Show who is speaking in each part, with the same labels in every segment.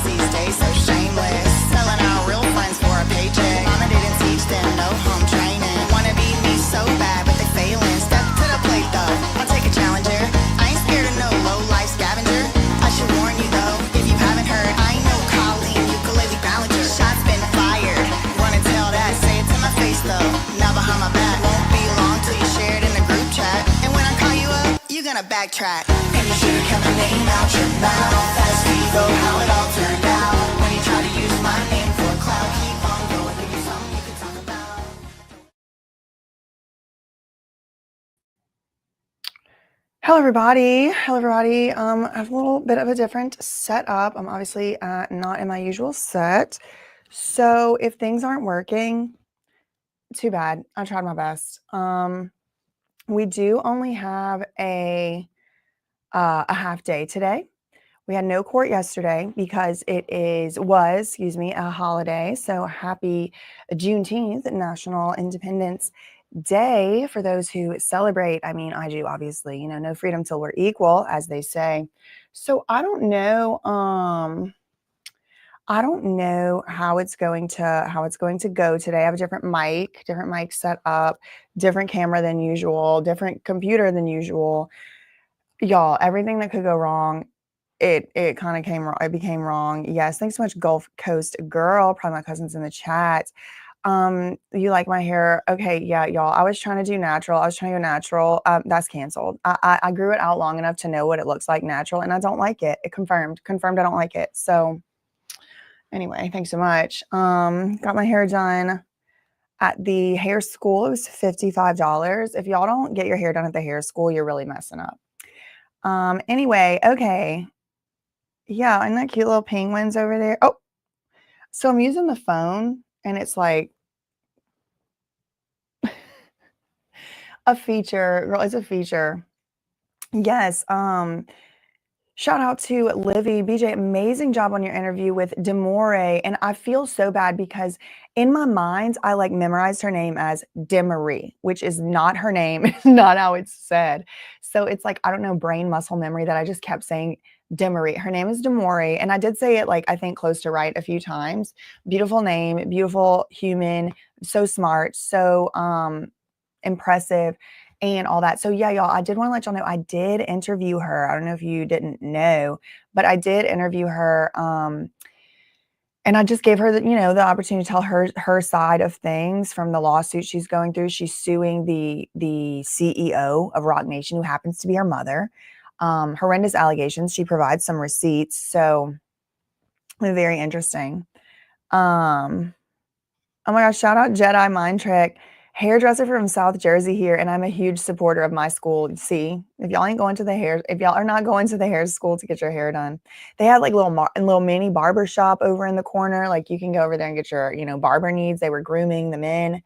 Speaker 1: kids these days so shameless, selling out real friends for a paycheck. Mama didn't teach them no home training. Wanna be me so bad, but they failing. Step to the plate though, I'll take a challenger. I ain't scared of no low life scavenger. I should warn you though, if you haven't heard, I ain't no Colleen, ukulele ballager. Shots been fired, wanna tell that, say it to my face though, not behind my back. Won't be long till you share it in the group chat, and when I call you up, you're gonna backtrack. And you should've kept my name out your mouth. Fast though how it all turned out. When you try to use my name for clout, keep on going, give me something you can talk about.
Speaker 2: Hello everybody. I have a little bit of a different setup. I'm obviously not in my usual set. So if things aren't working, too bad. I tried my best. We do only have a half day today. We had no court yesterday because it was a holiday. So happy Juneteenth, National Independence Day, for those who celebrate. I mean, I do, obviously, no freedom till we're equal, as they say. So I don't know how it's going to go today. I have a different mic set up, different camera than usual, different computer than usual. Y'all, everything that could go wrong, it kind of came wrong. It became wrong. Yes, thanks so much, Gulf Coast Girl. Probably my cousin's in the chat. You like my hair? Okay, yeah, y'all. I was trying to do natural. That's canceled. I grew it out long enough to know what it looks like natural, and I don't like it. It confirmed. I don't like it. So anyway, thanks so much. Got my hair done at the hair school. It was $55. If y'all don't get your hair done at the hair school, you're really messing up. Anyway, okay. Yeah, and that cute little penguins over there. Oh, so I'm using the phone and it's like a feature. Girl, it's a feature. Yes. Shout out to Livy. BJ, amazing job on your interview with Demore. And I feel so bad because in my mind, I like memorized her name as Demery, which is not her name. It's not how it's said. So it's like, I don't know, brain muscle memory that I just kept saying Demery. Her name is Demore. And I did say it like, I think close to right a few times. Beautiful name, beautiful human, so smart, so impressive, and all that. So yeah, y'all, I did want to let y'all know I did interview her. I don't know if you didn't know, but I did interview her. And I just gave her the opportunity to tell her side of things from the lawsuit she's going through. She's suing the CEO of Rock Nation, who happens to be her mother. Horrendous allegations. She provides some receipts. So very interesting. Oh my gosh, shout out Jedi Mind Trick. Hairdresser from South Jersey here, and I'm a huge supporter of my school. See, if y'all are not going to the hair school to get your hair done, they had like little mini barber shop over in the corner. Like you can go over there and get your, barber needs. They were grooming the men.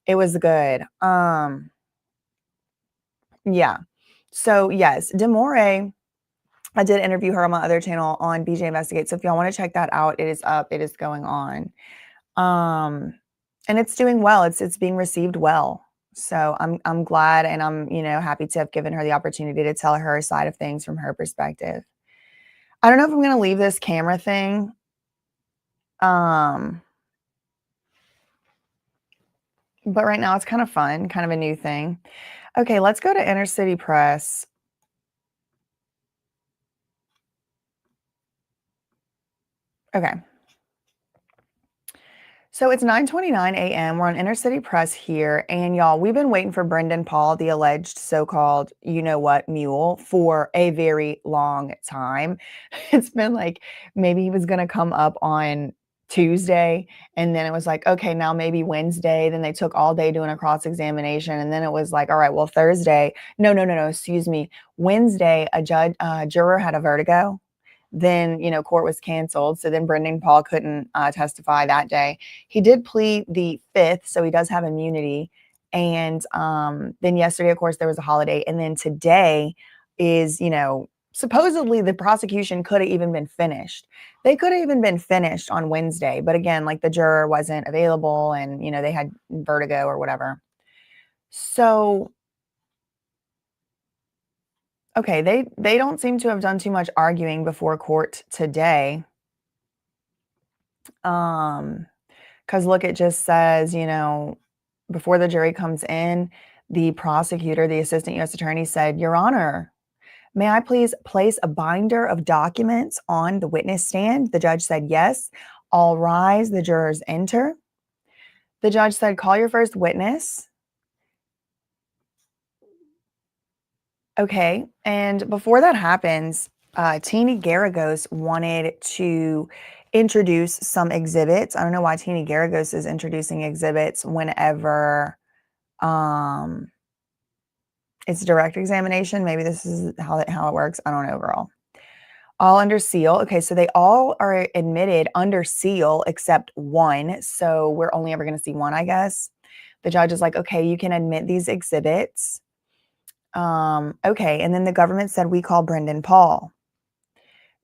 Speaker 2: It was good. Yeah. So yes, Demore, I did interview her on my other channel on BJ Investigate. So if y'all want to check that out, it is up. It is going on. And it's doing well. It's being received well. So I'm glad, and I'm, happy to have given her the opportunity to tell her side of things from her perspective. I don't know if I'm going to leave this camera thing. But right now it's kind of fun, kind of a new thing. Okay, let's go to Inner City Press. Okay. So it's 9:29 a.m. We're on Inner City Press here. And y'all, we've been waiting for Brendan Paul, the alleged so-called, Mule, for a very long time. It's been like, maybe he was going to come up on Tuesday. And then it was like, okay, now maybe Wednesday. Then they took all day doing a cross-examination. And then it was like, all right, well, Thursday. No, excuse me. Wednesday, a juror had a vertigo. Then, court was canceled. So then Brendan Paul couldn't testify that day. He did plead the 5th, so he does have immunity. And then yesterday, of course, there was a holiday. And then today is, supposedly the prosecution could have even been finished. They could have even been finished on Wednesday. But again, like the juror wasn't available and, they had vertigo or whatever. So okay, they don't seem to have done too much arguing before court today. Because look, it just says, you know, before the jury comes in, the prosecutor, the assistant U.S. attorney said, Your Honor, may I please place a binder of documents on the witness stand? The judge said, yes. All rise. The jurors enter. The judge said, call your first witness. Okay. And before that happens, Teeny Garagos wanted to introduce some exhibits. I don't know why Teeny Garagos is introducing exhibits whenever it's direct examination. Maybe this is how it works. I don't know, girl. All under seal. Okay, so they all are admitted under seal except one. So we're only ever going to see one, I guess. The judge is like, okay, you can admit these exhibits. Okay, and then the government said, we call Brendan Paul.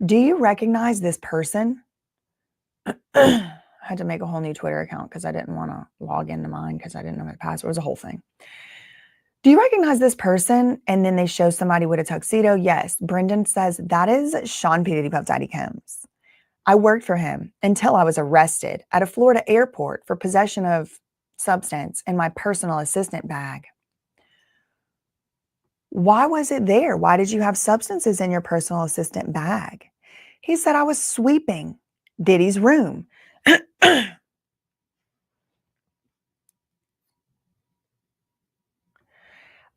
Speaker 2: Do you recognize this person? I had to make a whole new Twitter account because I didn't want to log into mine because I didn't know my password. It was a whole thing. Do you recognize this person? And then they show somebody with a tuxedo. Yes. Brendan says, that is Sean P. Diddy Puff Daddy Combs. I worked for him until I was arrested at a Florida airport for possession of substance in my personal assistant bag. Why was it there? Why did you have substances in your personal assistant bag? He said, I was sweeping Diddy's room.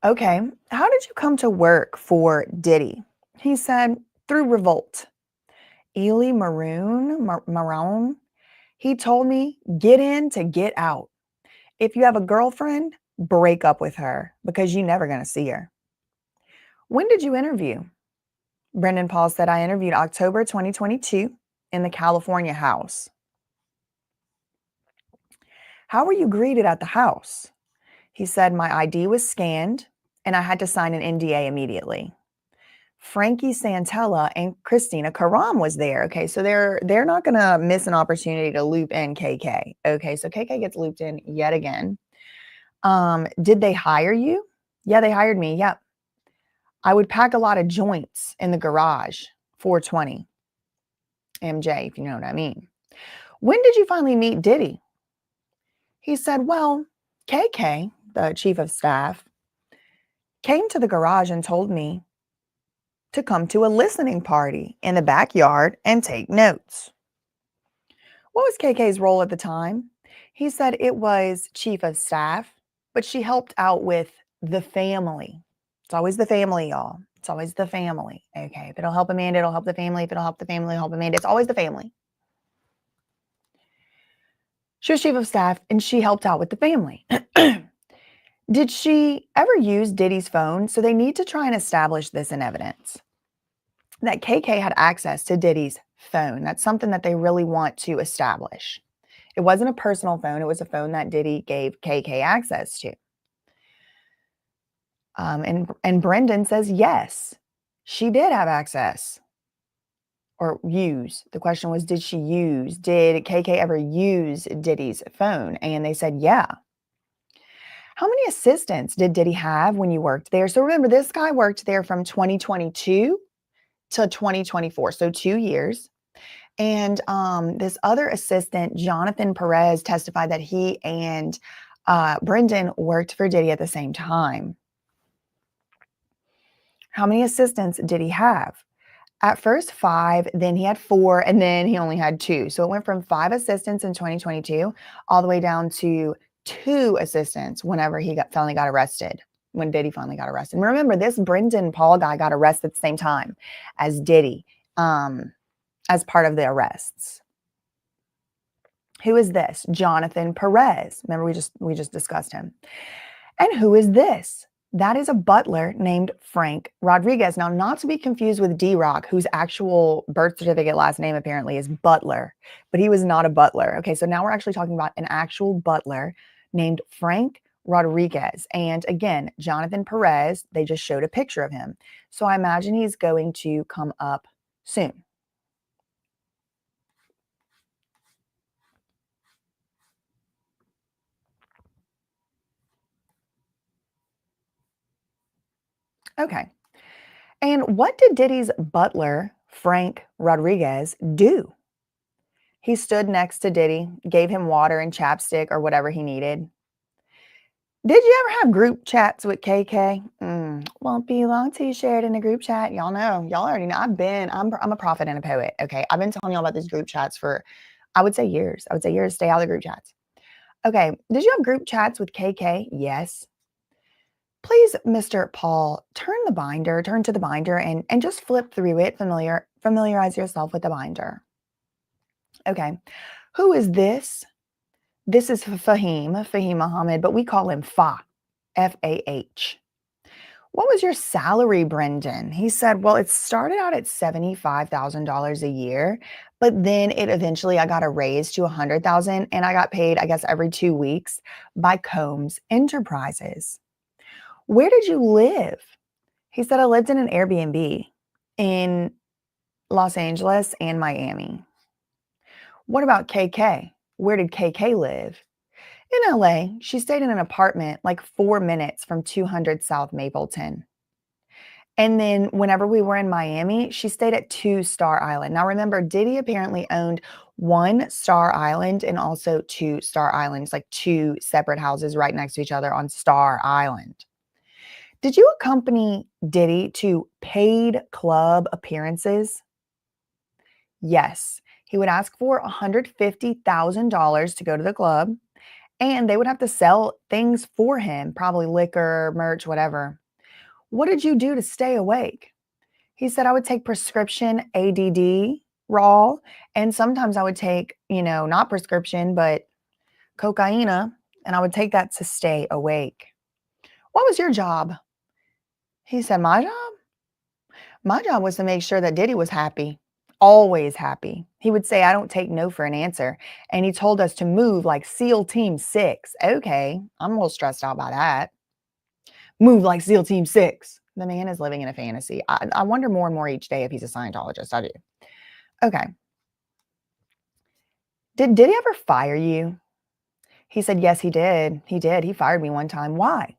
Speaker 2: Okay, how did you come to work for Diddy? He said, through revolt. Ely Marone, he told me, get in to get out. If you have a girlfriend, break up with her because you're never going to see her. When did you interview? Brendan Paul said, I interviewed October 2022 in the California house. How were you greeted at the house? He said, my ID was scanned and I had to sign an NDA immediately. Frankie Santella and Christina Karam was there. Okay, so they're not going to miss an opportunity to loop in KK. Okay, so KK gets looped in yet again. Did they hire you? Yeah, they hired me. Yep. I would pack a lot of joints in the garage. 420 MJ, if you know what I mean. When did you finally meet Diddy? He said, well, KK, the chief of staff, came to the garage and told me to come to a listening party in the backyard and take notes. What was KK's role at the time? He said it was chief of staff, but she helped out with the family. It's always the family, y'all. It's always the family. Okay, if it'll help Amanda, it'll help the family. If it'll help the family, it'll help Amanda. It's always the family. She was chief of staff and she helped out with the family. Did she ever use Diddy's phone? So they need to try and establish this in evidence, that KK had access to Diddy's phone. That's something that they really want to establish. It wasn't a personal phone. It was a phone that Diddy gave KK access to. And Brendan says, yes, she did have access or use. The question was, did KK ever use Diddy's phone? And they said, yeah. How many assistants did Diddy have when you worked there? So remember, this guy worked there from 2022 to 2024, so 2 years. And this other assistant, Jonathan Perez, testified that he and Brendan worked for Diddy at the same time. How many assistants did he have? At first 5, then he had 4, and then he only had 2. So it went from 5 assistants in 2022 all the way down to 2 assistants whenever he finally got arrested, when Diddy finally got arrested. And remember, this Brendan Paul guy got arrested at the same time as Diddy as part of the arrests. Who is this? Jonathan Perez. Remember, we just discussed him. And who is this? That is a butler named Frank Rodriguez. Now, not to be confused with D-Rock, whose actual birth certificate last name apparently is Butler, but he was not a butler. Okay, so now we're actually talking about an actual butler named Frank Rodriguez. And again, Jonathan Perez, they just showed a picture of him. So I imagine he's going to come up soon. Okay. And what did Diddy's butler, Frank Rodriguez, do? He stood next to Diddy, gave him water and chapstick or whatever he needed. Did you ever have group chats with KK? Won't be long till you share it in a group chat. Y'all know. Y'all already know. I'm a prophet and a poet. Okay. I've been telling y'all about these group chats for, I would say years. Stay out of the group chats. Okay. Did you have group chats with KK? Yes. Please, Mr. Paul, turn to the binder and just flip through it. Familiarize yourself with the binder. Okay. Who is this? This is Fahim Muhammad, but we call him Fa, F-A-H. What was your salary, Brendan? He said, well, it started out at $75,000 a year, but then I got a raise to $100,000 and I got paid, I guess, every 2 weeks by Combs Enterprises. Where did you live? He said, I lived in an Airbnb in Los Angeles and Miami. What about KK? Where did KK live? In LA. She stayed in an apartment like 4 minutes from 200 South Mapleton. And then whenever we were in Miami, she stayed at 2 Star Island. Now remember, Diddy apparently owned 1 Star Island and also 2 Star Islands, like 2 separate houses right next to each other on Star Island. Did you accompany Diddy to paid club appearances? Yes. He would ask for $150,000 to go to the club, and they would have to sell things for him, probably liquor, merch, whatever. What did you do to stay awake? He said, I would take prescription ADD raw, and sometimes I would take, not prescription, but cocaine, and I would take that to stay awake. What was your job? He said, my job? My job was to make sure that Diddy was happy, always happy. He would say, I don't take no for an answer. And he told us to move like SEAL Team 6. Okay, I'm a little stressed out by that. Move like SEAL Team 6. The man is living in a fantasy. I wonder more and more each day if he's a Scientologist. I do. Okay. Did Diddy ever fire you? He said, yes, he did. He did. He fired me one time. Why?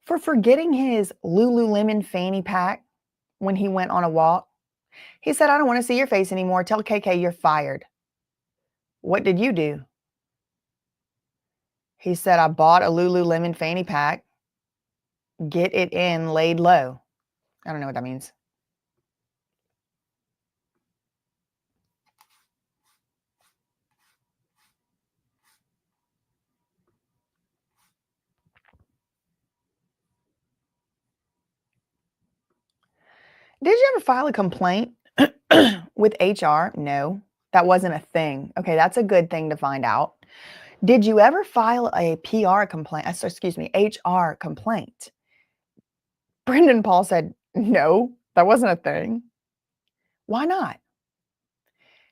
Speaker 2: For forgetting his Lululemon fanny pack when he went on a walk. He said, I don't want to see your face anymore. Tell KK you're fired. What did you do? He said, I bought a Lululemon fanny pack. Get it in, laid low. I don't know what that means. Did you ever file a complaint with HR? No, that wasn't a thing. Okay, that's a good thing to find out. Did you ever file a PR complaint? HR complaint? Brendan Paul said, no, that wasn't a thing. Why not?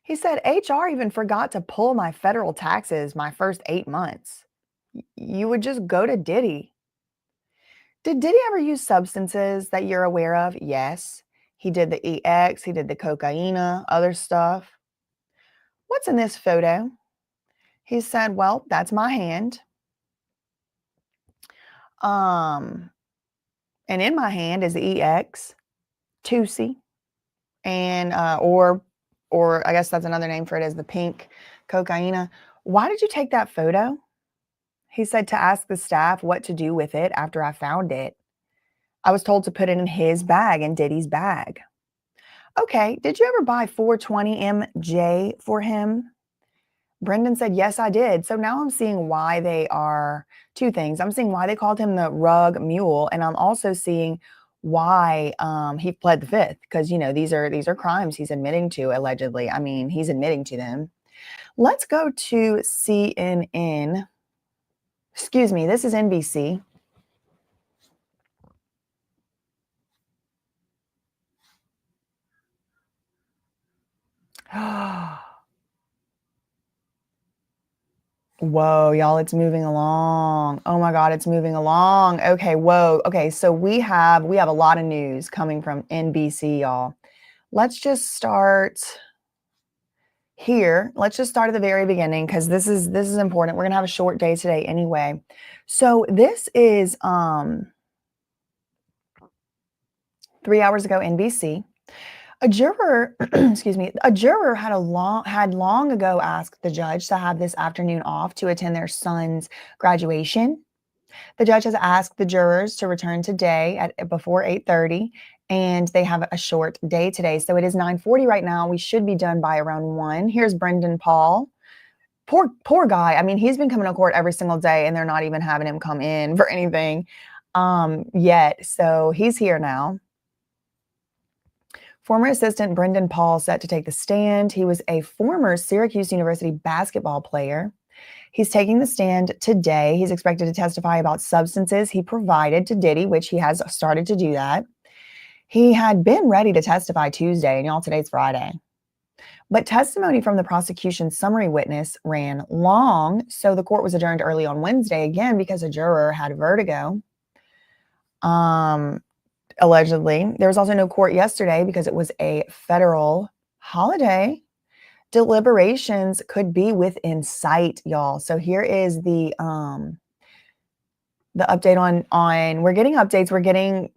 Speaker 2: He said, HR even forgot to pull my federal taxes my first 8 months. You would just go to Diddy. Did Diddy ever use substances that you're aware of? Yes. He did the Dxxg, he did the cocaine, other stuff. What's in this photo? He said, well, that's my hand. And in my hand is the Dxxg, Tusi, and or I guess that's another name for it, is the pink cocaine. Why did you take that photo? He said to ask the staff what to do with it after I found it. I was told to put it in his bag, in Diddy's bag. Okay, did you ever buy 420 MJ for him? Brendan said, yes, I did. So now I'm seeing why they are 2 things. I'm seeing why they called him the rug mule, and I'm also seeing why he pled the 5th, because these are crimes he's admitting to, allegedly. I mean, he's admitting to them. Let's go to CNN. Excuse me, this is NBC. Whoa, y'all, it's moving along. Oh my God, it's moving along. Okay, whoa. Okay, so we have a lot of news coming from NBC, y'all. Let's just start here. Let's just start at the very beginning, because this is important. We're gonna have a short day today anyway. So this is 3 hours ago, NBC. A juror, excuse me, a juror had long ago asked the judge to have this afternoon off to attend their son's graduation. The judge has asked the jurors to return today at before 8:30, and they have a short day today. So it is 9:40 right now. We should be done by around 1. Here's Brendan Paul. Poor guy. I mean, he's been coming to court every single day, and they're not even having him come in for anything yet. So he's here now. Former assistant Brendan Paul set to take the stand. He was a former Syracuse University basketball player. He's taking the stand today. He's expected to testify about substances he provided to Diddy, which he has started to do that. He had been ready to testify Tuesday, and y'all, today's Friday. But testimony from the prosecution's summary witness ran long, so the court was adjourned early on Wednesday again because a juror had vertigo. Allegedly. There was also no court yesterday because it was a federal holiday. Deliberations could be within sight, y'all. So here is the update on we're getting updates. We're getting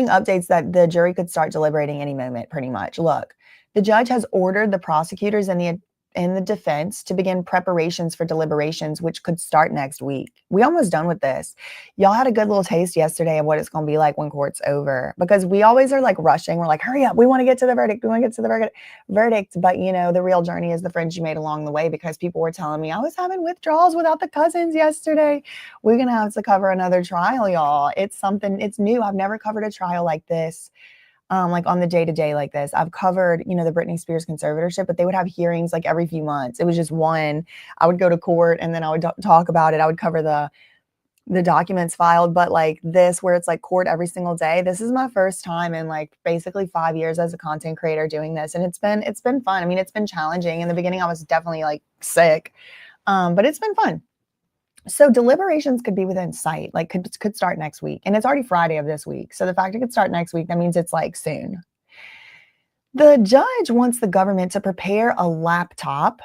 Speaker 2: updates that the jury could start deliberating any moment, pretty much. Look, the judge has ordered the prosecutors and the defense to begin preparations for deliberations, which could start next week. We almost done with this. Y'all had a good little taste yesterday of what it's going to be like when court's over, because we always are like rushing. We're like, hurry up. We want to get to the verdict. We want to get to the verdict. But you know, the real journey is the friends you made along the way, because people were telling me I was having withdrawals without the cousins yesterday. We're going to have to cover another trial, y'all. It's something, it's new. I've never covered a trial like this. Like on the day-to-day like this. I've covered, you know, the Britney Spears conservatorship, but they would have hearings like every few months. It was just one. I would go to court and then I would talk about it. I would cover the documents filed, but like this, where it's like court every single day, this is my first time in like basically 5 years as a content creator doing this. And it's been fun. I mean, it's been challenging. In the beginning, I was definitely like sick, but it's been fun. So deliberations could be within sight, like could start next week. And it's already Friday of this week. So the fact it could start next week, that means it's like soon. The judge wants the government to prepare a laptop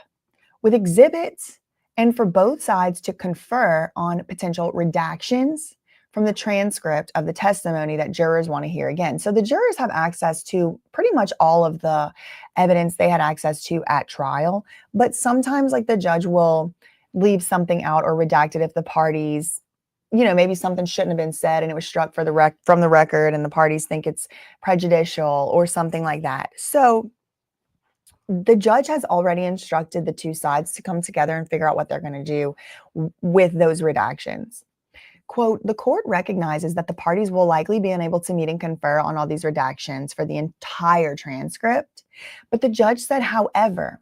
Speaker 2: with exhibits and for both sides to confer on potential redactions from the transcript of the testimony that jurors want to hear again. So the jurors have access to pretty much all of the evidence they had access to at trial, but sometimes like the judge will leave something out or redact it if the parties, you know, maybe something shouldn't have been said and it was struck from the record and the parties think it's prejudicial or something like that. So the judge has already instructed the two sides to come together and figure out what they're going to do with those redactions. Quote, the court recognizes that the parties will likely be unable to meet and confer on all these redactions for the entire transcript. But the judge said, however,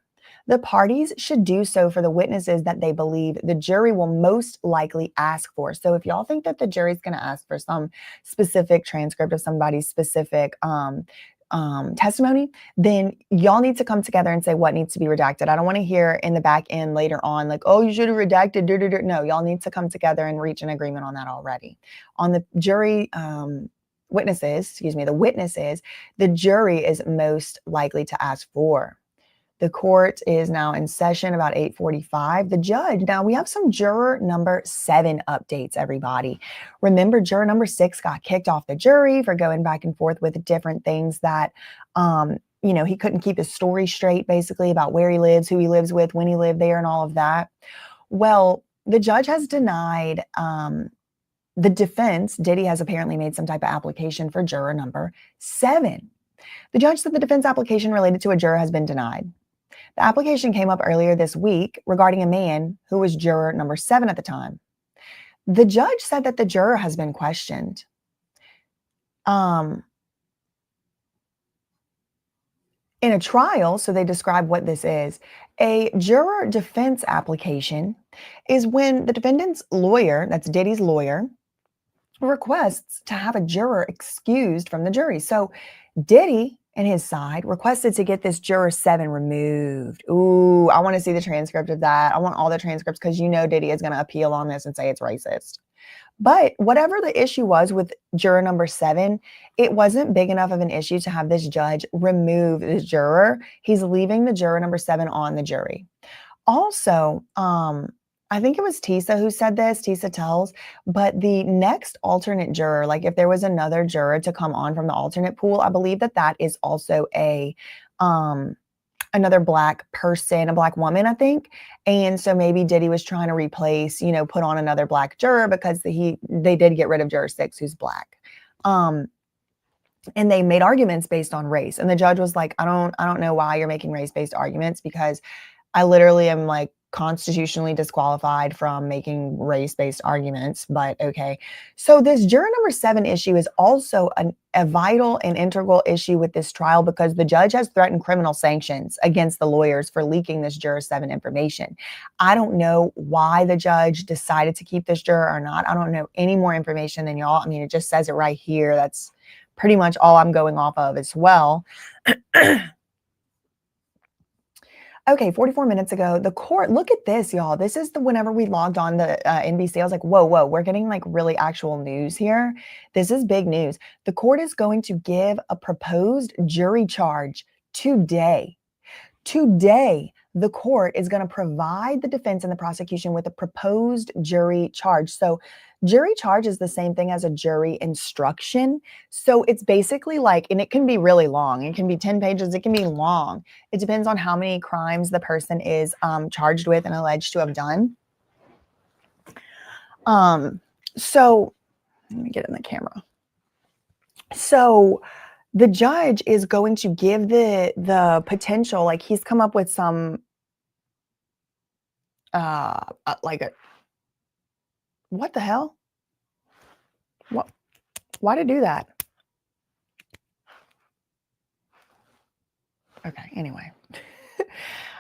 Speaker 2: the parties should do so for the witnesses that they believe the jury will most likely ask for. So if y'all think that the jury's going to ask for some specific transcript of somebody's specific testimony, then y'all need to come together and say what needs to be redacted. I don't want to hear in the back end later on like, oh, you should have redacted. No, y'all need to come together and reach an agreement on that already. On the jury witnesses, the jury is most likely to ask for. The court is now in session about 8:45. The judge, now we have some juror number 7 updates, everybody. Remember, juror number 6 got kicked off the jury for going back and forth with different things that, you know, he couldn't keep his story straight, basically, about where he lives, who he lives with, when he lived there, and all of that. Well, the judge has denied the defense. Diddy has apparently made some type of application for juror number 7. The judge said the defense application related to a juror has been denied. The application came up earlier this week regarding a man who was juror number 7 at the time. The judge said that the juror has been questioned. In a trial, so they describe what this is, a juror defense application is when the defendant's lawyer, that's Diddy's lawyer, requests to have a juror excused from the jury. So Diddy and his side requested to get this juror 7 removed. Ooh, I want to see the transcript of that. I want all the transcripts, because you know Diddy is going to appeal on this and say it's racist. But whatever the issue was with juror number 7, it wasn't big enough of an issue to have this judge remove this juror. He's leaving the juror number 7 on the jury. Also, I think it was Tisa who said this, Tisa tells, but the next alternate juror, like if there was another juror to come on from the alternate pool, I believe that that is also a another Black person, a Black woman, I think. And so maybe Diddy was trying to replace, put on another Black juror because they did get rid of juror 6 who's Black. And they made arguments based on race. And the judge was like, I don't know why you're making race-based arguments, because I literally am like constitutionally disqualified from making race-based arguments, but okay. So this juror number 7 issue is also a vital and integral issue with this trial, because the judge has threatened criminal sanctions against the lawyers for leaking this juror 7 information. I don't know why the judge decided to keep this juror or not. I don't know any more information than y'all. I mean, it just says it right here. That's pretty much all I'm going off of as well. Okay, 44 minutes ago, the court, look at this, y'all. This is whenever we logged on the NBC, I was like, whoa, we're getting like really actual news here. This is big news. The court is going to give a proposed jury charge today. Today, the court is going to provide the defense and the prosecution with a proposed jury charge. So jury charge is the same thing as a jury instruction. So it's basically like, and it can be really long. It can be 10 pages. It can be long. It depends on how many crimes the person is charged with and alleged to have done. So let me get in the camera. So the judge is going to give the potential, like he's come up with some, what the hell? What? Why did it do that? Okay, anyway.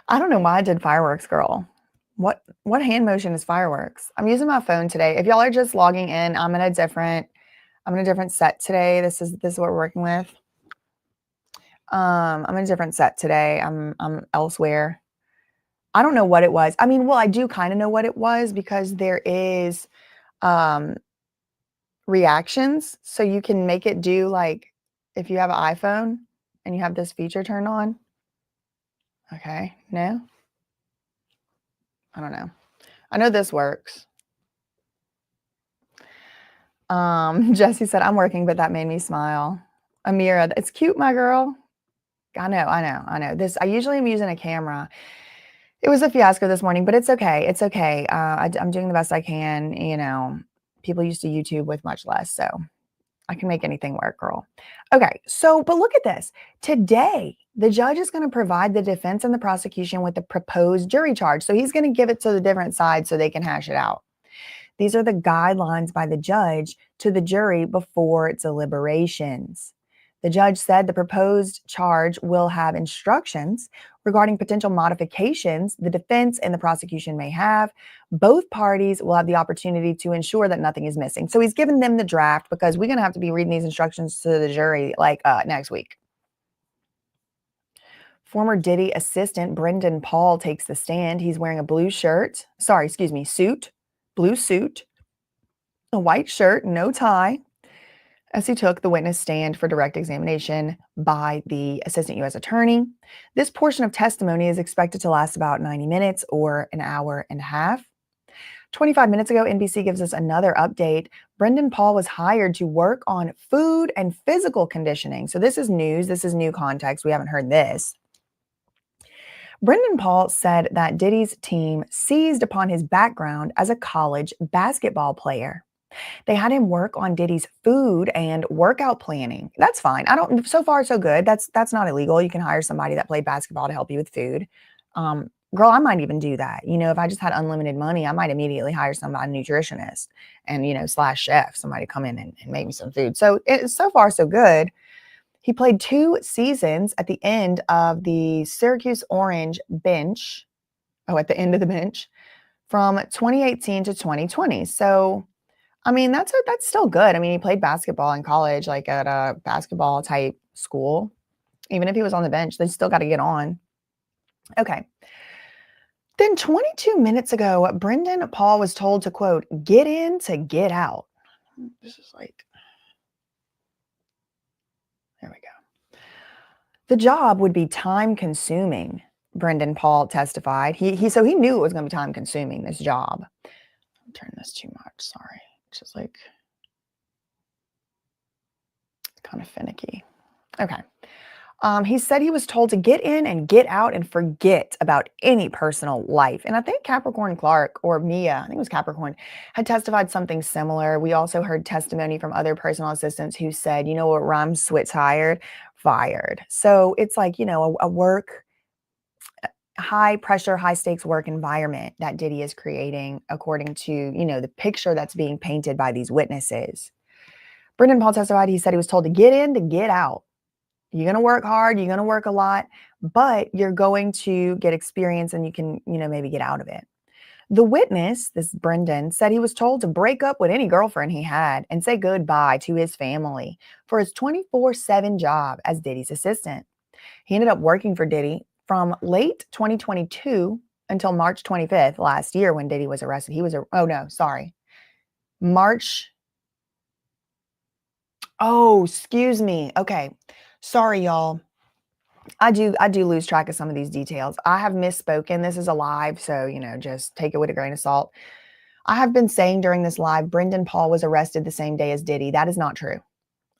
Speaker 2: I don't know why I did fireworks, girl. What hand motion is fireworks? I'm using my phone today. If y'all are just logging in, I'm in a different set today. This is what we're working with. I'm in a different set today. I'm elsewhere. I don't know what it was. I mean, well, I do kind of know what it was, because there is reactions. So you can make it do, like, if you have an iPhone and you have this feature turned on. Okay, no? I don't know. I know this works. Jesse said, I'm working, but that made me smile. Amira, it's cute, my girl. I know. I usually am using a camera. It was a fiasco this morning, but it's okay. It's okay. I'm doing the best I can. People used to YouTube with much less, so I can make anything work, girl. Okay, so, but look at this. Today, the judge is going to provide the defense and the prosecution with the proposed jury charge. So he's going to give it to the different sides so they can hash it out. These are the guidelines by the judge to the jury before deliberations. The judge said the proposed charge will have instructions regarding potential modifications the defense and the prosecution may have. Both parties will have the opportunity to ensure that nothing is missing. So he's given them the draft, because we're going to have to be reading these instructions to the jury like next week. Former Diddy assistant Brendan Paul takes the stand. He's wearing a blue suit, blue suit, a white shirt, no tie, as he took the witness stand for direct examination by the assistant U.S. attorney. This portion of testimony is expected to last about 90 minutes or an hour and a half. 25 minutes ago, NBC gives us another update. Brendan Paul was hired to work on food and physical conditioning. So this is news. This is new context. We haven't heard this. Brendan Paul said that Diddy's team seized upon his background as a college basketball player. They had him work on Diddy's food and workout planning. That's fine. So far so good. That's not illegal. You can hire somebody that played basketball to help you with food. Girl, I might even do that. If I just had unlimited money, I might immediately hire somebody, a nutritionist and, slash chef, somebody to come in and make me some food. So so far so good. He played 2 seasons at the end of the Syracuse Orange bench. Oh, at the end of the bench from 2018 to 2020. So I mean, that's still good. I mean, he played basketball in college, like at a basketball type school. Even if he was on the bench, they still got to get on. Okay. Then 22 minutes ago, Brendan Paul was told to, quote, get in to get out. This is like, there we go. The job would be time consuming. Brendan Paul testified. So he knew it was going to be time consuming, this job. I'll turn this too much. Sorry. It's just like kind of finicky. Okay. He said he was told to get in and get out and forget about any personal life. And I think Capricorn Clark or Mia, I think it was Capricorn, had testified something similar. We also heard testimony from other personal assistants who said, you know what rhymes with tired? Fired. So it's like, you know, a work, high pressure, high stakes work environment that Diddy is creating, according to, you know, the picture that's being painted by these witnesses. Brendan Paul testified. He said he was told to get in, to get out. You're going to work hard. You're going to work a lot, but you're going to get experience and you can, you know, maybe get out of it. The witness, this Brendan, said he was told to break up with any girlfriend he had and say goodbye to his family for his 24/7 job as Diddy's assistant. He ended up working for Diddy from late 2022 until March 25th last year when Diddy was arrested. March. Oh, excuse me. Okay. Sorry, y'all. I do lose track of some of these details. I have misspoken. This is a live, so, you know, just take it with a grain of salt. I have been saying during this live, Brendan Paul was arrested the same day as Diddy. That is not true.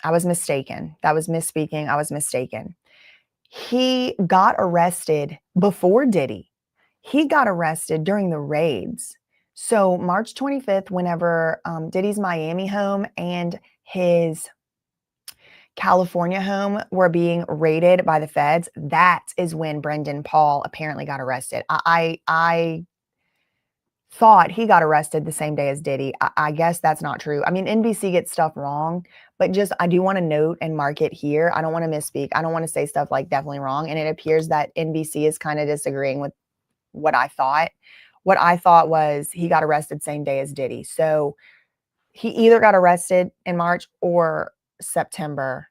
Speaker 2: I was mistaken. That was misspeaking. I was mistaken. He got arrested before Diddy. He got arrested during the raids. So March 25th, whenever Diddy's Miami home and his California home were being raided by the feds, that is when Brendan Paul apparently got arrested. I thought he got arrested the same day as Diddy. I guess that's not true. I mean, NBC gets stuff wrong, but just I do want to note and mark it here. I don't want to misspeak. I don't want to say stuff like definitely wrong. And it appears that NBC is kind of disagreeing with what I thought. What I thought was he got arrested same day as Diddy. So he either got arrested in March or September.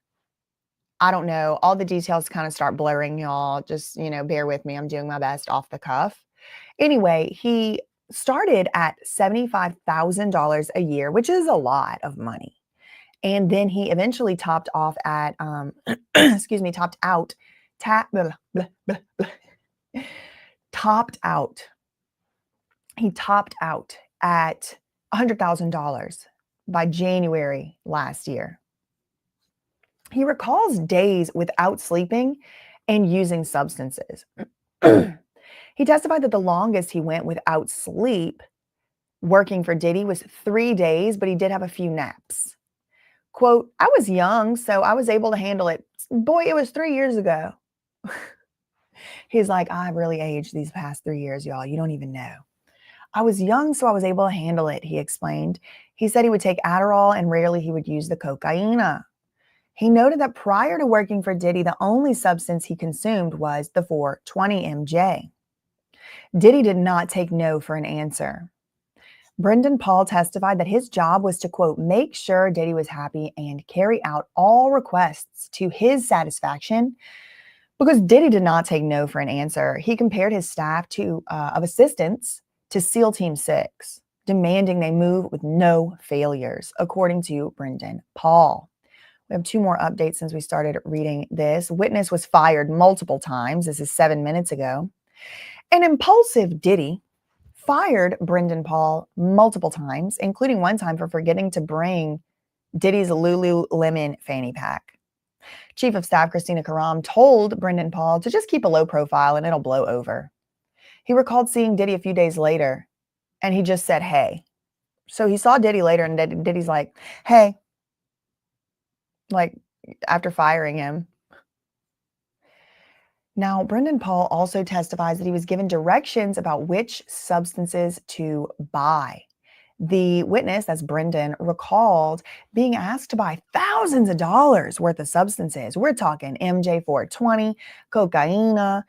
Speaker 2: I don't know. All the details kind of start blurring, y'all. Just, you know, bear with me. I'm doing my best off the cuff. Anyway, he started at $75,000 a year, which is a lot of money. And then he eventually topped off at, topped out at $100,000 by January last year. He recalls days without sleeping and using substances. He testified that the longest he went without sleep working for Diddy was 3 days, but he did have a few naps. Quote, I was young, so I was able to handle it. Boy, it was 3 years ago. He's like, I've really aged these past 3 years, y'all. You don't even know. I was young, so I was able to handle it, he explained. He said he would take Adderall and rarely he would use the cocaine. He noted that prior to working for Diddy, the only substance he consumed was the 420 MJ. Diddy did not take no for an answer. Brendan Paul testified that his job was to, quote, make sure Diddy was happy and carry out all requests to his satisfaction because Diddy did not take no for an answer. He compared his staff of assistants to SEAL Team 6, demanding they move with no failures, according to Brendan Paul. We have 2 more updates since we started reading this. Witness was fired multiple times. This is 7 minutes ago. An impulsive Diddy fired Brendan Paul multiple times, including one time for forgetting to bring Diddy's Lululemon fanny pack. Chief of Staff Christina Karam told Brendan Paul to just keep a low profile and it'll blow over. He recalled seeing Diddy a few days later and he just said, hey. So he saw Diddy later and Diddy's like, hey, like after firing him. Now, Brendan Paul also testifies that he was given directions about which substances to buy. The witness, that's Brendan, recalled being asked to buy thousands of dollars worth of substances. We're talking MJ 420, cocaine,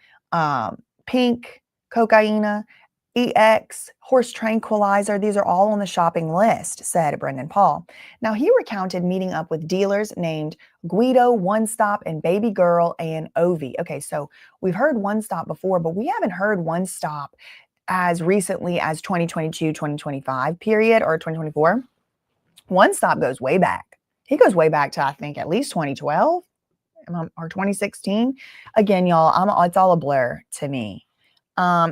Speaker 2: pink cocaine, EX, horse tranquilizer. These are all on the shopping list, said Brendan Paul. Now, he recounted meeting up with dealers named Guido, One Stop, and Baby Girl and Ovi. Okay, so we've heard One Stop before, but we haven't heard One Stop as recently as 2022, 2025 period, or 2024. One Stop goes way back. He goes way back to, I think, at least 2012 or 2016. Again, y'all, it's all a blur to me.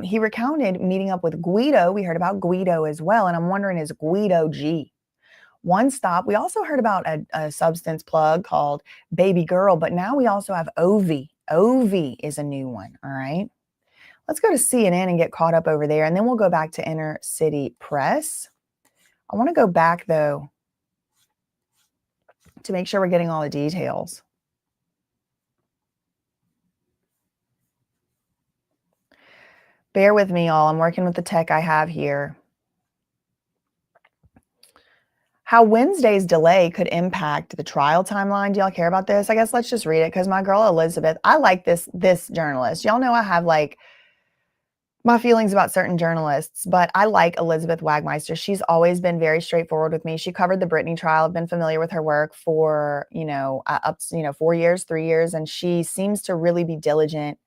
Speaker 2: He recounted meeting up with Guido. We heard about Guido as well. And I'm wondering, is Guido G? One stop. We also heard about a substance plug called Baby Girl, but now we also have Ovi. Ovi is a new one. All right. Let's go to CNN and get caught up over there, and then we'll go back to Inner City Press. I want to go back, though, to make sure we're getting all the details. Bear with me, y'all. I'm working with the tech I have here. How Wednesday's delay could impact the trial timeline. Do y'all care about this? I guess let's just read it, because my girl Elizabeth, I like this journalist. Y'all know I have like my feelings about certain journalists, but I like Elizabeth Wagmeister. She's always been very straightforward with me. She covered the Britney trial. I've been familiar with her work for, up to, 4 years, 3 years, and she seems to really be diligent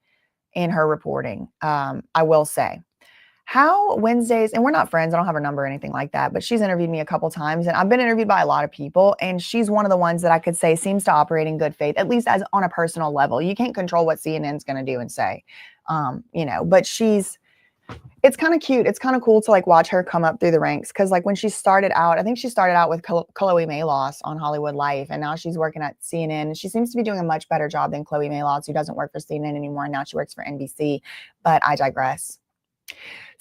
Speaker 2: in her reporting. I will say. How Wednesdays, and we're not friends, I don't have her number or anything like that, but she's interviewed me a couple times, and I've been interviewed by a lot of people, and she's one of the ones that I could say seems to operate in good faith, at least as on a personal level. You can't control what CNN's going to do and say, but it's kind of cute. It's kind of cool to like watch her come up through the ranks, because like when she started out, I think she started out with Chloe Mayloss on Hollywood Life, and now she's working at CNN. She seems to be doing a much better job than Chloe Mayloss, who doesn't work for CNN anymore, and now she works for NBC, but I digress.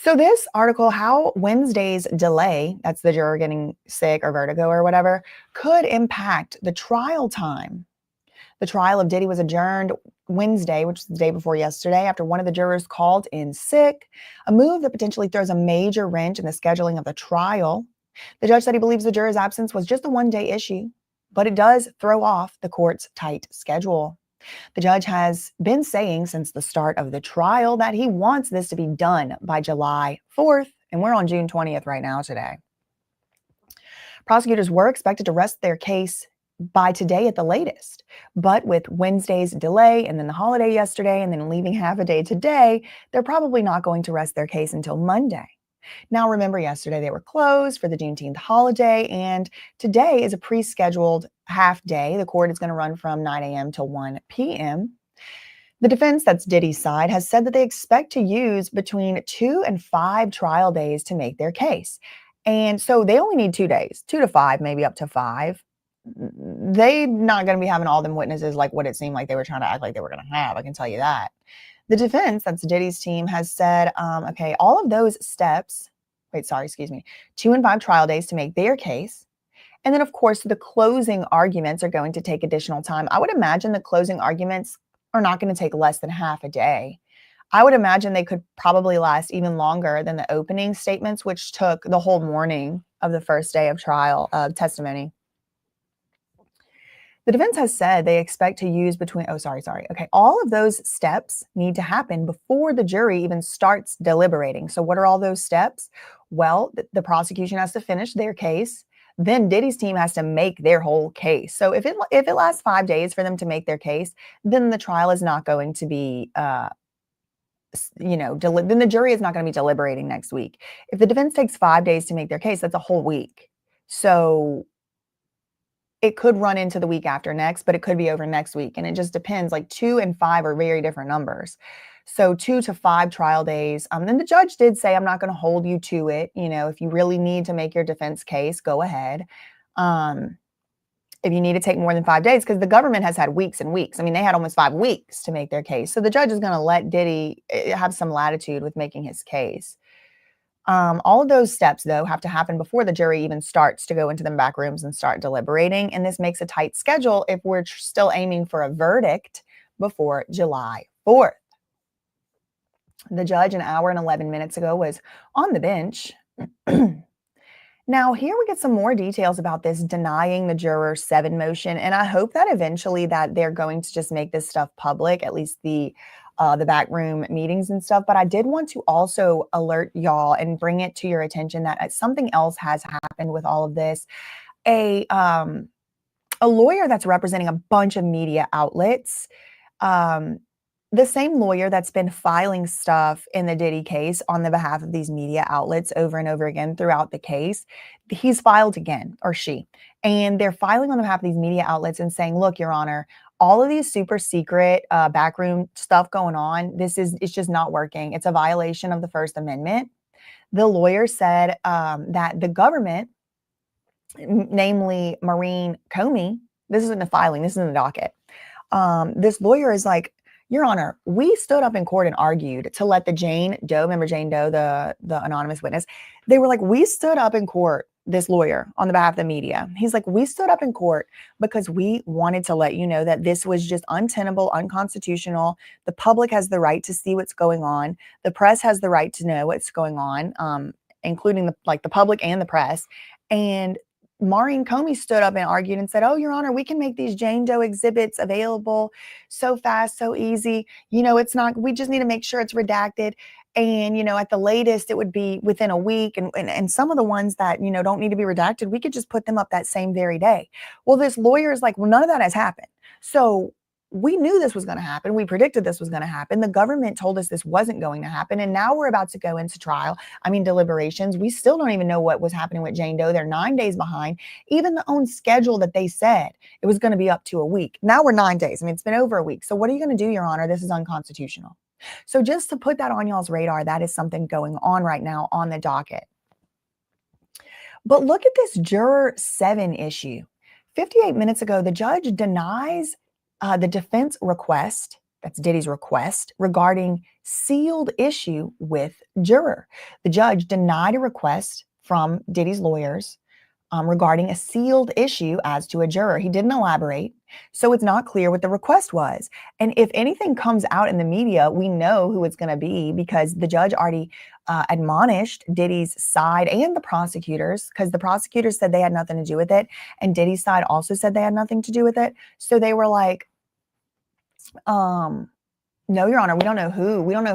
Speaker 2: So this article, how Wednesday's delay, that's the juror getting sick or vertigo or whatever, could impact the trial time. The trial of Diddy was adjourned Wednesday, which is the day before yesterday, after one of the jurors called in sick, a move that potentially throws a major wrench in the scheduling of the trial. The judge said he believes the juror's absence was just a one-day issue, but it does throw off the court's tight schedule. The judge has been saying since the start of the trial that he wants this to be done by July 4th, and we're on June 20th right now today. Prosecutors were expected to rest their case by today at the latest, but with Wednesday's delay and then the holiday yesterday and then leaving half a day today, they're probably not going to rest their case until Monday. Now, remember, yesterday they were closed for the Juneteenth holiday, and today is a pre-scheduled half day. The court is going to run from 9 a.m. to 1 p.m. The defense, that's Diddy's side, has said that they expect to use between 2 and 5 trial days to make their case. And so they only need 2 days, 2 to 5, maybe up to 5. They're not going to be having all them witnesses like what it seemed like they were trying to act like they were going to have. I can tell you that. The defense, that's Diddy's team, has said, okay, all of those steps, 2 and 5 trial days to make their case. And then, of course, the closing arguments are going to take additional time. I would imagine the closing arguments are not going to take less than half a day. I would imagine they could probably last even longer than the opening statements, which took the whole morning of the first day of trial testimony. The defense has said they expect to use all of those steps need to happen before the jury even starts deliberating. So what are all those steps? Well, the prosecution has to finish their case. Then Diddy's team has to make their whole case. So if it lasts 5 days for them to make their case, then the trial is not going to be, then the jury is not going to be deliberating next week. If the defense takes 5 days to make their case, that's a whole week. So it could run into the week after next, but it could be over next week. And it just depends. Like 2 and 5 are very different numbers. So 2 to 5 trial days. Then the judge did say, I'm not going to hold you to it. If you really need to make your defense case, go ahead. If you need to take more than 5 days, because the government has had weeks and weeks. I mean, they had almost 5 weeks to make their case. So the judge is going to let Diddy have some latitude with making his case. All of those steps, though, have to happen before the jury even starts to go into the back rooms and start deliberating. And this makes a tight schedule if we're still aiming for a verdict before July 4th. The judge an hour and 11 minutes ago was on the bench. Now, here we get some more details about this denying the Juror 7 motion. And I hope that eventually that they're going to just make this stuff public, at least the backroom meetings and stuff. But I did want to also alert y'all and bring it to your attention that something else has happened with all of this. A lawyer that's representing a bunch of media outlets, the same lawyer that's been filing stuff in the Diddy case on the behalf of these media outlets over and over again throughout the case, he's filed again, or she. And they're filing on behalf of these media outlets and saying, look, Your Honor, all of these super secret backroom stuff going on, it's just not working. It's a violation of the First Amendment. The lawyer said that the government, namely Maureen Comey, this isn't a filing, this is in the docket. This lawyer is like, Your Honor, we stood up in court and argued to let the Jane Doe, remember Jane Doe, the anonymous witness, they were like, we stood up in court, this lawyer on the behalf of the media. He's like, we stood up in court because we wanted to let you know that this was just untenable, unconstitutional. The public has the right to see what's going on. The press has the right to know what's going on, including the public and the press. And Maureen Comey stood up and argued and said, oh, Your Honor, we can make these Jane Doe exhibits available so fast, so easy. It's not, we just need to make sure it's redacted. And, at the latest, it would be within a week. And some of the ones that, don't need to be redacted, we could just put them up that same very day. Well, this lawyer is like, well, none of that has happened. So we knew this was going to happen. We predicted this was going to happen. The government told us this wasn't going to happen. And now we're about to go into deliberations. We still don't even know what was happening with Jane Doe. They're 9 days behind. Even the own schedule that they said it was going to be up to a week. Now we're 9 days. It's been over a week. So what are you going to do, Your Honor? This is unconstitutional. So just to put that on y'all's radar, that is something going on right now on the docket. But look at this Juror 7 issue. 58 minutes ago, the judge denies the defense request, that's Diddy's request, regarding sealed issue with Juror. The judge denied a request from Diddy's lawyers regarding a sealed issue as to a juror. He didn't elaborate, so it's not clear what the request was. And if anything comes out in the media, we know who it's going to be, because the judge already admonished Diddy's side and the prosecutors, because the prosecutors said they had nothing to do with it, and Diddy's side also said they had nothing to do with it. So they were like, no, Your Honor, we don't know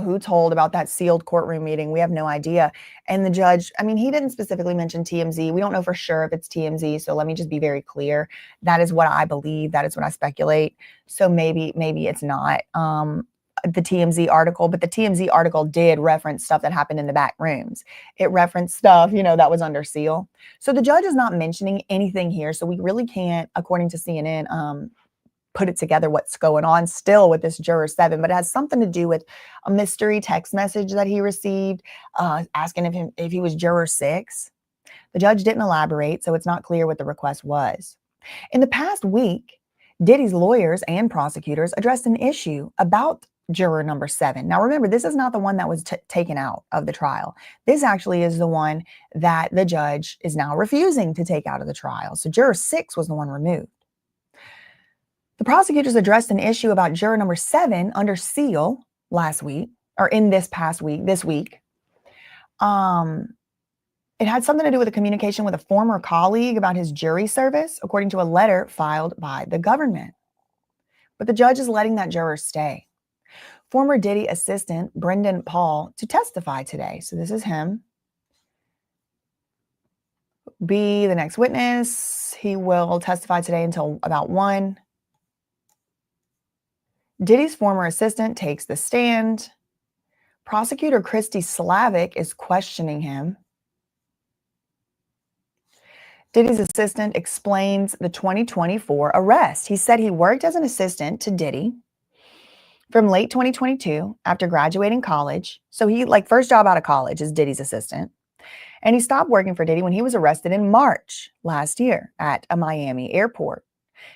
Speaker 2: who told about that sealed courtroom meeting. We have no idea. And the judge, he didn't specifically mention TMZ. We don't know for sure if it's TMZ. So let me just be very clear. That is what I believe. That is what I speculate. So maybe it's not the TMZ article, but the TMZ article did reference stuff that happened in the back rooms. It referenced stuff, that was under seal. So the judge is not mentioning anything here. So we really can't, according to CNN, put it together what's going on still with this Juror 7, but it has something to do with a mystery text message that he received asking if he was Juror 6. The judge didn't elaborate, so it's not clear what the request was. In the past week, Diddy's lawyers and prosecutors addressed an issue about Juror number 7. Now remember, this is not the one that was taken out of the trial. This actually is the one that the judge is now refusing to take out of the trial. So Juror 6 was the one removed. The prosecutors addressed an issue about Juror number 7 under seal this week. It had something to do with a communication with a former colleague about his jury service, according to a letter filed by the government. But the judge is letting that juror stay. Former Diddy assistant Brendan Paul to testify today. So this is him. Be the next witness. He will testify today until about 1. Diddy's former assistant takes the stand. Prosecutor Christy Slavic is questioning him. Diddy's assistant explains the 2024 arrest. He said he worked as an assistant to Diddy from late 2022 after graduating college. So he, first job out of college is Diddy's assistant. And he stopped working for Diddy when he was arrested in March last year at a Miami airport.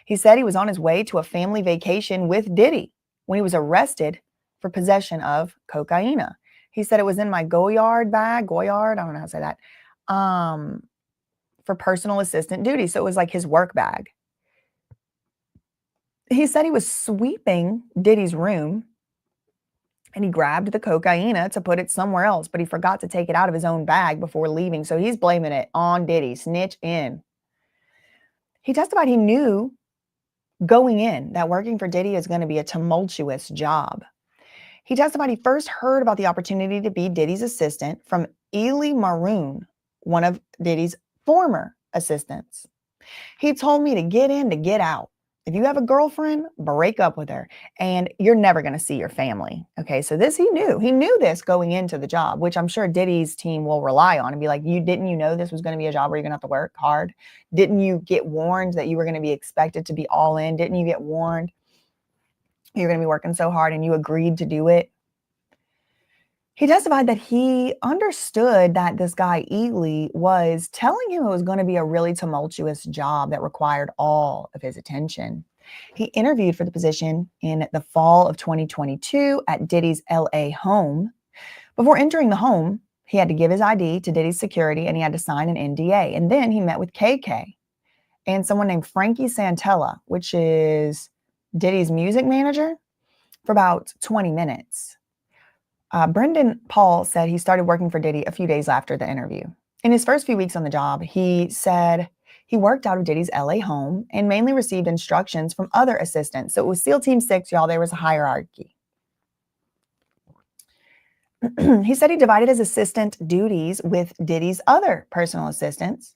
Speaker 2: He said he was on his way to a family vacation with Diddy when he was arrested for possession of cocaine. He said it was in my Goyard bag, I don't know how to say that, for personal assistant duty. So it was like his work bag. He said he was sweeping Diddy's room and he grabbed the cocaine to put it somewhere else, but he forgot to take it out of his own bag before leaving. So he's blaming it on Diddy, snitch in. He testified he knew going in that working for Diddy is going to be a tumultuous job. He testified he first heard about the opportunity to be Diddy's assistant from Ely Maroon, one of Diddy's former assistants. He told me to get in to get out. If you have a girlfriend, break up with her and you're never going to see your family. Okay, so this he knew this going into the job, which I'm sure Diddy's team will rely on and be like, didn't you know this was going to be a job where you're going to have to work hard? Didn't you get warned that you were going to be expected to be all in? Didn't you get warned? You're going to be working so hard and you agreed to do it. He testified that he understood that this guy, Ely, was telling him it was going to be a really tumultuous job that required all of his attention. He interviewed for the position in the fall of 2022 at Diddy's LA home. Before entering the home, he had to give his ID to Diddy's security and he had to sign an NDA. And then he met with KK and someone named Frankie Santella, which is Diddy's music manager, for about 20 minutes. Brendan Paul said he started working for Diddy a few days after the interview. In his first few weeks on the job, he said he worked out of Diddy's LA home and mainly received instructions from other assistants. So it was SEAL Team 6, y'all. There was a hierarchy. He said he divided his assistant duties with Diddy's other personal assistants.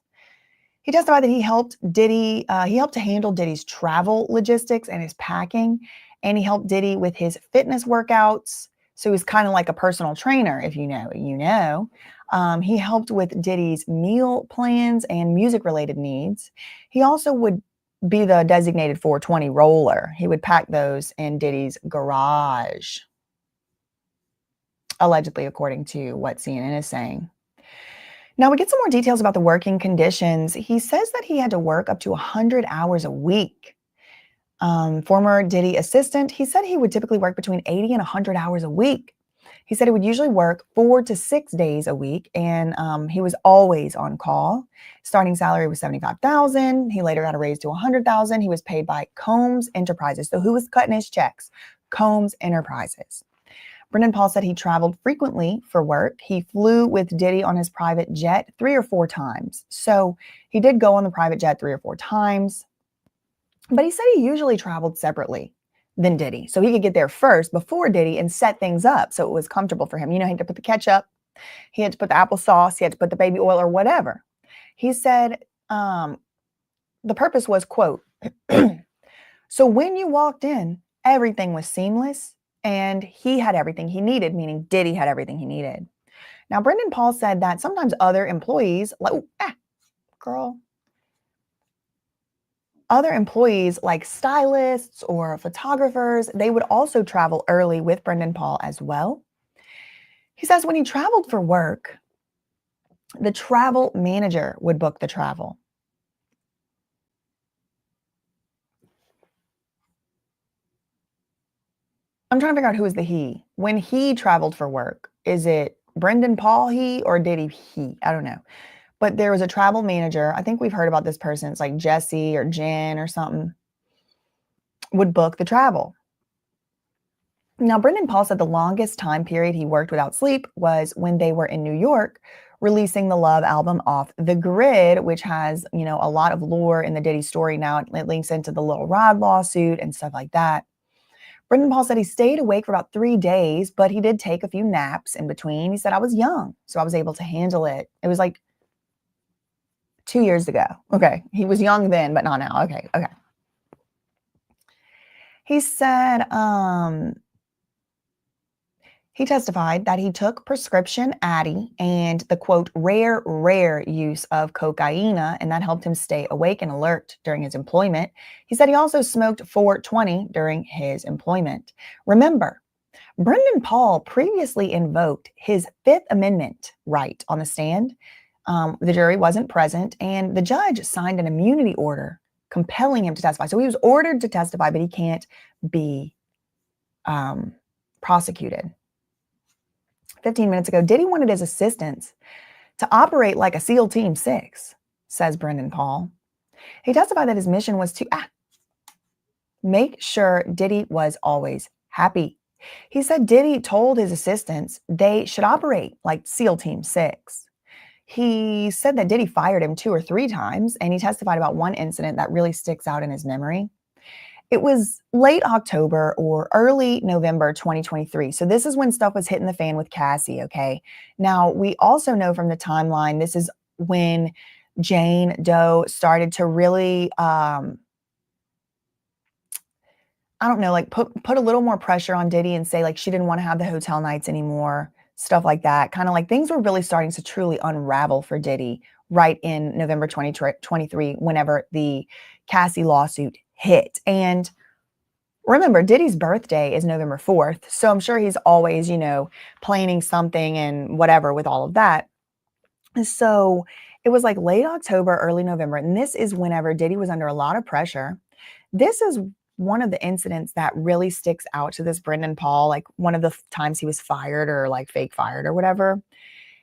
Speaker 2: He testified that he helped to handle Diddy's travel logistics and his packing, and he helped Diddy with his fitness workouts. So he was kind of like a personal trainer, if you know, you know. He helped with Diddy's meal plans and music-related needs. He also would be the designated 420 roller. He would pack those in Diddy's garage, allegedly, according to what CNN is saying. Now we get some more details about the working conditions. He says that he had to work up to 100 hours a week. Former Diddy assistant, he said he would typically work between 80 and 100 hours a week. He said he would usually work 4 to 6 days a week, and he was always on call. Starting salary was $75,000. He later got a raise to $100,000. He was paid by Combs Enterprises. So who was cutting his checks? Combs Enterprises. Brendan Paul said he traveled frequently for work. He flew with Diddy on his private jet 3 or 4 times. So he did go on the private jet 3 or 4 times. But he said he usually traveled separately than Diddy. So he could get there first before Diddy and set things up so it was comfortable for him. You know, he had to put the ketchup, he had to put the applesauce, he had to put the baby oil or whatever. He said the purpose was, quote, so when you walked in, everything was seamless and he had everything he needed, meaning Diddy had everything he needed. Now, Brendan Paul said that sometimes other employees, other employees like stylists or photographers, they would also travel early with Brendan Paul as well. He says when he traveled for work, the travel manager would book the travel. I'm trying to figure out who is the he. When he traveled for work, is it Brendan Paul he or Diddy he? I don't know. But there was a travel manager. I think we've heard about this person. It's like Jesse or Jen or something. Would book the travel. Now, Brendan Paul said the longest time period he worked without sleep was when they were in New York releasing the Love album Off the Grid, which has, you know, a lot of lore in the Diddy story now. It links into the Lil Rod lawsuit and stuff like that. Brendan Paul said he stayed awake for about 3 days, but he did take a few naps in between. He said, I was young, so I was able to handle it. It was like 2 years ago. Okay. He was young then, but not now. Okay. He said, he testified that he took prescription Addy and the, quote, rare use of cocaine, and that helped him stay awake and alert during his employment. He said he also smoked 420 during his employment. Remember, Brendan Paul previously invoked his Fifth Amendment right on the stand. The jury wasn't present, and the judge signed an immunity order compelling him to testify. So he was ordered to testify, but he can't be prosecuted. 15 minutes ago, Diddy wanted his assistants to operate like a SEAL Team 6, says Brendan Paul. He testified that his mission was to make sure Diddy was always happy. He said Diddy told his assistants they should operate like SEAL Team 6. He said that Diddy fired him 2 or 3 times, and he testified about one incident that really sticks out in his memory. It was late October or early November 2023. So this is when stuff was hitting the fan with Cassie, okay? Now, we also know from the timeline, this is when Jane Doe started to really, I don't know, like put a little more pressure on Diddy and say like she didn't want to have the hotel nights anymore, stuff like that. Kind of like things were really starting to truly unravel for Diddy right in November 2023, whenever the Cassie lawsuit hit. And Remember, Diddy's birthday is November 4th, so I'm sure he's always, planning something and whatever with all of that. So it was like late October, early November, and this is whenever Diddy was under a lot of pressure. This is one of the incidents that really sticks out to this Brendan Paul, like one of the times he was fired or like fake fired or whatever.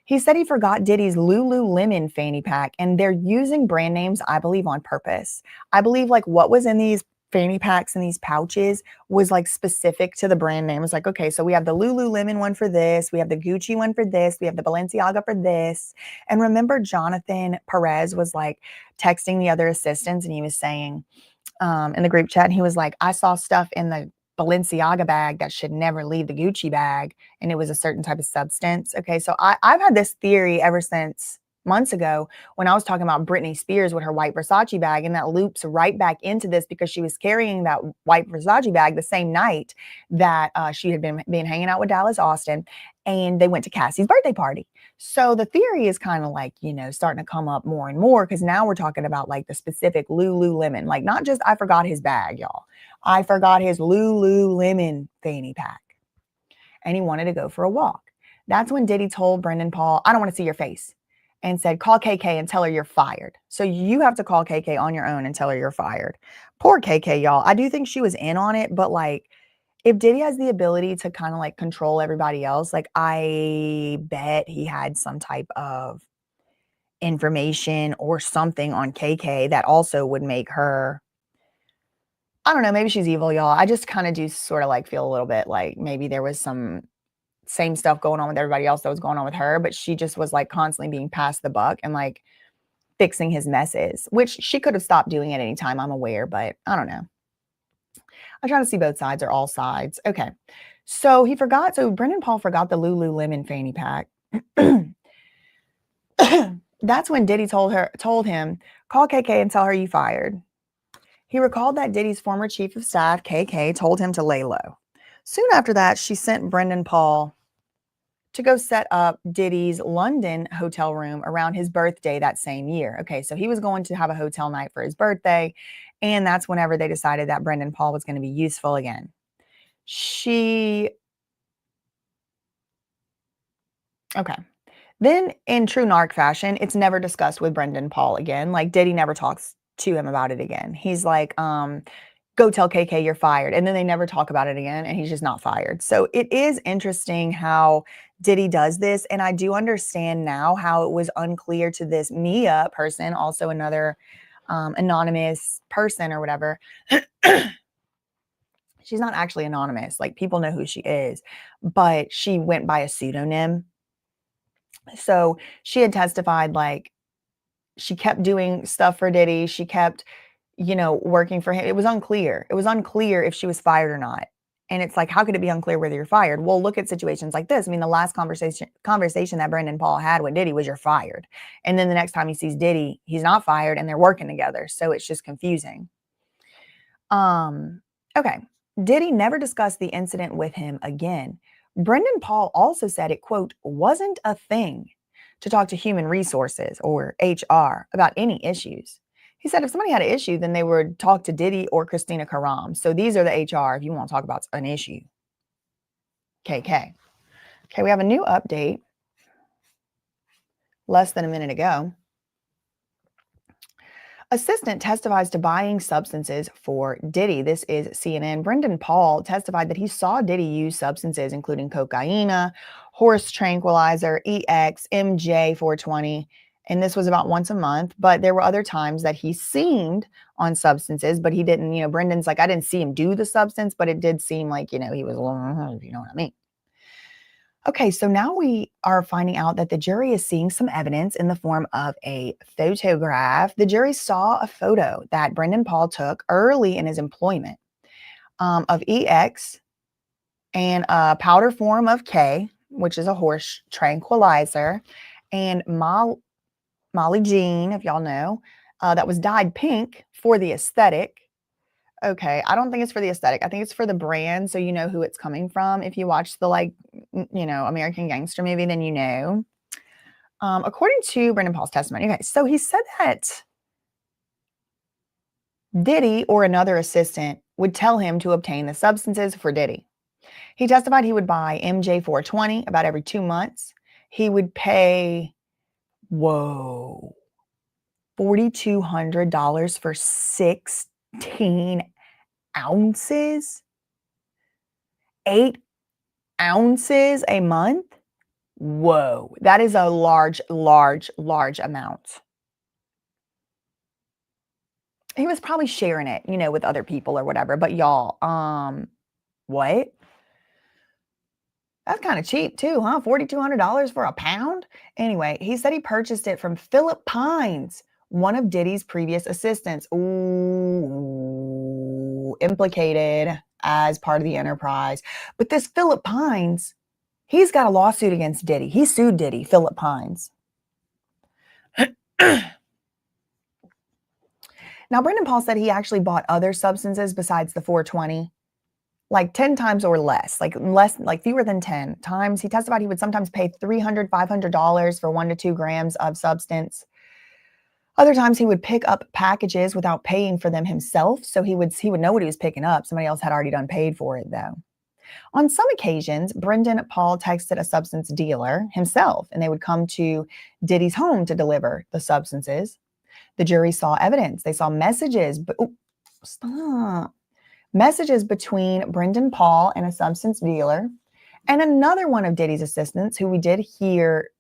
Speaker 2: He said he forgot Diddy's Lululemon fanny pack, and they're using brand names, I believe, on purpose. I believe like what was in these fanny packs and these pouches was like specific to the brand name. It's like, okay, so we have the Lululemon one for this, we have the Gucci one for this, we have the Balenciaga for this. And remember, Jonathan Perez was like texting the other assistants, and he was saying, in the group chat, and he was like, I saw stuff in the Balenciaga bag that should never leave the Gucci bag, and it was a certain type of substance. Okay, so I've had this theory ever since months ago when I was talking about Britney Spears with her white Versace bag, and that loops right back into this because she was carrying that white Versace bag the same night that she had been hanging out with Dallas Austin, and they went to Cassie's birthday party. So the theory is kind of like, starting to come up more and more because now we're talking about like the specific Lululemon, like not just I forgot his bag, y'all. I forgot his Lululemon fanny pack. And he wanted to go for a walk. That's when Diddy told Brendan Paul, I don't want to see your face, and said, call KK and tell her you're fired. So you have to call KK on your own and tell her you're fired. Poor KK, y'all. I do think she was in on it, but like, if Diddy has the ability to kind of like control everybody else, like I bet he had some type of information or something on KK that also would make her, I don't know, maybe she's evil, y'all. I just kind of do sort of like feel a little bit like maybe there was some same stuff going on with everybody else that was going on with her, but she just was like constantly being passed the buck and like fixing his messes, which she could have stopped doing at any time, I'm aware, but I don't know. I try to see both sides or all sides. Okay. So Brendan Paul forgot the Lululemon fanny pack. That's when Diddy told him, call KK and tell her you fired. He recalled that Diddy's former chief of staff, KK, told him to lay low. Soon after that, she sent Brendan Paul to go set up Diddy's London hotel room around his birthday that same year. Okay, so he was going to have a hotel night for his birthday, and that's whenever they decided that Brendan Paul was going to be useful again. Okay. Then in true narc fashion, it's never discussed with Brendan Paul again. Like Diddy never talks to him about it again. He's like, go tell KK you're fired. And then they never talk about it again, and he's just not fired. So it is interesting how Diddy does this. And I do understand now how it was unclear to this Mia person, also another anonymous person or whatever. She's not actually anonymous. Like people know who she is, but she went by a pseudonym. So she had testified like she kept doing stuff for Diddy. She kept, working for him. It was unclear. It was unclear if she was fired or not. And it's like, how could it be unclear whether you're fired? Well, look at situations like this. I mean, the last conversation that Brendan Paul had with Diddy was you're fired. And then the next time he sees Diddy, he's not fired and they're working together. So it's just confusing. Okay. Diddy never discussed the incident with him again. Brendan Paul also said it, quote, wasn't a thing to talk to human resources or HR about any issues. He said if somebody had an issue, then they would talk to Diddy or Christina Karam. So these are the HR if you want to talk about an issue. KK. Okay, we have a new update less than a minute ago. Assistant testifies to buying substances for Diddy. This is CNN. Brendan Paul testified that he saw Diddy use substances including cocaine, horse tranquilizer, EX, MJ 420, and this was about once a month. But there were other times that he seemed on substances, but he didn't, Brendan's like, I didn't see him do the substance, but it did seem like, he was a little, you know what I mean? Okay, so now we are finding out that the jury is seeing some evidence in the form of a photograph. The jury saw a photo that Brendan Paul took early in his employment of EX and a powder form of K, which is a horse tranquilizer, and Molly Jean, if y'all know, that was dyed pink for the aesthetic. Okay, I don't think it's for the aesthetic. I think it's for the brand, so you know who it's coming from. If you watch the American Gangster movie, then you know. According to Brendan Paul's testimony, okay, so he said that Diddy or another assistant would tell him to obtain the substances for Diddy. He testified he would buy MJ 420 about every 2 months. He would pay, whoa, $4,200 for 16 ounces? 8 ounces a month? Whoa, that is a large amount. He was probably sharing it, with other people or whatever, but y'all, what? That's kind of cheap too, huh? $4,200 for a pound? Anyway, he said he purchased it from Philip Pines, one of Diddy's previous assistants. Ooh, implicated as part of the enterprise. But this Philip Pines, he's got a lawsuit against Diddy. He sued Diddy, Philip Pines. Now, Brendan Paul said he actually bought other substances besides the 420, like 10 times or less, like fewer than 10 times. He testified he would sometimes pay $300, $500 for 1 to 2 grams of substance. Other times he would pick up packages without paying for them himself. So he would know what he was picking up. Somebody else had already done paid for it though. On some occasions, Brendan Paul texted a substance dealer himself, and they would come to Diddy's home to deliver the substances. The jury saw evidence. They saw messages, messages between Brendan Paul and a substance dealer and another one of Diddy's assistants who we did hear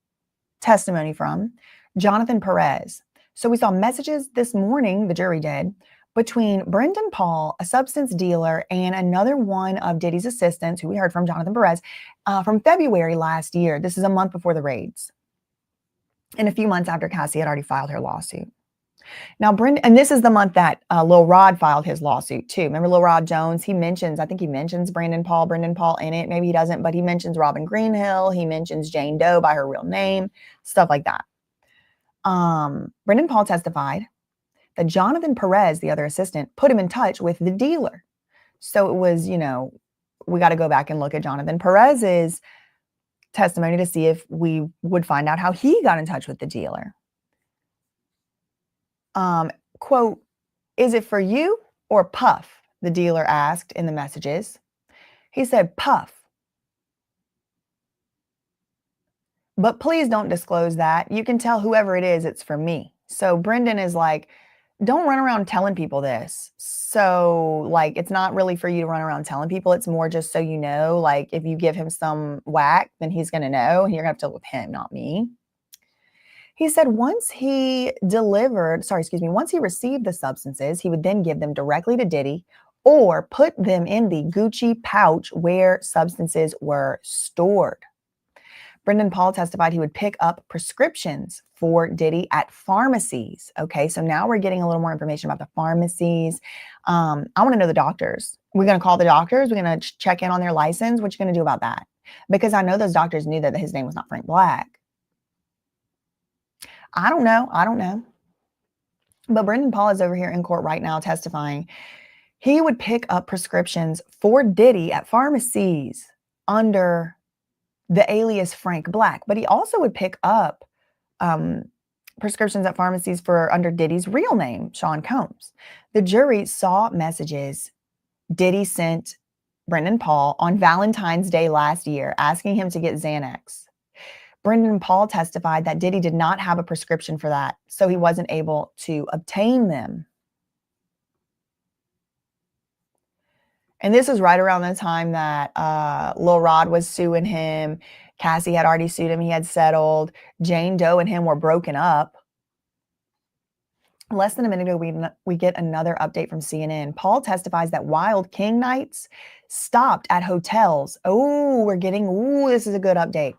Speaker 2: testimony from, Jonathan Perez. So we saw messages this morning, the jury did, between Brendan Paul, a substance dealer, and another one of Diddy's assistants, who we heard from, Jonathan Perez, from February last year. This is a month before the raids, and a few months after Cassie had already filed her lawsuit. Now, and this is the month that Lil Rod filed his lawsuit too. Remember Lil Rod Jones? I think he mentions Brendan Paul in it. Maybe he doesn't, but he mentions Robin Greenhill. He mentions Jane Doe by her real name, stuff like that. Brendan Paul testified that Jonathan Perez, the other assistant, put him in touch with the dealer. So it was, we got to go back and look at Jonathan Perez's testimony to see if we would find out how he got in touch with the dealer. Quote, "Is it for you or Puff?" the dealer asked in the messages. He said, "Puff. But please don't disclose that. You can tell whoever it is, it's for me." So Brendan is like, don't run around telling people this. So like, it's not really for you to run around telling people. It's more just so you know, like if you give him some whack, then he's going to know, and you're going to have to deal with him, not me. He said once he received the substances, he would then give them directly to Diddy or put them in the Gucci pouch where substances were stored. Brendan Paul testified he would pick up prescriptions for Diddy at pharmacies. Okay, so now we're getting a little more information about the pharmacies. I want to know the doctors. We're going to call the doctors. We're going to check in on their license. What you going to do about that? Because I know those doctors knew that his name was not Frank Black. I don't know. But Brendan Paul is over here in court right now testifying. He would pick up prescriptions for Diddy at pharmacies under the alias Frank Black, but he also would pick up prescriptions at pharmacies under Diddy's real name, Sean Combs. The jury saw messages Diddy sent Brendan Paul on Valentine's Day last year asking him to get Xanax. Brendan Paul testified that Diddy did not have a prescription for that, so he wasn't able to obtain them. And this was right around the time that Lil Rod was suing him. Cassie had already sued him. He had settled. Jane Doe and him were broken up. Less than a minute ago, we get another update from CNN. Paul testifies that Wild King nights stopped at hotels. This is a good update.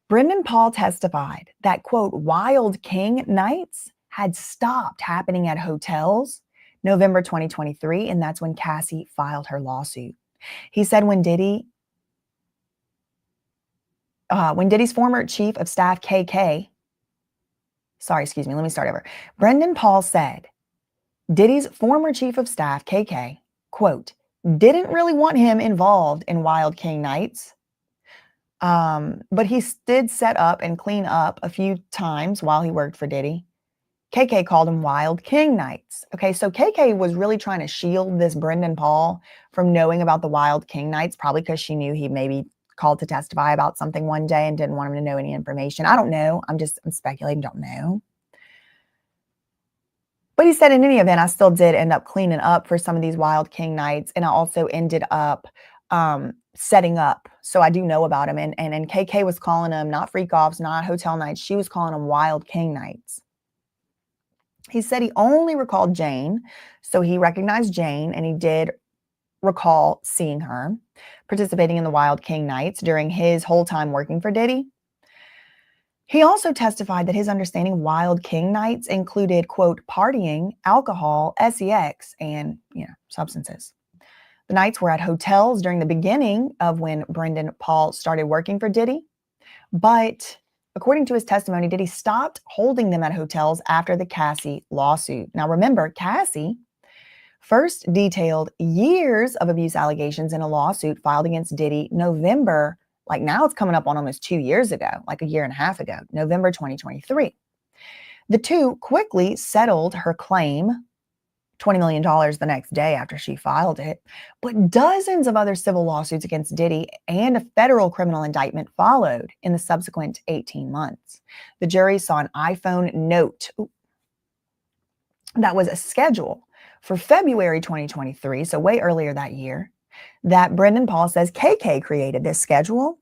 Speaker 2: Brendan Paul testified that, quote, Wild King nights had stopped happening at hotels November 2023, and that's when Cassie filed her lawsuit. He said when Diddy's former chief of staff, KK, let me start over. Brendan Paul said Diddy's former chief of staff, KK, quote, didn't really want him involved in Wild King nights, but he did set up and clean up a few times while he worked for Diddy. KK called them Wild King Nights. Okay, so KK was really trying to shield this Brendan Paul from knowing about the Wild King Nights, probably because she knew he maybe called to testify about something one day and didn't want him to know any information. I don't know. I'm speculating, don't know. But he said, in any event, I still did end up cleaning up for some of these Wild King Nights. And I also ended up setting up. So I do know about him. And KK was calling them not freak offs, not hotel nights. She was calling them Wild King Nights. He said he only recalled Jane. So he recognized Jane, and he did recall seeing her participating in the Wild King Nights during his whole time working for Diddy. He also testified that his understanding of Wild King Nights included, quote, partying, alcohol, sex, and, substances. The nights were at hotels during the beginning of when Brendan Paul started working for Diddy. But according to his testimony, Diddy stopped holding them at hotels after the Cassie lawsuit. Now, remember, Cassie first detailed years of abuse allegations in a lawsuit filed against Diddy November. Like now it's coming up on almost 2 years ago, like a year and a half ago, November 2023. The two quickly settled her claim, $20 million the next day after she filed it, but dozens of other civil lawsuits against Diddy and a federal criminal indictment followed in the subsequent 18 months. The jury saw an iPhone note that was a schedule for February 2023, so way earlier that year, that Brendan Paul says KK created this schedule.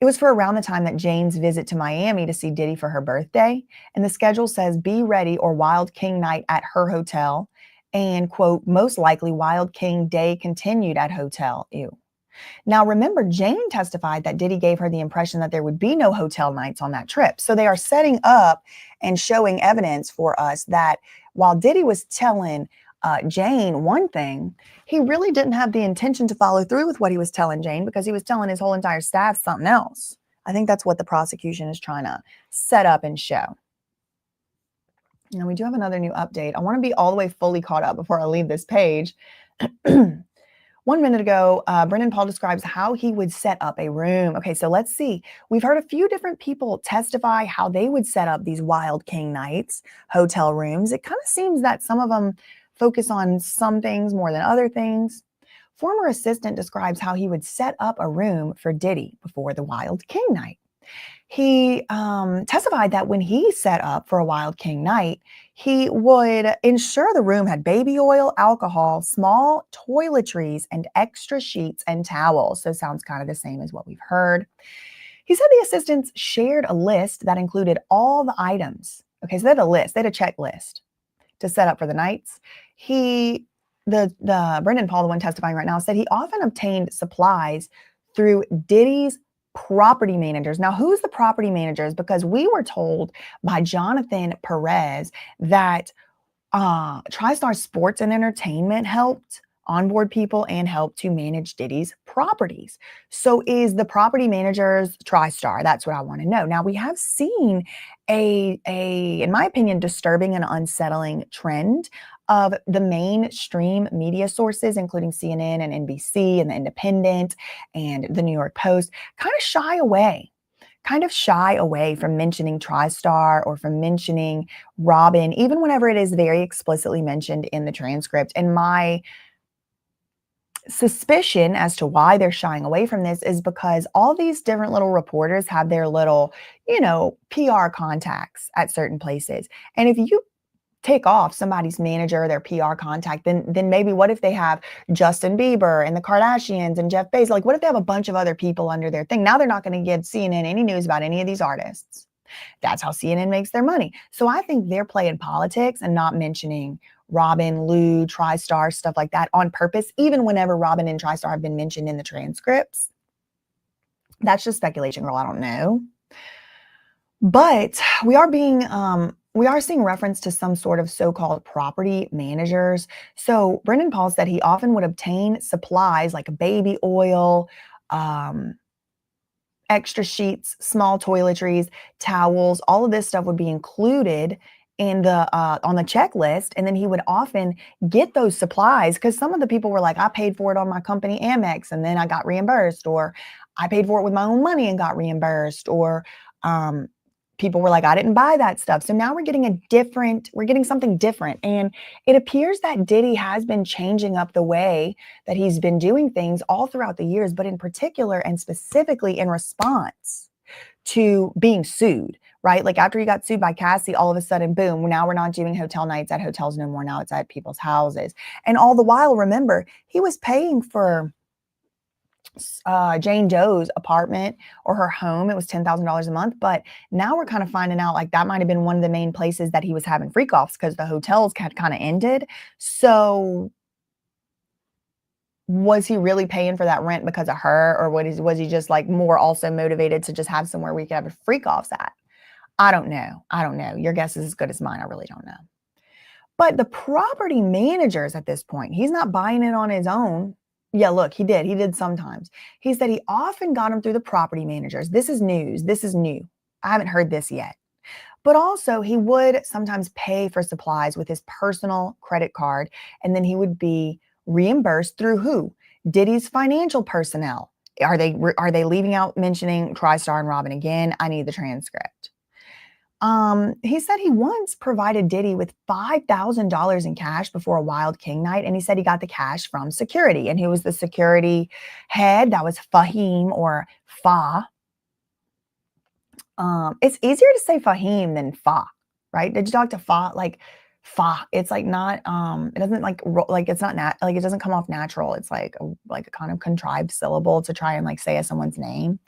Speaker 2: It was for around the time that Jane's visit to Miami to see Diddy for her birthday. And the schedule says, be ready or Wild King Night at her hotel. And, quote, most likely Wild King Day continued at hotel. Ew. Now, remember, Jane testified that Diddy gave her the impression that there would be no hotel nights on that trip. So they are setting up and showing evidence for us that while Diddy was telling Jane one thing, he really didn't have the intention to follow through with what he was telling Jane, because he was telling his whole entire staff something else. I think that's what the prosecution is trying to set up and show. Now, we do have another new update. I want to be all the way fully caught up before I leave this page. 1 minute ago, Brendan Paul describes how he would set up a room. Okay, so let's see. We've heard a few different people testify how they would set up these Wild King Nights, hotel rooms. It kind of seems that some of them focus on some things more than other things. Former assistant describes how he would set up a room for Diddy before the Wild King Night. He testified that when he set up for a Wild King Night, he would ensure the room had baby oil, alcohol, small toiletries, and extra sheets and towels. So sounds kind of the same as what we've heard. He said the assistants shared a list that included all the items. Okay, so they had a list, they had a checklist to set up for the nights. The Brendan Paul, the one testifying right now, said he often obtained supplies through Diddy's property managers. Now, who's the property managers? Because we were told by Jonathan Perez that TriStar Sports and Entertainment helped onboard people and helped to manage Diddy's properties. So is the property managers TriStar? That's what I want to know. Now, we have seen a in my opinion, disturbing and unsettling trend of the mainstream media sources, including CNN and NBC and The Independent and The New York Post, kind of shy away from mentioning TriStar or from mentioning Robin, even whenever it is very explicitly mentioned in the transcript. And my suspicion as to why they're shying away from this is because all these different little reporters have their little, PR contacts at certain places. And if you take off somebody's manager, their PR contact, then maybe what if they have Justin Bieber and the Kardashians and Jeff Bezos? Like, what if they have a bunch of other people under their thing? Now they're not going to give CNN any news about any of these artists. That's how CNN makes their money. So I think they're playing politics and not mentioning Robin, Lou, TriStar, stuff like that on purpose, even whenever Robin and TriStar have been mentioned in the transcripts. That's just speculation, girl. I don't know. But we are seeing reference to some sort of so-called property managers. So Brendan Paul said he often would obtain supplies like baby oil, extra sheets, small toiletries, towels. All of this stuff would be included in the on the checklist, and then he would often get those supplies because some of the people were like, I paid for it on my company Amex and then I got reimbursed, or I paid for it with my own money and got reimbursed, or people were like, I didn't buy that stuff. So now we're getting something different. And it appears that Diddy has been changing up the way that he's been doing things all throughout the years, but in particular and specifically in response to being sued, right? Like after he got sued by Cassie, all of a sudden, boom, now we're not doing hotel nights at hotels no more. Now it's at people's houses. And all the while, remember, he was paying for Jane Doe's apartment or her home. It was $10,000 a month. But now we're kind of finding out like that might have been one of the main places that he was having freak offs because the hotels had kind of ended. So was he really paying for that rent because of her, or was he just like more also motivated to just have somewhere where he could have freak offs at? I don't know. Your guess is as good as mine. I really don't know. But the property managers at this point, he's not buying it on his own. Yeah, look, he did. He did sometimes. He said he often got them through the property managers. This is news. This is new. I haven't heard this yet. But also, he would sometimes pay for supplies with his personal credit card, and then he would be reimbursed through who? Diddy's financial personnel. Are they leaving out mentioning TriStar and Robin again? I need the transcript. He said he once provided Diddy with $5,000 in cash before a Wild King night, and he said he got the cash from security. And who was the security head? That was Fahim or Fa. It's easier to say Fahim than Fa, right? Did you talk to Fa? Like Fa, it's like not. It doesn't like it's not like it doesn't come off natural. It's like a kind of contrived syllable to try and like say someone's name.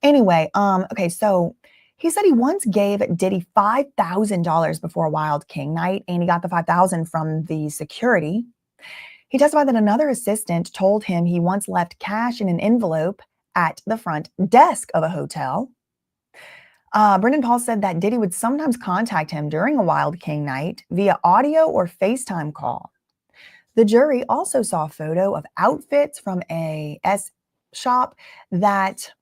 Speaker 2: Anyway, okay, so. He said he once gave Diddy $5,000 before a Wild King night, and he got the $5,000 from the security. He testified that another assistant told him he once left cash in an envelope at the front desk of a hotel. Brendan Paul said that Diddy would sometimes contact him during a Wild King night via audio or FaceTime call. The jury also saw a photo of outfits from a S shop that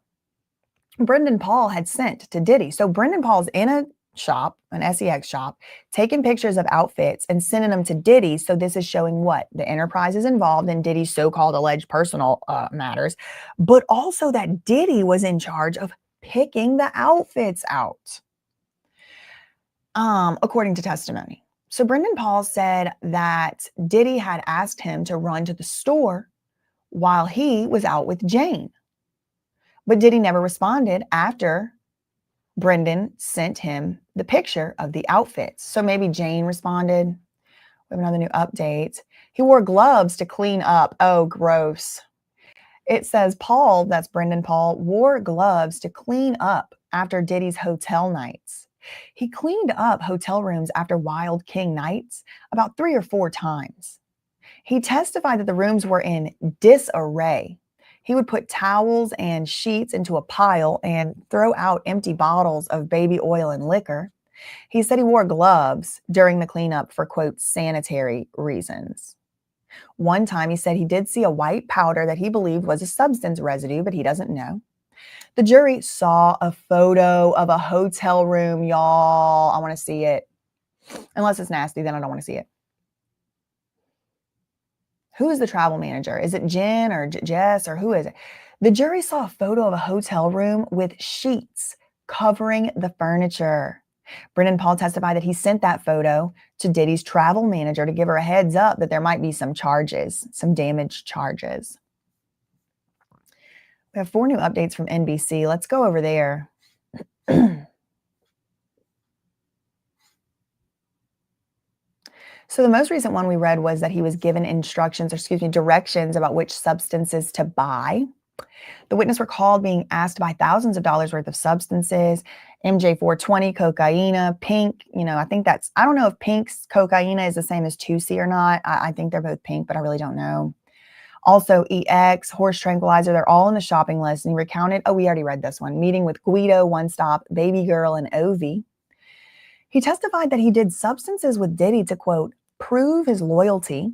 Speaker 2: Brendan Paul had sent to Diddy. So Brendan Paul's in a shop, an SEX shop, taking pictures of outfits and sending them to Diddy. So this is showing what? The enterprise is involved in Diddy's so-called alleged personal matters, but also that Diddy was in charge of picking the outfits out, according to testimony. So Brendan Paul said that Diddy had asked him to run to the store while he was out with Jane. But Diddy never responded after Brendan sent him the picture of the outfits. So maybe Jane responded. We have another new update. He wore gloves to clean up. Oh, gross. It says Paul, that's Brendan Paul, wore gloves to clean up after Diddy's hotel nights. He cleaned up hotel rooms after Wild King nights about 3 or 4 times. He testified that the rooms were in disarray. He would put towels and sheets into a pile and throw out empty bottles of baby oil and liquor. He said he wore gloves during the cleanup for, quote, sanitary reasons. One time he said he did see a white powder that he believed was a substance residue, but he doesn't know. The jury saw a photo of a hotel room, y'all. I want to see it. Unless it's nasty, then I don't want to see it. Who is the travel manager? Is it Jen or Jess or who is it? The jury saw a photo of a hotel room with sheets covering the furniture. Brendan Paul testified that he sent that photo to Diddy's travel manager to give her a heads up that there might be some charges, some damage charges. We have 4 new updates from NBC. Let's go over there. So the most recent one we read was that he was given directions about which substances to buy. The witness recalled being asked to buy thousands of dollars worth of substances, MJ 420, cocaine, pink. I think I don't know if pink's cocaine is the same as 2C or not. I think they're both pink, but I really don't know. Also EX, horse tranquilizer, they're all in the shopping list. And he recounted, we already read this one, meeting with Guido, One Stop, Baby Girl, and Ovi. He testified that he did substances with Diddy to, quote, prove his loyalty.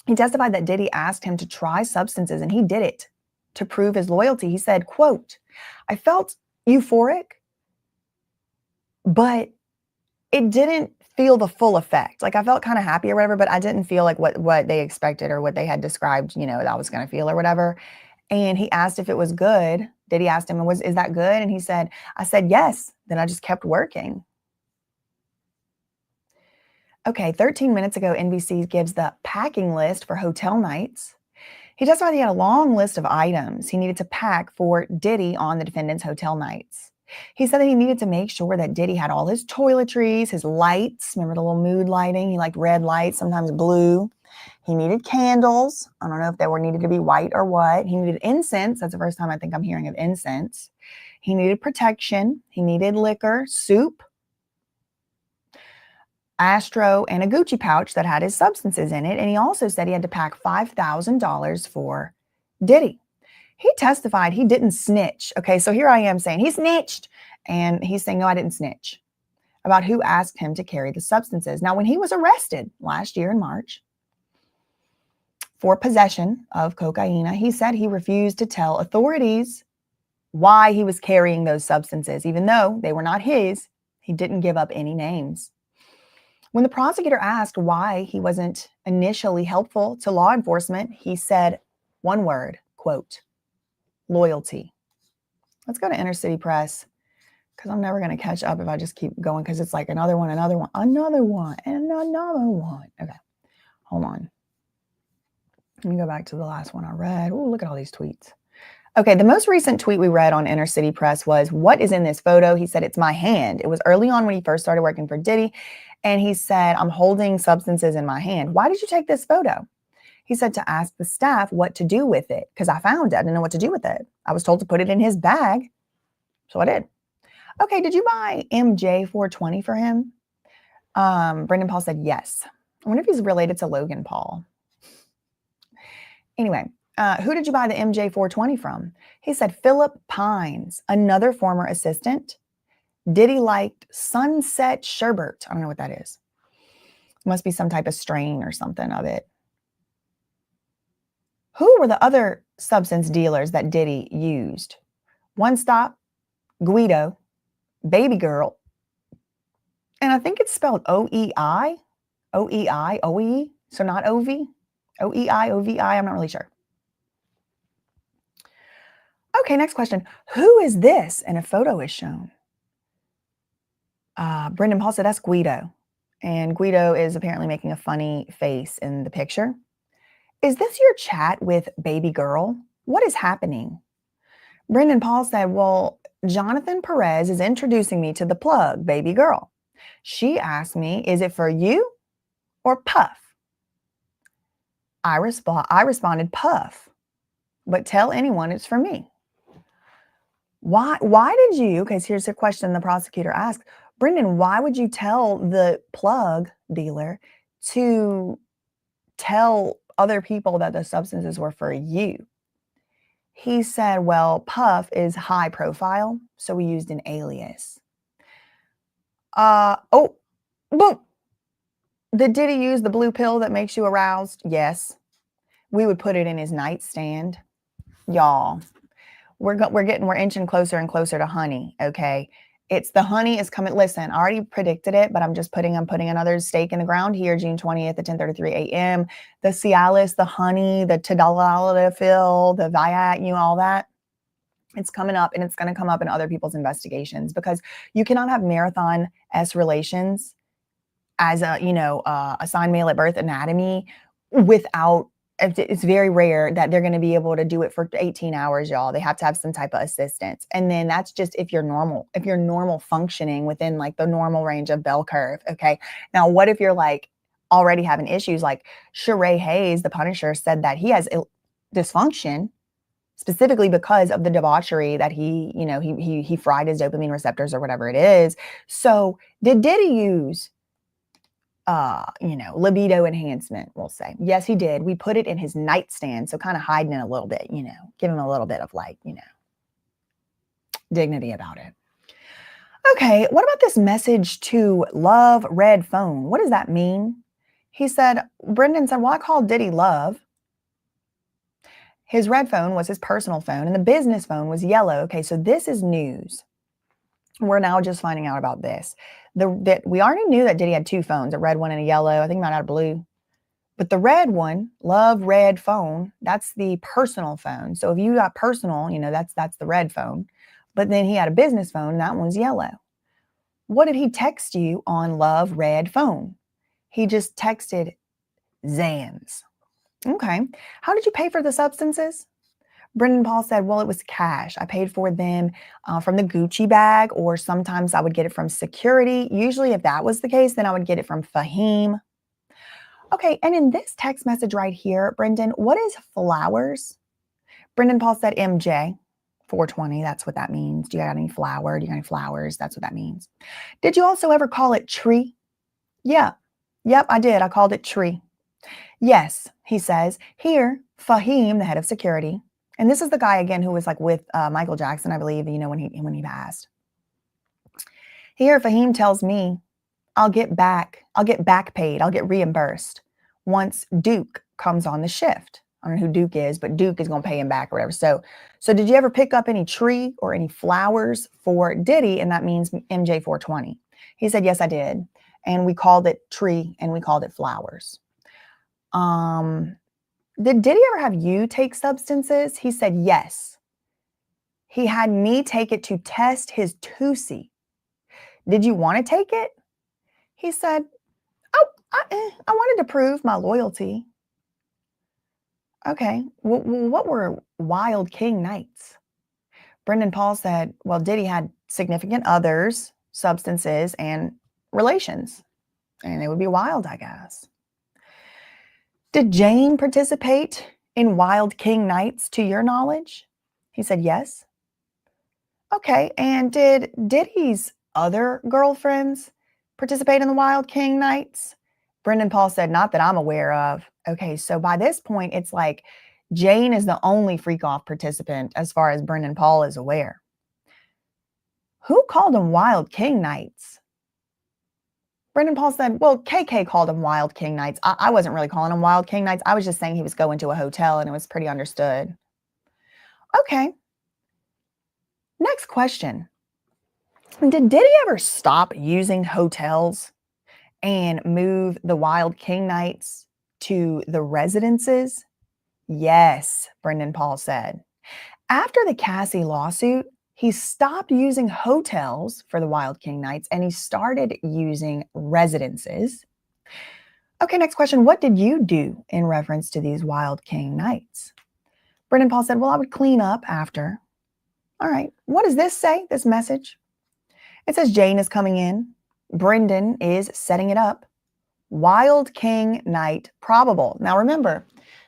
Speaker 2: He testified that Diddy asked him to try substances and he did it to prove his loyalty. He said, quote, I felt euphoric, but it didn't feel the full effect. Like I felt kind of happy or whatever, but I didn't feel like what they expected or what they had described, that I was going to feel or whatever. And he asked if it was good Diddy asked him, is that good? And he said, I said, yes. Then I just kept working. Okay, 13 minutes ago, NBC gives the packing list for hotel nights. He testified he had a long list of items he needed to pack for Diddy on the defendant's hotel nights. He said that he needed to make sure that Diddy had all his toiletries, his lights. Remember the little mood lighting? He liked red lights, sometimes blue. He needed candles. I don't know if they were needed to be white or what. He needed incense. That's the first time I think I'm hearing of incense. He needed protection. He needed liquor, soup, Astro, and a Gucci pouch that had his substances in it. And he also said he had to pack $5,000 for Diddy. He testified he didn't snitch. Okay, so here I am saying he snitched. And he's saying, no, I didn't snitch about who asked him to carry the substances. Now, when he was arrested last year in March for possession of cocaine, he said he refused to tell authorities why he was carrying those substances. Even though they were not his, he didn't give up any names. When the prosecutor asked why he wasn't initially helpful to law enforcement, he said one word, quote, loyalty. Let's go to Inner City Press, because I'm never going to catch up if I just keep going, because it's like another one, and another one, and another one. Okay, hold on. Let me go back to the last one I read. Oh, look at all these tweets. Okay, the most recent tweet we read on Inner City Press was, what is in this photo? He said, it's my hand. It was early on when he first started working for Diddy. And he said, I'm holding substances in my hand. Why did you take this photo? He said to ask the staff what to do with it, because I found it. I didn't know what to do with it. I was told to put it in his bag. So I did. Okay, did you buy MJ 420 for him? Brendan Paul said yes. I wonder if he's related to Logan Paul. Anyway, who did you buy the MJ 420 from? He said Philip Pines, another former assistant. Diddy liked Sunset Sherbet. I don't know what that is. It must be some type of strain or something of it. Who were the other substance dealers that Diddy used? One Stop, Guido, Baby Girl, and I think it's spelled O-E-I, O-E-I, O-E, so not O-V, O-E-I, O-V-I, I'm not really sure. Okay, next question. Who is this? And a photo is shown. Brendan Paul said that's Guido. And Guido is apparently making a funny face in the picture. Is this your chat with Baby Girl? What is happening? Brendan Paul said, well, Jonathan Perez is introducing me to the plug, Baby Girl. She asked me, is it for you or Puff? I responded, Puff, but tell anyone it's for me. Why did you, because here's a question the prosecutor asked, Brendan, why would you tell the plug dealer to tell other people that the substances were for you? He said, well, Puff is high profile, so we used an alias. Oh, boom. Did Diddy use the blue pill that makes you aroused? Yes. We would put it in his nightstand. Y'all, we're inching closer and closer to honey, okay? It's the honey is coming. Listen, I already predicted it, but I'm putting another stake in the ground here, June 20th at 10:33 a.m. The Cialis, the honey, the tadalafil, the Viat, all that. It's coming up, and it's going to come up in other people's investigations, because you cannot have marathon S relations as a assigned male at birth anatomy without. It's very rare that they're going to be able to do it for 18 hours, y'all. They have to have some type of assistance. And then that's just if you're normal functioning within like the normal range of bell curve. Okay. Now, what if you're like already having issues? Like Sheree Hayes, the Punisher, said that he has dysfunction specifically because of the debauchery that he fried his dopamine receptors or whatever it is. So did Diddy use libido enhancement, we'll say? Yes, he did. We put it in his nightstand. So kind of hiding it a little bit, give him a little bit of dignity about it. Okay. What about this message to Love Red Phone? What does that mean? He said, Brendan said, well, I called Diddy Love. His red phone was his personal phone and the business phone was yellow. Okay. So this is news. We're now just finding out about this. That we already knew that Diddy had two phones, a red one and a yellow. I think he might have a blue. But the red one, love red phone, that's the personal phone. So if you got personal, that's the red phone. But then he had a business phone, and that one's yellow. What did he text you on love red phone? He just texted Zans. Okay. How did you pay for the substances? Brendan Paul said, well, it was cash. I paid for them from the Gucci bag, or sometimes I would get it from security. Usually, if that was the case, then I would get it from Fahim. Okay, and in this text message right here, Brendan, what is flowers? Brendan Paul said MJ, 420, that's what that means. Do you got any flower? Do you got any flowers? That's what that means. Did you also ever call it tree? Yeah. Yep, I did. I called it tree. Yes, he says. Here, Fahim, the head of security, and this is the guy again who was like with Michael Jackson, I believe, when he passed. Here, Fahim tells me, I'll get back paid, I'll get reimbursed once Duke comes on the shift. I don't know who Duke is, but Duke is going to pay him back or whatever. So did you ever pick up any tree or any flowers for Diddy? And that means MJ 420. He said, yes, I did. And we called it tree and we called it flowers. Did Diddy ever have you take substances? He said, yes. He had me take it to test his Tusi. Did you want to take it? He said, oh, I wanted to prove my loyalty. Okay, what were Wild King nights? Brendan Paul said, well, Diddy had significant others, substances, and relations. And it would be wild, I guess. Did Jane participate in Wild King nights to your knowledge? He said, yes. Okay, and did Diddy's other girlfriends participate in the Wild King nights? Brendan Paul said, not that I'm aware of. Okay, so by this point, it's like Jane is the only freak-off participant as far as Brendan Paul is aware. Who called them Wild King nights? Brendan Paul said, well, KK called them Wild King nights. I wasn't really calling them Wild King nights. I was just saying he was going to a hotel and it was pretty understood. Okay. Next question. Did Diddy ever stop using hotels and move the Wild King nights to the residences? Yes, Brendan Paul said. After the Cassie lawsuit, he stopped using hotels for the Wild King nights and he started using residences. Okay, next question. What did you do in reference to these Wild King nights? Brendan Paul said, well, I would clean up after. All right, what does this say, this message? It says Jane is coming in. Brendan is setting it up. Wild King night probable. Now remember,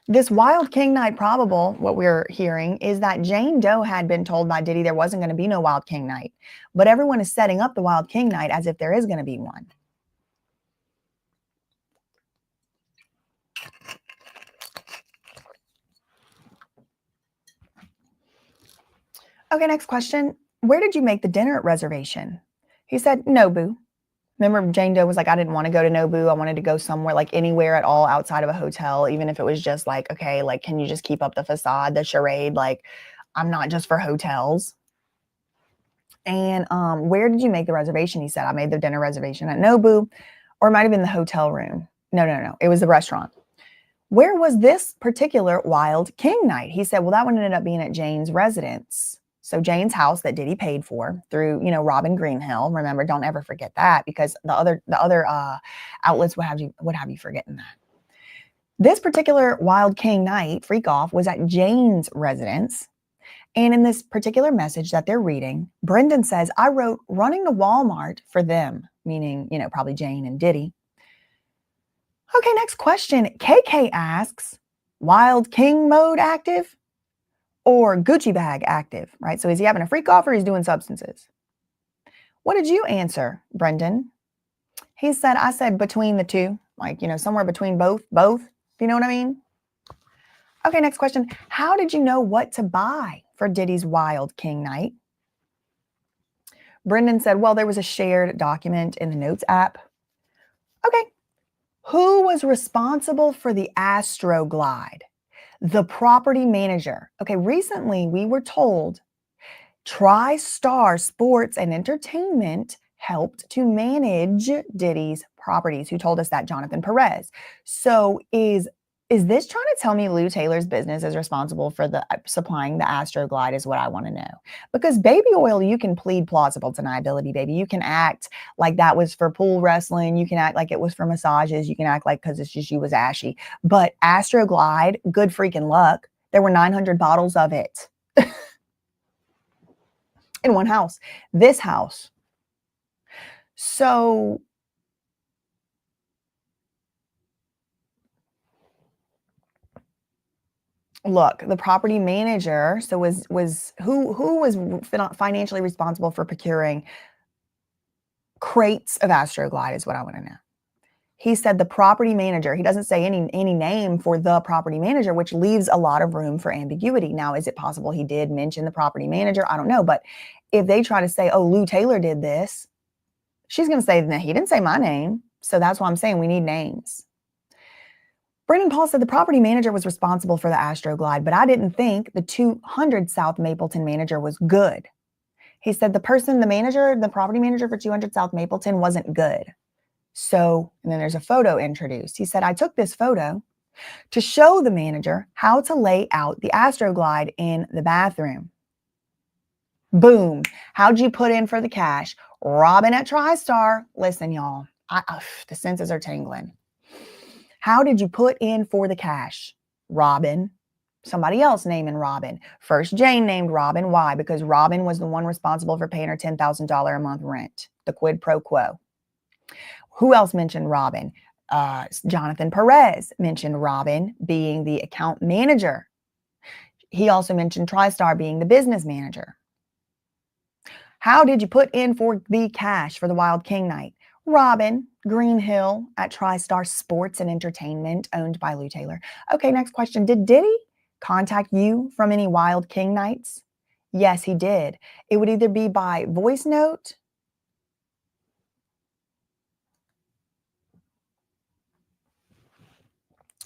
Speaker 2: this Wild King night probable, what we're hearing is that Jane Doe had been told by Diddy there wasn't going to be no Wild King night. But everyone is setting up the Wild King night as if there is going to be one. Okay, next question. Where did you make the dinner reservation? He said, Nobu. Remember, Jane Doe was like, I didn't want to go to Nobu. I wanted to go somewhere, like anywhere at all outside of a hotel, even if it was just like, okay, like, can you just keep up the facade, the charade? Like, I'm not just for hotels. And where did you make the reservation? He said, I made the dinner reservation at Nobu, or it might have been the hotel room. No. It was the restaurant. Where was this particular Wild King night? He said, well, that one ended up being at Jane's residence. So Jane's house that Diddy paid for through, Robin Greenhill. Remember, don't ever forget that, because the other outlets would have you forgetting that. This particular Wild King night freak off was at Jane's residence. And in this particular message that they're reading, Brendan says, I wrote running to Walmart for them, meaning, probably Jane and Diddy. Okay, next question. KK asks, Wild King mode active or Gucci bag active, right? So is he having a freak off or he's doing substances? What did you answer, Brendan? He said, I said between the two, like, somewhere between both, if you know what I mean? Okay, next question. How did you know what to buy for Diddy's Wild King night? Brendan said, well, there was a shared document in the Notes app. Okay. Who was responsible for the Astroglide? The property manager. Okay, recently we were told TriStar Sports and Entertainment helped to manage Diddy's Properties. Who told us that? Jonathan Perez. So is this trying to tell me Lou Taylor's business is responsible for the supplying the Astroglide is what I want to know. Because baby oil, you can plead plausible deniability, baby. You can act like that was for pool wrestling. You can act like it was for massages. You can act like because it's just you was ashy. But Astroglide, good freaking luck. There were 900 bottles of it in one house. This house. So look, the property manager, so who was financially responsible for procuring crates of Astroglide is what I want to know. He said the property manager. He doesn't say any name for the property manager, which leaves a lot of room for ambiguity. Now, is it possible he did mention the property manager? I don't know. But if they try to say, oh, Lou Taylor did this, she's going to say, no, he didn't say my name. So that's why I'm saying we need names. Brendan Paul said the property manager was responsible for the Astroglide, but I didn't think the 200 South Mapleton manager was good. He said the property manager for 200 South Mapleton wasn't good. So, and then there's a photo introduced. He said, I took this photo to show the manager how to lay out the Astroglide in the bathroom. Boom. How'd you put in for the cash? Robin at TriStar. Listen, y'all, the senses are tingling. How did you put in for the cash? Robin. Somebody else naming Robin. First Jane named Robin. Why? Because Robin was the one responsible for paying her $10,000 a month rent. The quid pro quo. Who else mentioned Robin? Jonathan Perez mentioned Robin being the account manager. He also mentioned TriStar being the business manager. How did you put in for the cash for the Wild King night? Robin Greenhill at TriStar Sports and Entertainment, owned by Lou Taylor. Okay, next question. Did Diddy contact you from any Wild King nights? Yes, he did. It would either be by voice note.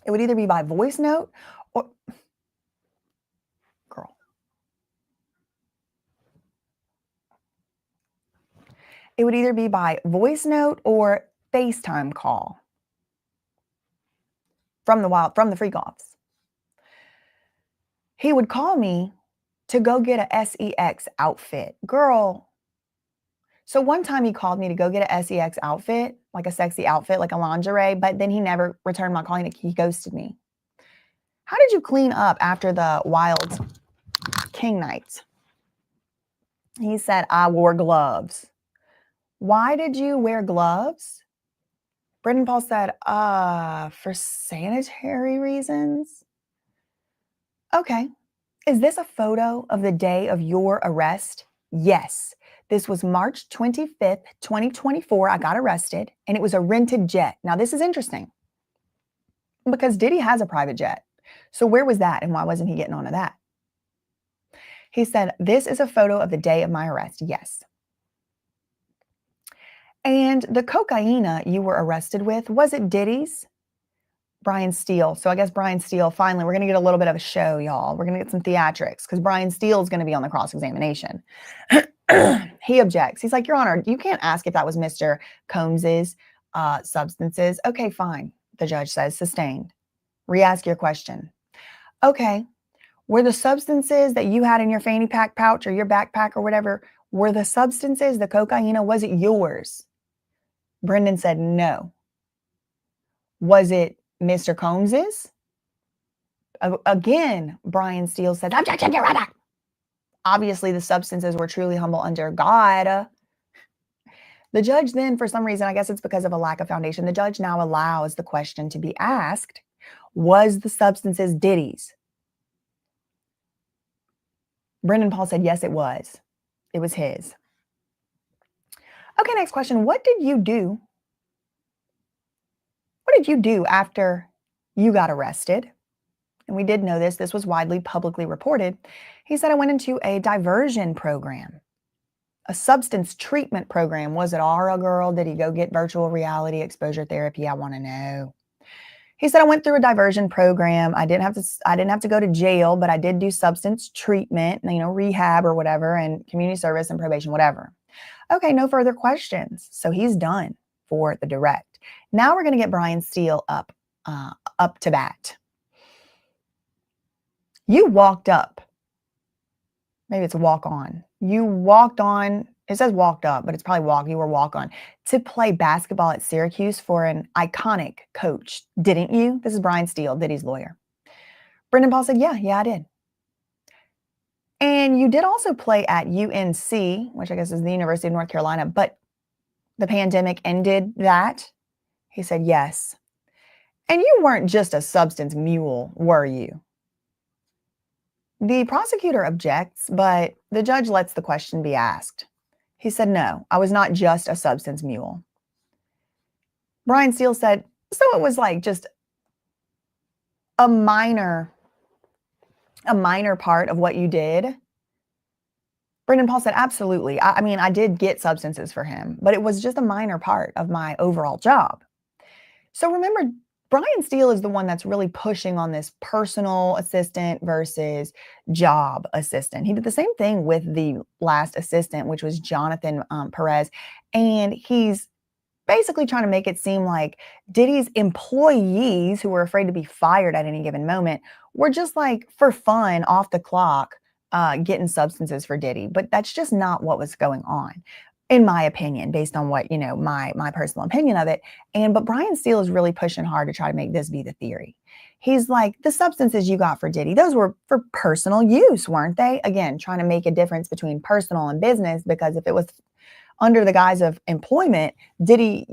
Speaker 2: It would either be by voice note or... Girl. It would either be by voice note or FaceTime call from the Freakoffs. He would call me to go get a SEX outfit. Girl. So one time he called me to go get a SEX outfit, like a sexy outfit, like a lingerie, but then he never returned my call. He ghosted me. How did you clean up after the Wild King nights? He said, I wore gloves. Why did you wear gloves? Brendan Paul said, for sanitary reasons. Okay. Is this a photo of the day of your arrest? Yes. This was March 25th, 2024. I got arrested, and it was a rented jet. Now, this is interesting because Diddy has a private jet. So where was that, and why wasn't he getting onto that? He said, this is a photo of the day of my arrest. Yes. And the cocaine you were arrested with, was it Diddy's? Brian Steele. So I guess Brian Steele, finally, we're going to get a little bit of a show, y'all. We're going to get some theatrics because Brian Steele is going to be on the cross-examination. He objects. He's like, Your Honor, you can't ask if that was Mr. Combs's substances. Okay, fine. The judge says, sustained. Re-ask your question. Okay. Were the substances that you had in your fanny pack pouch or your backpack or whatever, were the substances, the cocaine, was it yours? Brendan said no. Was it Mr. Combs's? Again, Brian Steele said, objection, Your Honor. Obviously, the substances were truly humble under God. The judge then, for some reason, I guess it's because of a lack of foundation, the judge now allows the question to be asked, was the substances Diddy's? Brendan Paul said, yes, it was. It was his. Okay, next question. What did you do? What did you do after you got arrested? And we did know this. This was widely publicly reported. He said, I went into a diversion program, a substance treatment program. Was it Aura, girl? Did he go get virtual reality exposure therapy? I want to know. He said, I went through a diversion program. I didn't have to go to jail, but I did do substance treatment, rehab or whatever, and community service and probation, whatever. Okay, no further questions. So he's done for the direct. Now we're going to get Brian Steele up to bat. You walked up. Maybe it's walk on. You walked on. It says walked up, but it's probably walk. You were walk on to play basketball at Syracuse for an iconic coach, didn't you? This is Brian Steele, Diddy's lawyer. Brendan Paul said, yeah, I did. And you did also play at UNC, which I guess is the University of North Carolina, but the pandemic ended that. He said, yes. And you weren't just a substance mule, were you? The prosecutor objects, but the judge lets the question be asked. He said, no, I was not just a substance mule. Brian Steele said, so it was like just a minor part of what you did. Brendan Paul said, absolutely. I mean, I did get substances for him, but it was just a minor part of my overall job. So remember, Brian Steele is the one that's really pushing on this personal assistant versus job assistant. He did the same thing with the last assistant, which was Jonathan Perez. And he's basically trying to make it seem like Diddy's employees who were afraid to be fired at any given moment were just like for fun off the clock getting substances for Diddy. But that's just not what was going on, in my opinion, based on what, my personal opinion of it. But Brian Steele is really pushing hard to try to make this be the theory. He's like, the substances you got for Diddy, those were for personal use, weren't they? Again, trying to make a difference between personal and business, because if it was under the guise of employment, Diddy,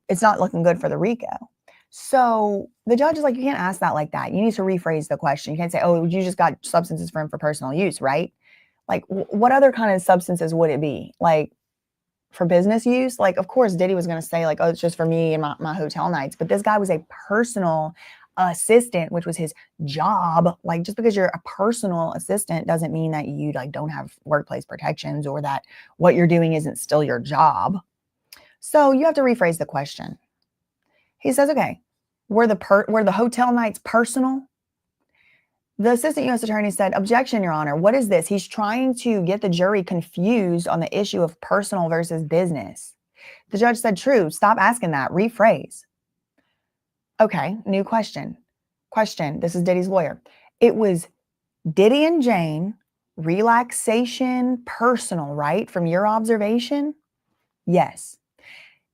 Speaker 2: it's not looking good for the RICO. So the judge is like, you can't ask that like that. You need to rephrase the question. You can't say, oh, you just got substances for him for personal use, right? Like, what other kind of substances would it be? Like, for business use? Like, of course, Diddy was going to say like, oh, it's just for me and my hotel nights. But this guy was a personal assistant, which was his job. Like, just because you're a personal assistant doesn't mean that you like don't have workplace protections or that what you're doing isn't still your job. So you have to rephrase the question. He says, okay, were the hotel nights personal? The assistant U.S. attorney said, objection, Your Honor. What is this? He's trying to get the jury confused on the issue of personal versus business. The judge said, true. Stop asking that. Rephrase. Okay, new question. This is Diddy's lawyer. It was Diddy and Jane, relaxation, personal, right? From your observation? Yes.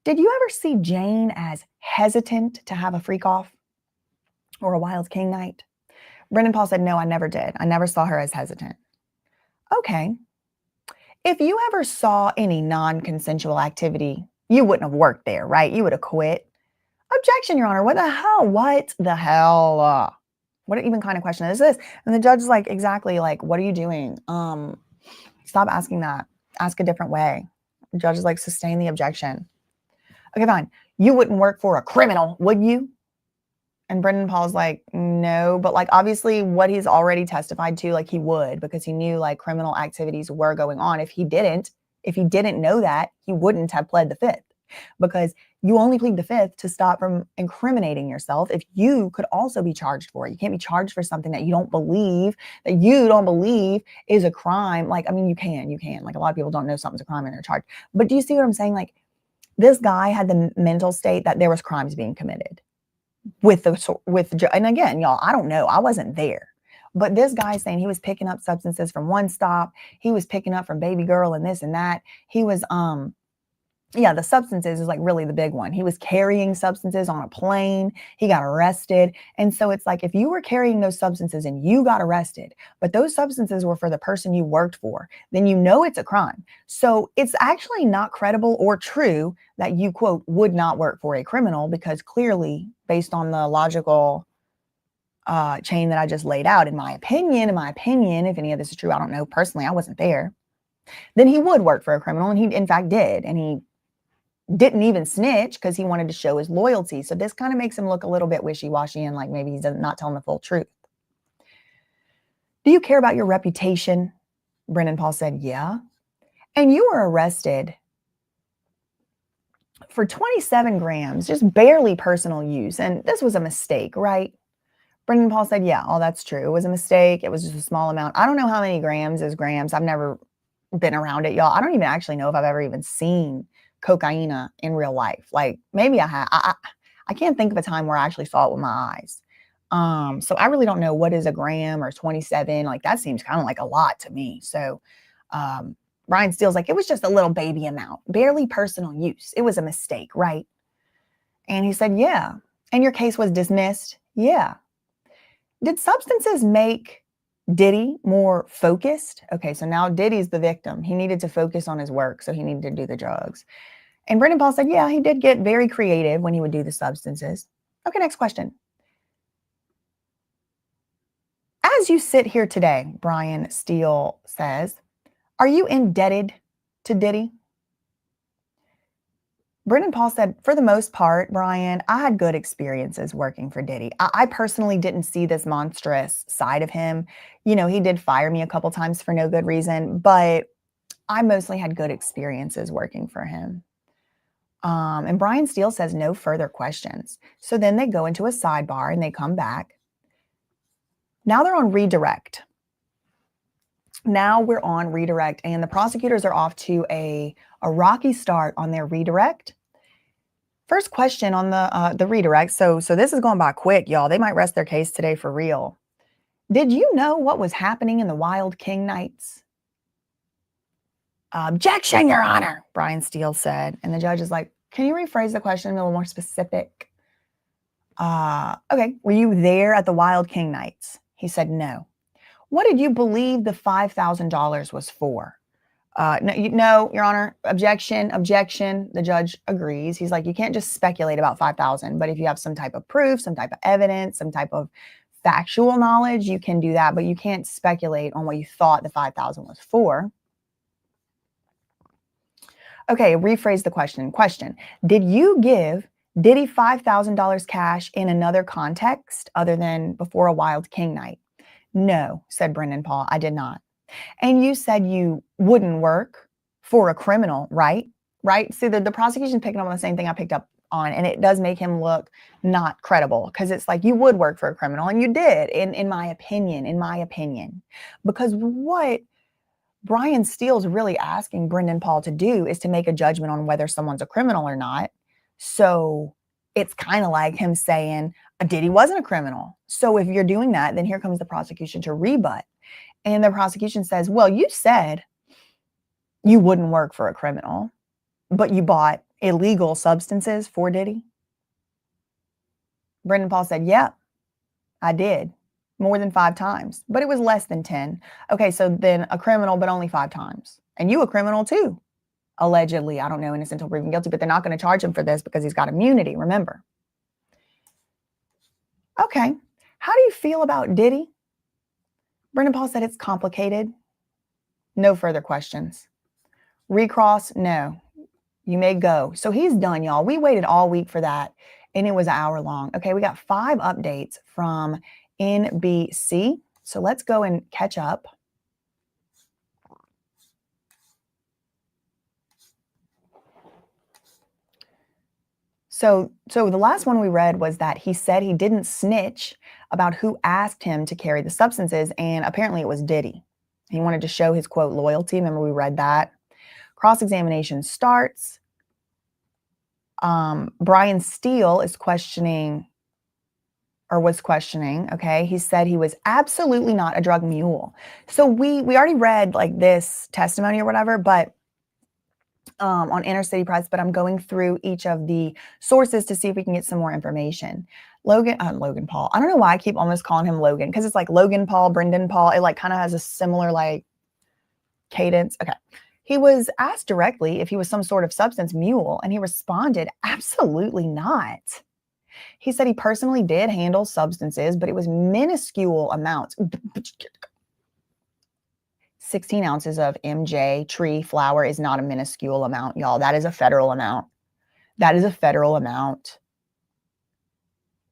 Speaker 2: Did you ever see Jane as hesitant to have a freak off or a wild king night? Brendan Paul said, no, I never did. I never saw her as hesitant. Okay. If you ever saw any non-consensual activity, you wouldn't have worked there, right? You would have quit. Objection, Your Honor. What the hell? What even kind of question is this? And the judge is like, exactly, like, what are you doing? Stop asking that. Ask a different way. The judge is like, sustain the objection. Okay, fine. You wouldn't work for a criminal, would you? And Brendan Paul's like, no, but like obviously what he's already testified to, like he would, because he knew like criminal activities were going on. If he didn't know that, he wouldn't have pled the fifth, because you only plead the fifth to stop from incriminating yourself. If you could also be charged for it, you can't be charged for something that you don't believe is a crime. Like, I mean, you can, like a lot of people don't know something's a crime and they're charged. But do you see what I'm saying? Like this guy had the mental state that there was crimes being committed. And again, y'all, I don't know. I wasn't there. But this guy saying he was picking up substances from One Stop. He was picking up from Baby Girl and this and that. He was, the substances is like really the big one. He was carrying substances on a plane. He got arrested. And so it's like, if you were carrying those substances and you got arrested, but those substances were for the person you worked for, then you know it's a crime. So it's actually not credible or true that you, quote, would not work for a criminal, because clearly, based on the logical chain that I just laid out, in my opinion, if any of this is true, I don't know. Personally, I wasn't there. Then he would work for a criminal, and he in fact did. And he didn't even snitch because he wanted to show his loyalty. So this kind of makes him look a little bit wishy-washy and like maybe he's not telling the full truth. Do you care about your reputation? Brendan Paul said, yeah. And you were arrested for 27 grams, just barely personal use. And this was a mistake, right? Brendan Paul said, yeah, all that's true. It was a mistake. It was just a small amount. I don't know how many grams is grams. I've never been around it, y'all. I don't even actually know if I've ever even seen cocaine in real life. Like maybe I have. I can't think of a time where I actually saw it with my eyes. So I really don't know what is a gram or 27. Like that seems kind of like a lot to me. So Brian Steele's like, it was just a little baby amount, barely personal use. It was a mistake, right? And he said, yeah. And your case was dismissed? Yeah. Did substances make Diddy more focused? Okay, so now Diddy's the victim. He needed to focus on his work, so he needed to do the drugs. And Brendan Paul said, yeah, he did get very creative when he would do the substances. Okay, next question. As you sit here today, Brian Steele says, are you indebted to Diddy? Brendan Paul said, for the most part, Brian, I had good experiences working for Diddy. I personally didn't see this monstrous side of him. You know, he did fire me a couple times for no good reason, but I mostly had good experiences working for him. And Brian Steele says no further questions. So then they go into a sidebar and they come back. Now they're on redirect. Now we're on redirect, and the prosecutors are off to a rocky start on their redirect. First question on the redirect. So this is going by quick, y'all. They might rest their case today for real. Did you know what was happening in the Wild King nights? Objection, Your Honor, Brian Steele said. And the judge is like, can you rephrase the question a little more specific? Okay, were you there at the Wild King nights? He said no. What did you believe the $5,000 was for? No, Your Honor, objection. The judge agrees. He's like, you can't just speculate about 5,000, but if you have some type of proof, some type of evidence, some type of factual knowledge, you can do that, but you can't speculate on what you thought the 5,000 was for. Okay, rephrase the question. Question, did you give Diddy $5,000 cash in another context other than before a Wild King night? No, said Brendan Paul, I did not. And you said you wouldn't work for a criminal, right? Right? See, the prosecution picking up on the same thing I picked up on, and it does make him look not credible because it's like you would work for a criminal, and you did, in my opinion. Because what Brian Steele's really asking Brendan Paul to do is to make a judgment on whether someone's a criminal or not. So it's kind of like him saying Diddy wasn't a criminal. So if you're doing that, then here comes the prosecution to rebut. And the prosecution says, well, you said you wouldn't work for a criminal, but you bought illegal substances for Diddy. Brendan Paul said, yeah, I did. More than 5 times, but it was less than 10. Okay, so then a criminal, but only 5 times. And you a criminal too, allegedly. I don't know, innocent until proven guilty, but they're not going to charge him for this because he's got immunity, remember. Okay, how do you feel about Diddy? Brendan Paul said it's complicated. No further questions. Recross, no. You may go. So he's done, y'all. We waited all week for that, and it was an hour long. Okay, we got 5 updates from NBC. So let's go and catch up. So the last one we read was that he said he didn't snitch about who asked him to carry the substances, and apparently it was Diddy. He wanted to show his, quote, loyalty. Remember we read that. Cross-examination starts. Brian Steele is questioning, okay? He said he was absolutely not a drug mule. So we already read like this testimony or whatever, but on Inner City Press, but I'm going through each of the sources to see if we can get some more information. Logan Paul. I don't know why I keep almost calling him Logan, because it's like Logan Paul, Brendan Paul. It like kind of has a similar like cadence. Okay. He was asked directly if he was some sort of substance mule, and he responded, absolutely not. He said he personally did handle substances, but it was minuscule amounts. 16 ounces of MJ tree flower is not a minuscule amount, y'all. That is a federal amount. That is a federal amount.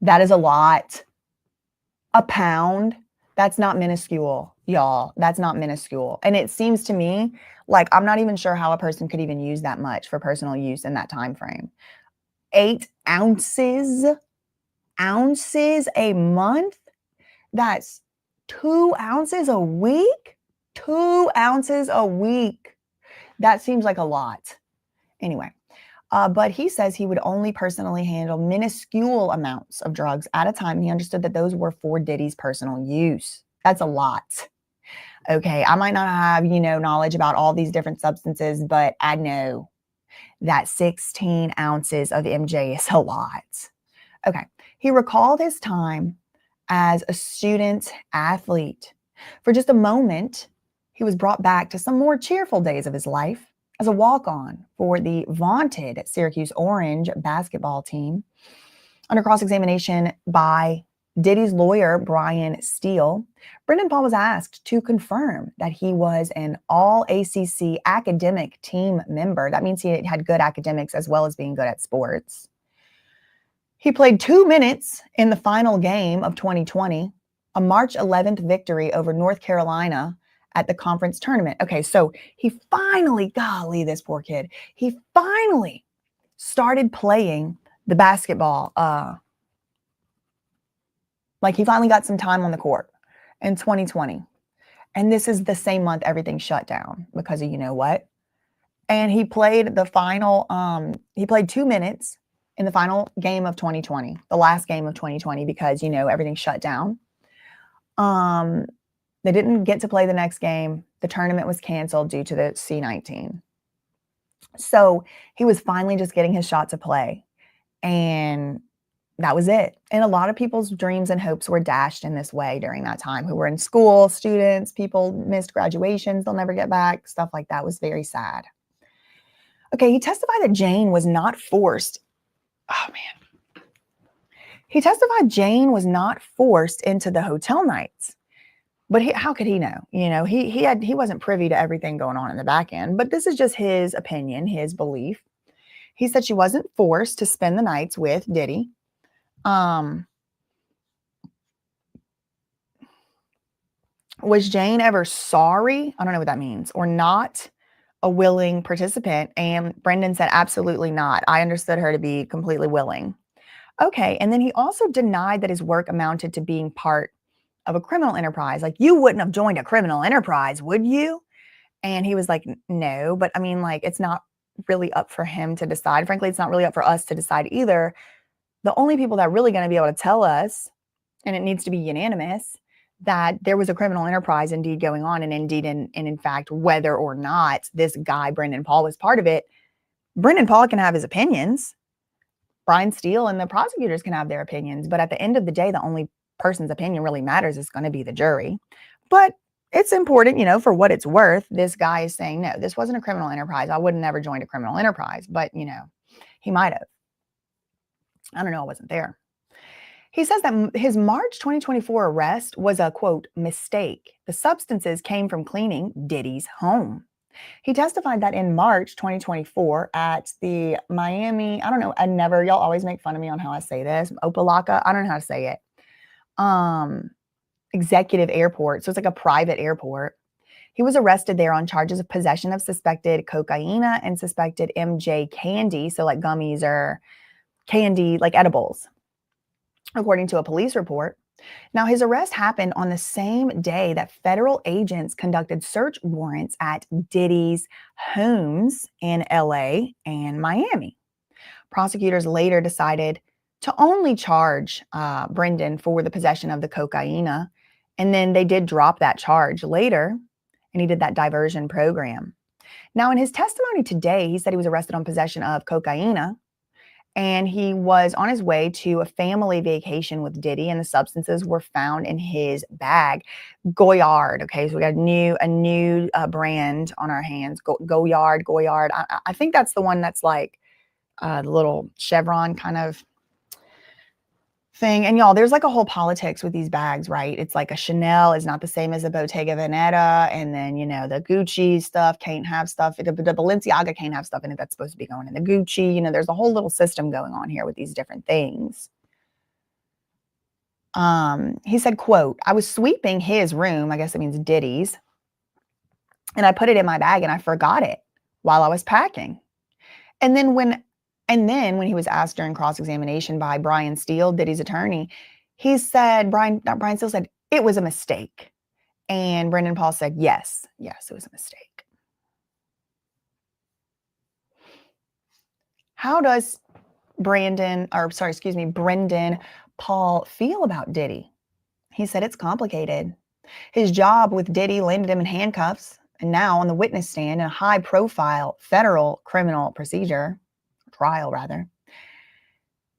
Speaker 2: That is a lot. A pound, that's not minuscule, y'all. That's not minuscule. And it seems to me like I'm not even sure how a person could even use that much for personal use in that time frame. 8 ounces a month? That's 2 ounces a week? 2 ounces a week. That seems like a lot. Anyway, But he says he would only personally handle minuscule amounts of drugs at a time. He understood that those were for Diddy's personal use. That's a lot. Okay, I might not have, knowledge about all these different substances, but I know that 16 ounces of MJ is a lot. Okay, he recalled his time as a student athlete. For just a moment, he was brought back to some more cheerful days of his life as a walk-on for the vaunted Syracuse Orange basketball team. Under cross-examination by Diddy's lawyer, Brian Steele, Brendan Paul was asked to confirm that he was an all-ACC academic team member. That means he had good academics as well as being good at sports. He played 2 minutes in the final game of 2020, a March 11th victory over North Carolina at the conference tournament. Okay, so he finally, golly, this poor kid, he finally started playing the basketball. He finally got some time on the court in 2020. And this is the same month everything shut down because of you know what? And he played the final, he played 2 minutes in the final game of 2020, the last game of 2020, because, everything shut down. They didn't get to play the next game. The tournament was canceled due to the C-19. So he was finally just getting his shot to play. And that was it. And a lot of people's dreams and hopes were dashed in this way during that time, who were in school, students, people missed graduations, they'll never get back, stuff like that was very sad. Okay, he testified that Jane was not forced. Oh, man. He testified Jane was not forced into the hotel nights. But how could he know? He wasn't privy to everything going on in the back end. But this is just his opinion, his belief. He said she wasn't forced to spend the nights with Diddy. Was Jane ever sorry? I don't know what that means. Or not a willing participant? And Brendan said, absolutely not. I understood her to be completely willing. Okay. And then he also denied that his work amounted to being part of a criminal enterprise. Like, you wouldn't have joined a criminal enterprise, would you? And he was like, no, but I mean, it's not really up for him to decide. Frankly, it's not really up for us to decide either. The only people that are really going to be able to tell us, and it needs to be unanimous, that there was a criminal enterprise indeed going on, and indeed, and in fact, whether or not this guy, Brendan Paul, was part of it. Brendan Paul can have his opinions. Brian Steele and the prosecutors can have their opinions. But at the end of the day, the only person's opinion really matters is going to be the jury. But it's important, for what it's worth. This guy is saying, no, this wasn't a criminal enterprise. I would have never joined a criminal enterprise. But, he might have. I don't know. I wasn't there. He says that his March 2024 arrest was a, quote, mistake. The substances came from cleaning Diddy's home. He testified that in March 2024 at the Miami, I don't know, y'all always make fun of me on how I say this, Opalaka, I don't know how to say it, executive airport. So it's like a private airport. He was arrested there on charges of possession of suspected cocaine and suspected MJ candy, so like gummies or candy, like edibles, according to a police report. Now, his arrest happened on the same day that federal agents conducted search warrants at Diddy's homes in LA and Miami. Prosecutors later decided to only charge Brendan for the possession of the cocaine, and then they did drop that charge later, and he did that diversion program. Now, in his testimony today, he said he was arrested on possession of cocaine, and he was on his way to a family vacation with Diddy, and the substances were found in his bag. Goyard. Okay, so we got a new brand on our hands. Goyard. I think that's the one that's like the little chevron kind of thing. And y'all, there's like a whole politics with these bags, right? It's like a Chanel is not the same as a Bottega Veneta, and then the Gucci stuff can't have stuff. The Balenciaga can't have stuff in it that's supposed to be going in the Gucci. There's a whole little system going on here with these different things. He said, quote, I was sweeping his room, I guess it means Diddy's, and I put it in my bag and I forgot it while I was packing. And then when he was asked during cross-examination by Brian Steele, Diddy's attorney, he said, Brian Steele said, it was a mistake. And Brendan Paul said, yes, it was a mistake. How does Brendan Paul feel about Diddy? He said it's complicated. His job with Diddy landed him in handcuffs, and now on the witness stand in a high-profile federal criminal trial rather.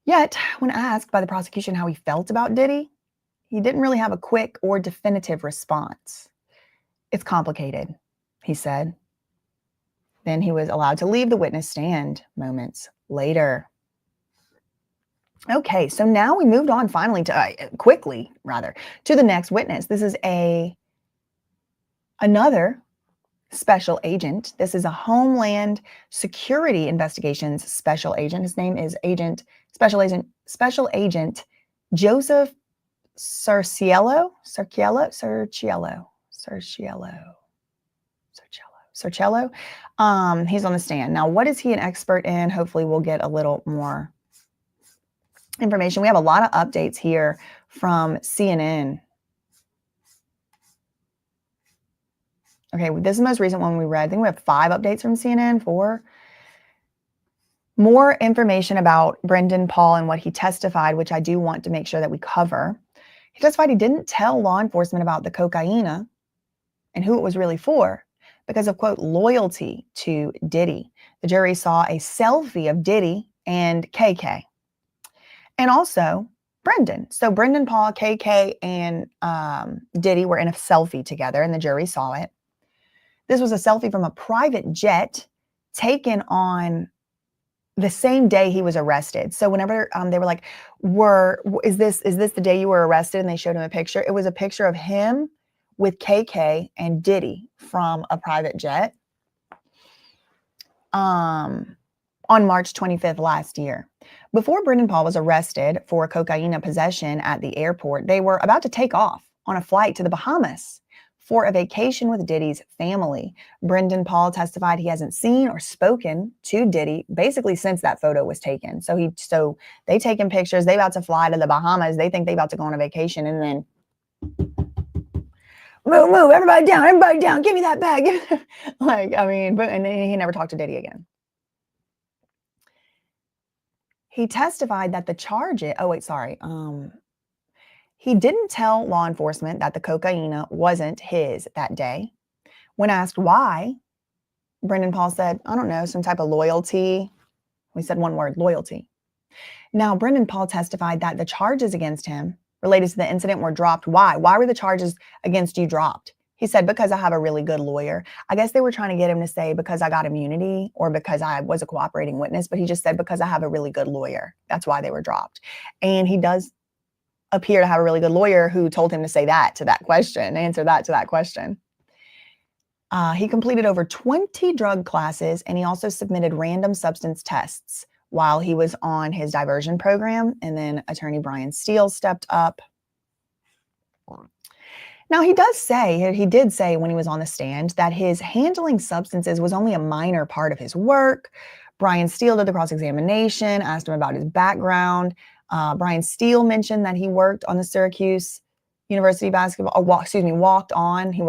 Speaker 2: Yet, when asked by the prosecution how he felt about Diddy, he didn't really have a quick or definitive response. It's complicated, he said. Then he was allowed to leave the witness stand moments later. Okay, so now we moved on finally to quickly to the next witness. This is another special agent. This is a Homeland Security Investigations special agent. His name is Special Agent Joseph Cerciello. He's on the stand. Now, what is he an expert in? Hopefully we'll get a little more information. We have a lot of updates here from CNN. Okay, this is the most recent one we read. I think we have 5 updates from CNN, 4. More information about Brendan Paul and what he testified, which I do want to make sure that we cover. He testified he didn't tell law enforcement about the cocaine and who it was really for because of, quote, loyalty to Diddy. The jury saw a selfie of Diddy and KK. And also Brendan. So Brendan Paul, KK, and Diddy were in a selfie together, and the jury saw it. This was a selfie from a private jet taken on the same day he was arrested. So whenever they were like, is this the day you were arrested? And they showed him a picture. It was a picture of him with KK and Diddy from a private jet on March 25th last year. Before Brendan Paul was arrested for cocaine possession at the airport, they were about to take off on a flight to the Bahamas for a vacation with Diddy's family. Brendan Paul testified he hasn't seen or spoken to Diddy basically since that photo was taken. So they taking pictures, they about to fly to the Bahamas, they think they about to go on a vacation, and then move, everybody down, give me that bag. And then he never talked to Diddy again. He testified that the charges, he didn't tell law enforcement that the cocaine wasn't his that day. When asked why, Brendan Paul said, I don't know, some type of loyalty. We said one word, loyalty. Now, Brendan Paul testified that the charges against him related to the incident were dropped. Why? Why were the charges against you dropped? He said, because I have a really good lawyer. I guess they were trying to get him to say because I got immunity or because I was a cooperating witness, but he just said because I have a really good lawyer. That's why they were dropped. And he does appear to have a really good lawyer who told him to say that to that question, answer that to that question. He completed over 20 drug classes, and he also submitted random substance tests while he was on his diversion program. And then attorney Brian Steele stepped up. Now, he did say when he was on the stand that his handling substances was only a minor part of his work. Brian Steele did the cross-examination, asked him about his background. Brian Steele mentioned that he worked on the Syracuse University basketball, walked on. He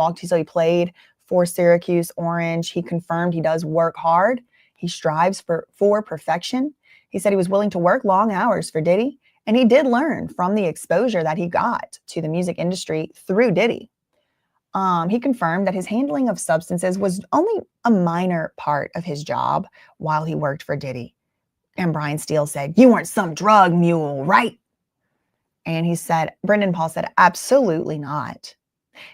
Speaker 2: played for Syracuse Orange. He confirmed he does work hard. He strives for perfection. He said he was willing to work long hours for Diddy. And he did learn from the exposure that he got to the music industry through Diddy. He confirmed that his handling of substances was only a minor part of his job while he worked for Diddy. And Brian Steele said, you weren't some drug mule, right? And Brendan Paul said, absolutely not.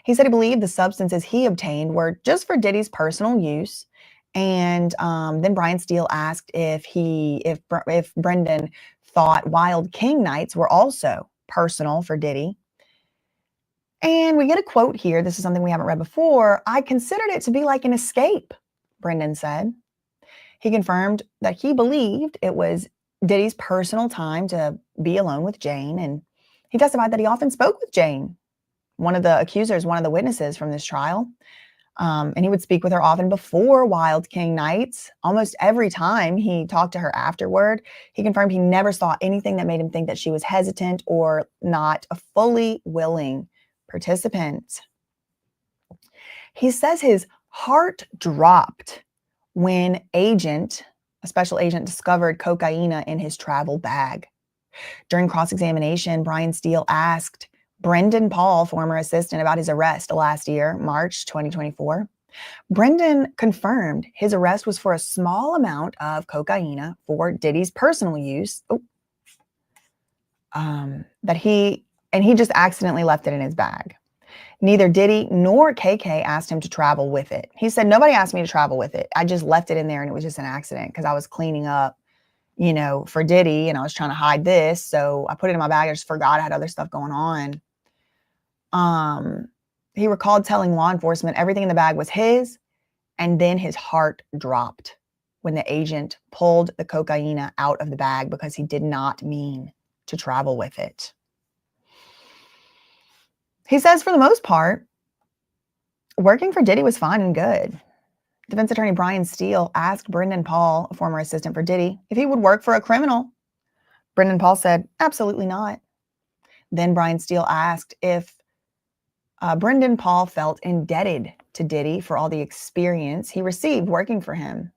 Speaker 2: He said he believed the substances he obtained were just for Diddy's personal use. And then Brian Steele asked if Brendan thought Wild King nights were also personal for Diddy. And we get a quote here. This is something we haven't read before. I considered it to be like an escape, Brendan said. He confirmed that he believed it was Diddy's personal time to be alone with Jane. And he testified that he often spoke with Jane, one of the accusers, one of the witnesses from this trial. And he would speak with her often before Wild King nights. Almost every time he talked to her afterward, he confirmed he never saw anything that made him think that she was hesitant or not a fully willing participant. He says his heart dropped when agent, A special agent discovered cocaine in his travel bag. During cross-examination, Brian Steele asked Brendan Paul, former assistant, about his arrest last year, March 2024. Brendan confirmed his arrest was for a small amount of cocaine for Diddy's personal use. He just accidentally left it in his bag. Neither Diddy nor KK asked him to travel with it. He said, nobody asked me to travel with it. I just left it in there and it was just an accident because I was cleaning up, for Diddy and I was trying to hide this. So I put it in my bag. I just forgot I had other stuff going on. He recalled telling law enforcement everything in the bag was his, and then his heart dropped when the agent pulled the cocaine out of the bag because he did not mean to travel with it. He says, for the most part, working for Diddy was fine and good. Defense attorney Brian Steele asked Brendan Paul, a former assistant for Diddy, if he would work for a criminal. Brendan Paul said, absolutely not. Then Brian Steele asked if Brendan Paul felt indebted to Diddy for all the experience he received working for him.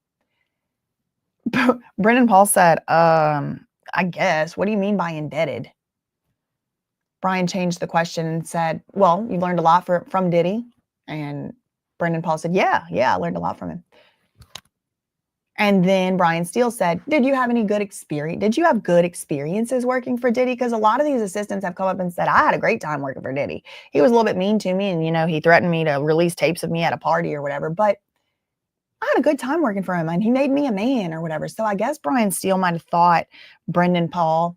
Speaker 2: Brendan Paul said, I guess, what do you mean by indebted? Brian changed the question and said, well, you learned a lot from Diddy. And Brendan Paul said, yeah, I learned a lot from him. And then Brian Steele said, did you have good experiences working for Diddy? Because a lot of these assistants have come up and said, I had a great time working for Diddy. He was a little bit mean to me and, he threatened me to release tapes of me at a party or whatever. But I had a good time working for him and he made me a man or whatever. So I guess Brian Steele might have thought Brendan Paul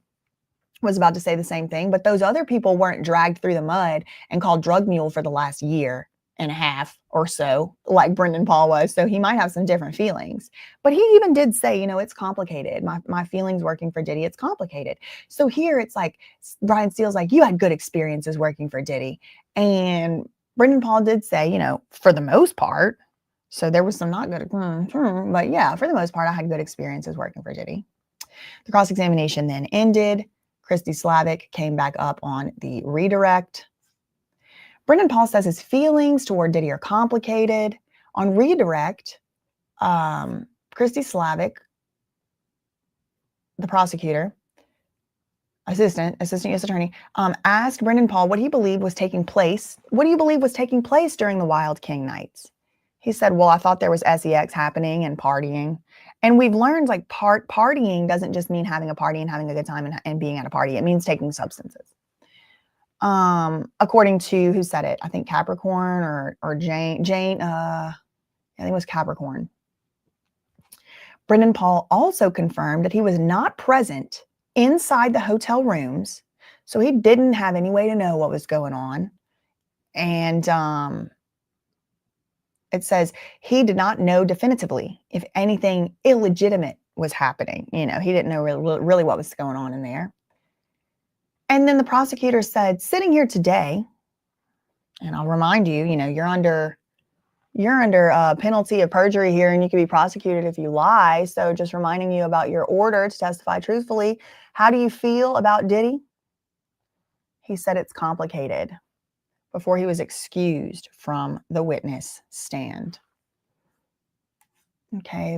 Speaker 2: was about to say the same thing, but those other people weren't dragged through the mud and called drug mule for the last year and a half or so, like Brendan Paul was. So he might have some different feelings. But he even did say, it's complicated. My feelings working for Diddy, it's complicated. So here it's like Brian Steele's like, you had good experiences working for Diddy. And Brendan Paul did say, for the most part. So there was some not good, but yeah, for the most part, I had good experiences working for Diddy. The cross-examination then ended. Christy Slavic came back up on the redirect. Brendan Paul says his feelings toward Diddy are complicated. On redirect, Christy Slavic, the prosecutor, assistant U.S. attorney, asked Brendan Paul what he believed was taking place. What do you believe was taking place during the Wild King nights? He said, well, I thought there was sex happening and partying. And we've learned partying doesn't just mean having a party and having a good time and being at a party. It means taking substances. According to, who said it? I think Capricorn or Jane, I think it was Capricorn. Brendan Paul also confirmed that he was not present inside the hotel rooms. So he didn't have any way to know what was going on. And, it says he did not know definitively if anything illegitimate was happening. He didn't know really what was going on in there. And then the prosecutor said, sitting here today, and I'll remind you, you're under penalty of perjury here and you can be prosecuted if you lie. So just reminding you about your order to testify truthfully. How do you feel about Diddy? He said it's complicated before he was excused from the witness stand. Okay,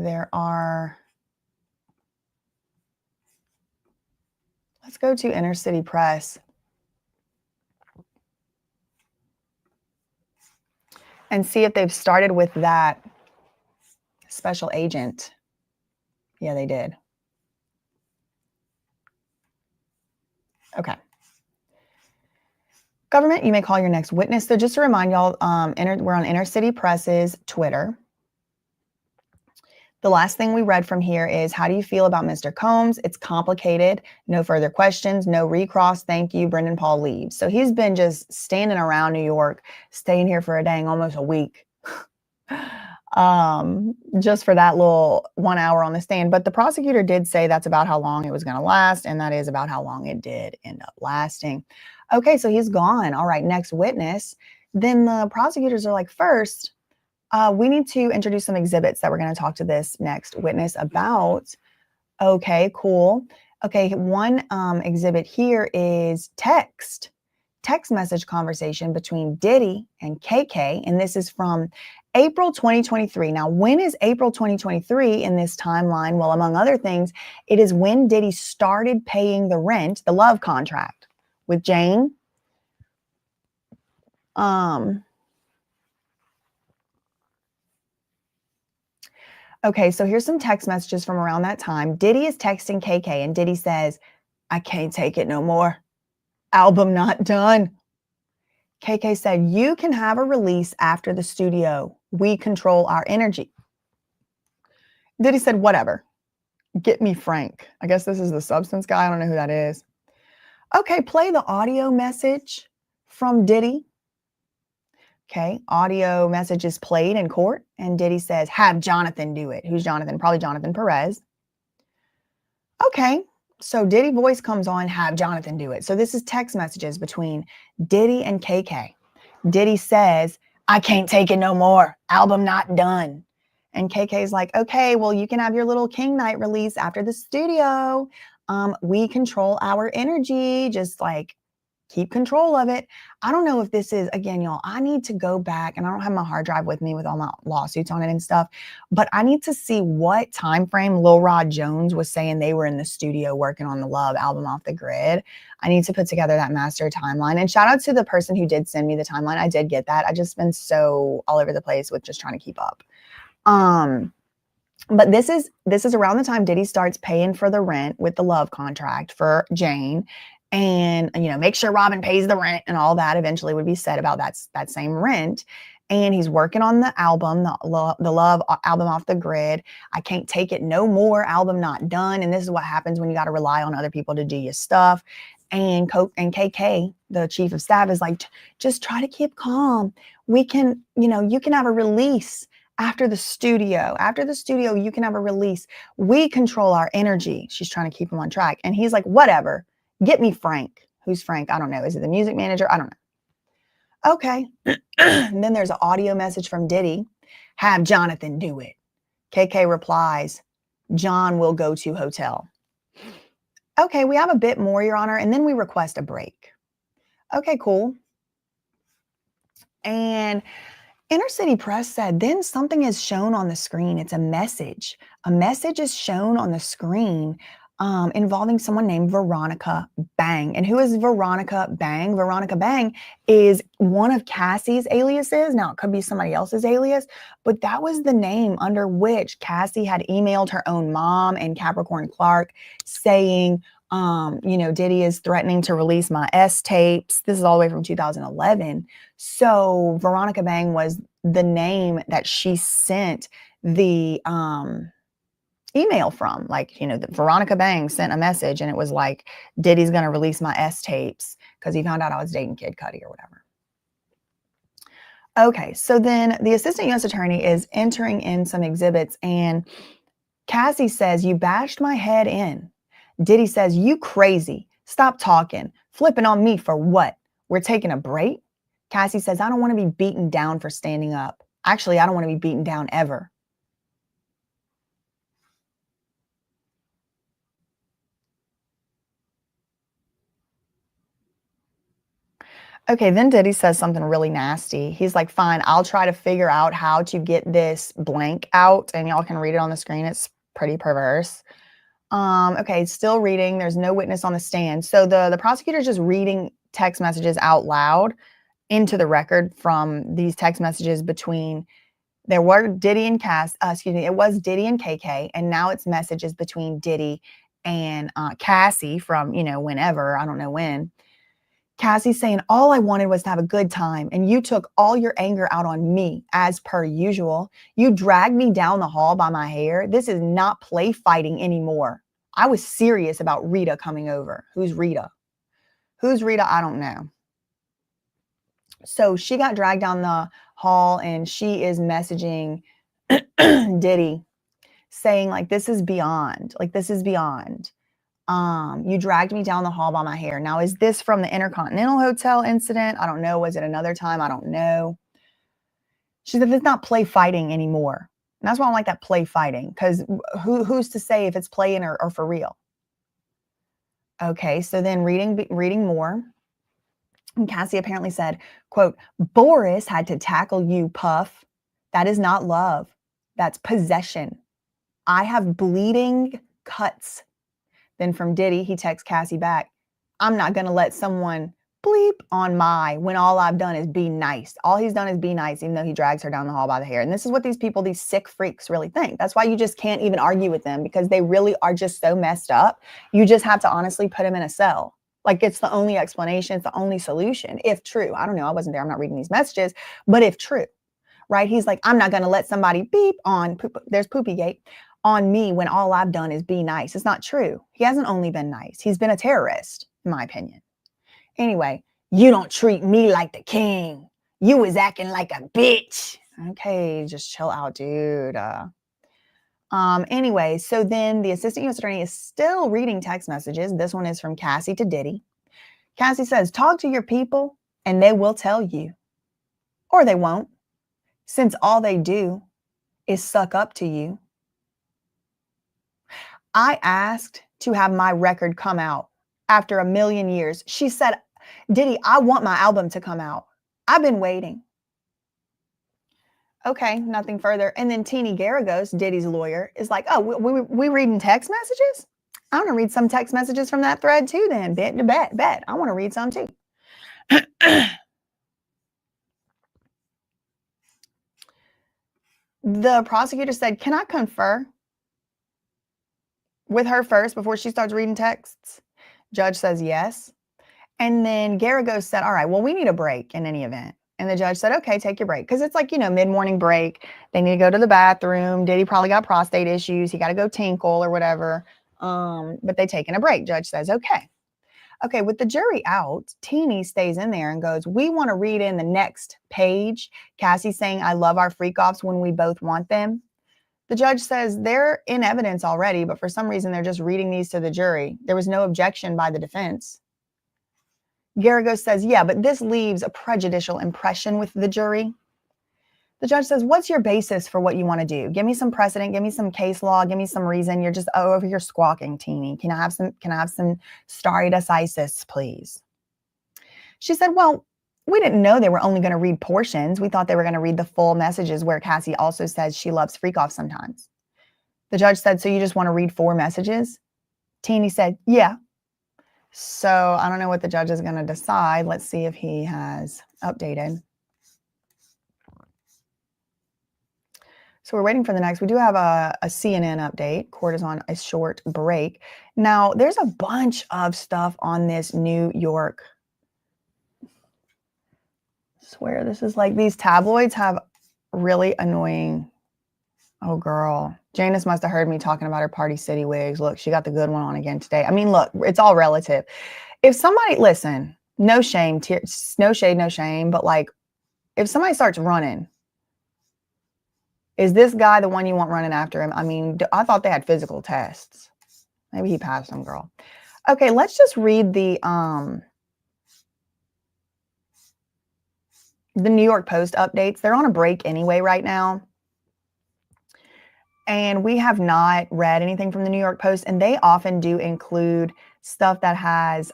Speaker 2: let's go to Inner City Press and see if they've started with that special agent. Yeah, they did. Okay. Government, you may call your next witness. So just to remind y'all, we're on Inner City Press's Twitter. The last thing we read from here is, how do you feel about Mr. Combs? It's complicated. No further questions. No recross. Thank you. Brendan Paul leaves. So he's been just standing around New York, staying here for almost a week. Just for that little 1 hour on the stand. But the prosecutor did say that's about how long it was going to last. And that is about how long it did end up lasting. Okay, so he's gone. All right, next witness. Then the prosecutors are like, first, we need to introduce some exhibits that we're going to talk to this next witness about. Okay, cool. Okay, one exhibit here is text message conversation between Diddy and KK. And this is from April 2023. Now, when is April 2023 in this timeline? Well, among other things, it is when Diddy started paying the rent, the love contract with Jane. Okay, so here's some text messages from around that time. Diddy is texting KK, and Diddy says, I can't take it no more. Album not done. KK said, you can have a release after the studio. We control our energy. Diddy said, whatever. Get me Frank. I guess this is the substance guy. I don't know who that is. Okay, play the audio message from Diddy. Okay, audio message is played in court, and Diddy says, have Jonathan do it. Who's Jonathan? Probably Jonathan Perez. Okay, so Diddy voice comes on, have Jonathan do it. So this is text messages between Diddy and KK. Diddy says, I can't take it no more. Album not done. And KK's like, okay, well, you can have your little King Night release after the studio. We control our energy. Just like keep control of it. I don't know if this is, again, y'all, I need to go back, and I don't have my hard drive with me with all my lawsuits on it and stuff, but I need to see what time frame Lil Rod Jones was saying they were in the studio working on the Love album Off the Grid. I need to put together that master timeline. And shout out to the person who did send me the timeline. I did get that. I just been so all over the place with just trying to keep up. But this is around the time Diddy starts paying for the rent with the love contract for Jane. And, you know, make sure Robin pays the rent and all that eventually would be said about that same rent. And he's working on the album, the Love album Off the Grid. I can't take it no more. Album not done. And this is what happens when you got to rely on other people to do your stuff. And KK, the chief of staff, is like, just try to keep calm. We can, you know, you can have a release after the studio. After the studio, you can have a release. We control our energy. She's trying to keep him on track. And he's like, whatever. Get me Frank. Who's Frank? I don't know. Is it the music manager? I don't know. Okay. And then there's an audio message from Diddy. Have Jonathan do it. KK replies, John will go to hotel. Okay, we have a bit more, Your Honor, and then we request a break. Okay, cool. And Inner City Press said, then something is shown on the screen. It's a message. A message is shown on the screen involving someone named Veronica Bang. And who is Veronica Bang? Veronica Bang is one of Cassie's aliases. Now, it could be somebody else's alias, but that was the name under which Cassie had emailed her own mom and Capricorn Clark saying, you know, Diddy is threatening to release my S tapes. This is all the way from 2011. So Veronica Bang was the name that she sent the email from. Like, you know, Veronica Bang sent a message and it was like, Diddy's going to release my S tapes because he found out I was dating Kid Cudi or whatever. Okay, so then the assistant U.S. attorney is entering in some exhibits and Cassie says, you bashed my head in. Diddy says, you crazy. Stop talking. Flipping on me for what? We're taking a break? Cassie says, I don't want to be beaten down for standing up. Actually, I don't want to be beaten down ever. Okay, then Diddy says something really nasty. He's like, fine, I'll try to figure out how to get this blank out, and y'all can read it on the screen. It's pretty perverse. Okay, still reading. There's no witness on the stand. So the prosecutor's just reading text messages out loud into the record from these text messages between, there were Diddy and it was Diddy and KK, and now it's messages between Diddy and Cassie from, you know, whenever, I don't know when. Cassie saying, all I wanted was to have a good time, and you took all your anger out on me, as per usual. You dragged me down the hall by my hair. This is not play fighting anymore. I was serious about Rita coming over. Who's Rita? Who's Rita? I don't know. So she got dragged down the hall, and she is messaging Diddy saying, like, this is beyond. Like, this is beyond. You dragged me down the hall by my hair. Now, is this from the Intercontinental Hotel incident? I don't know. Was it another time? I don't know. She said, it's not play fighting anymore. And that's why I don't like that play fighting, because who's to say if it's playing or for real? Okay, so then reading more. And Cassie apparently said, quote, Boris had to tackle you, Puff. That is not love. That's possession. I have bleeding cuts. Then from Diddy, he texts Cassie back, I'm not going to let someone bleep on my when all I've done is be nice. All he's done is be nice, even though he drags her down the hall by the hair. And this is what these people, these sick freaks really think. That's why you just can't even argue with them, because they really are just so messed up. You just have to honestly put them in a cell. Like, it's the only explanation. It's the only solution, if true. I don't know. I wasn't there. I'm not reading these messages. But if true, right? He's like, I'm not going to let somebody beep on, there's Poopygate, on me when all I've done is be nice. It's not true. He hasn't only been nice. He's been a terrorist, in my opinion. Anyway, you don't treat me like the king. You was acting like a bitch. Okay, just chill out, dude. Anyway, so then the assistant U.S. attorney is still reading text messages. This one is from Cassie to Diddy. Cassie says, talk to your people and they will tell you. Or they won't, since all they do is suck up to you. I asked to have my record come out after a million years. She said, Diddy, I want my album to come out. I've been waiting. Okay, nothing further. And then Teeny Garagos, Diddy's lawyer, is like, oh, we reading text messages? I want to read some text messages from that thread too then. Bet. I want to read some too. The prosecutor said, can I confer with her first before she starts reading texts? Judge says yes. And then Garagos said, all right, well, we need a break in any event. And the judge said, okay, take your break. Because it's like, mid-morning break. They need to go to the bathroom. Diddy probably got prostate issues. He got to go tinkle or whatever. But they taking a break. Judge says, okay. Okay, with the jury out, Teeny stays in there and goes, we want to read in the next page. Cassie saying, I love our freak-offs when we both want them. The judge says they're in evidence already, but for some reason they're just reading these to the jury. There was no objection by the defense. Garagos says, yeah, but this leaves a prejudicial impression with the jury. The judge says, what's your basis for what you want to do? Give me some precedent. Give me some case law. Give me some reason. You're just over here squawking, Teeny. Can I have some stare decisis, please? She said, well, we didn't know they were only going to read portions. We thought they were going to read the full messages where Cassie also says she loves freak off sometimes. The judge said, so you just want to read 4 messages? Teeny said, yeah. So I don't know what the judge is going to decide. Let's see if he has updated. So we're waiting for the next. We do have a CNN update. Court is on a short break. Now, there's a bunch of stuff on this New York. I swear, this is like these tabloids have really annoying. Oh, girl. Janice must have heard me talking about her Party City wigs. Look, she got the good one on again today. I mean, look, it's all relative. If somebody, listen, no shame, no shade, no shame, but like, if somebody starts running, is this guy the one you want running after him? I mean, I thought they had physical tests. Maybe he passed them, girl. Okay, let's just read the New York Post updates. They're on a break anyway right now. And we have not read anything from the New York Post, and they often do include stuff that has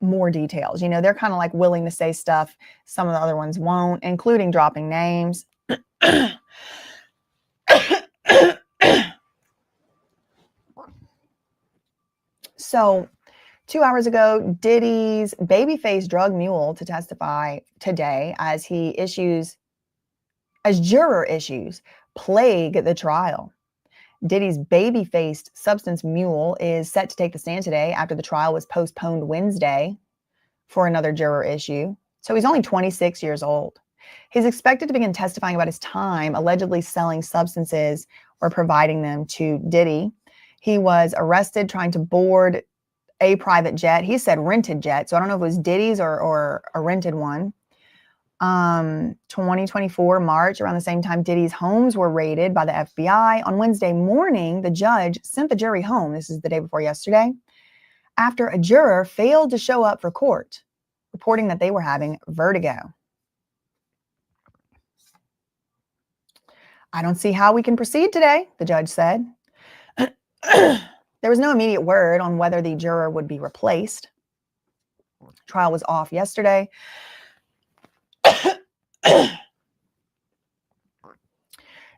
Speaker 2: more details. They're kind of like willing to say stuff some of the other ones won't, including dropping names. So 2 hours ago, Diddy's babyface drug Mule to testify today as juror issues plague the trial. Diddy's baby-faced substance Mule is set to take the stand today after the trial was postponed Wednesday for another juror issue. So he's only 26 years old. He's expected to begin testifying about his time allegedly selling substances or providing them to Diddy. He was arrested trying to board a private jet. He said rented jet, so I don't know if it was Diddy's or a rented one. 2024 March, around the same time Diddy's homes were raided by the FBI. On Wednesday morning, the judge sent the jury home. This is the day before yesterday, after a juror failed to show up for court, reporting that they were having vertigo. I don't see how we can proceed today, the judge said. There was no immediate word on whether the juror would be replaced. Trial was off yesterday.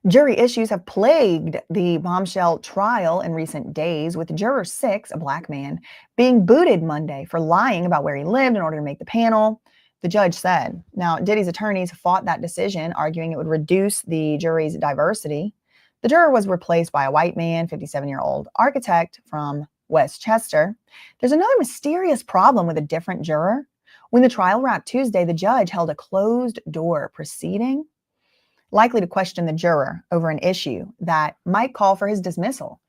Speaker 2: Jury issues have plagued the bombshell trial in recent days, with Juror 6, a black man, being booted Monday for lying about where he lived in order to make the panel, the judge said. Now, Diddy's attorneys fought that decision, arguing it would reduce the jury's diversity. The juror was replaced by a white man, 57-year-old architect from Westchester. There's another mysterious problem with a different juror. When the trial wrapped Tuesday, the judge held a closed-door proceeding, likely to question the juror over an issue that might call for his dismissal.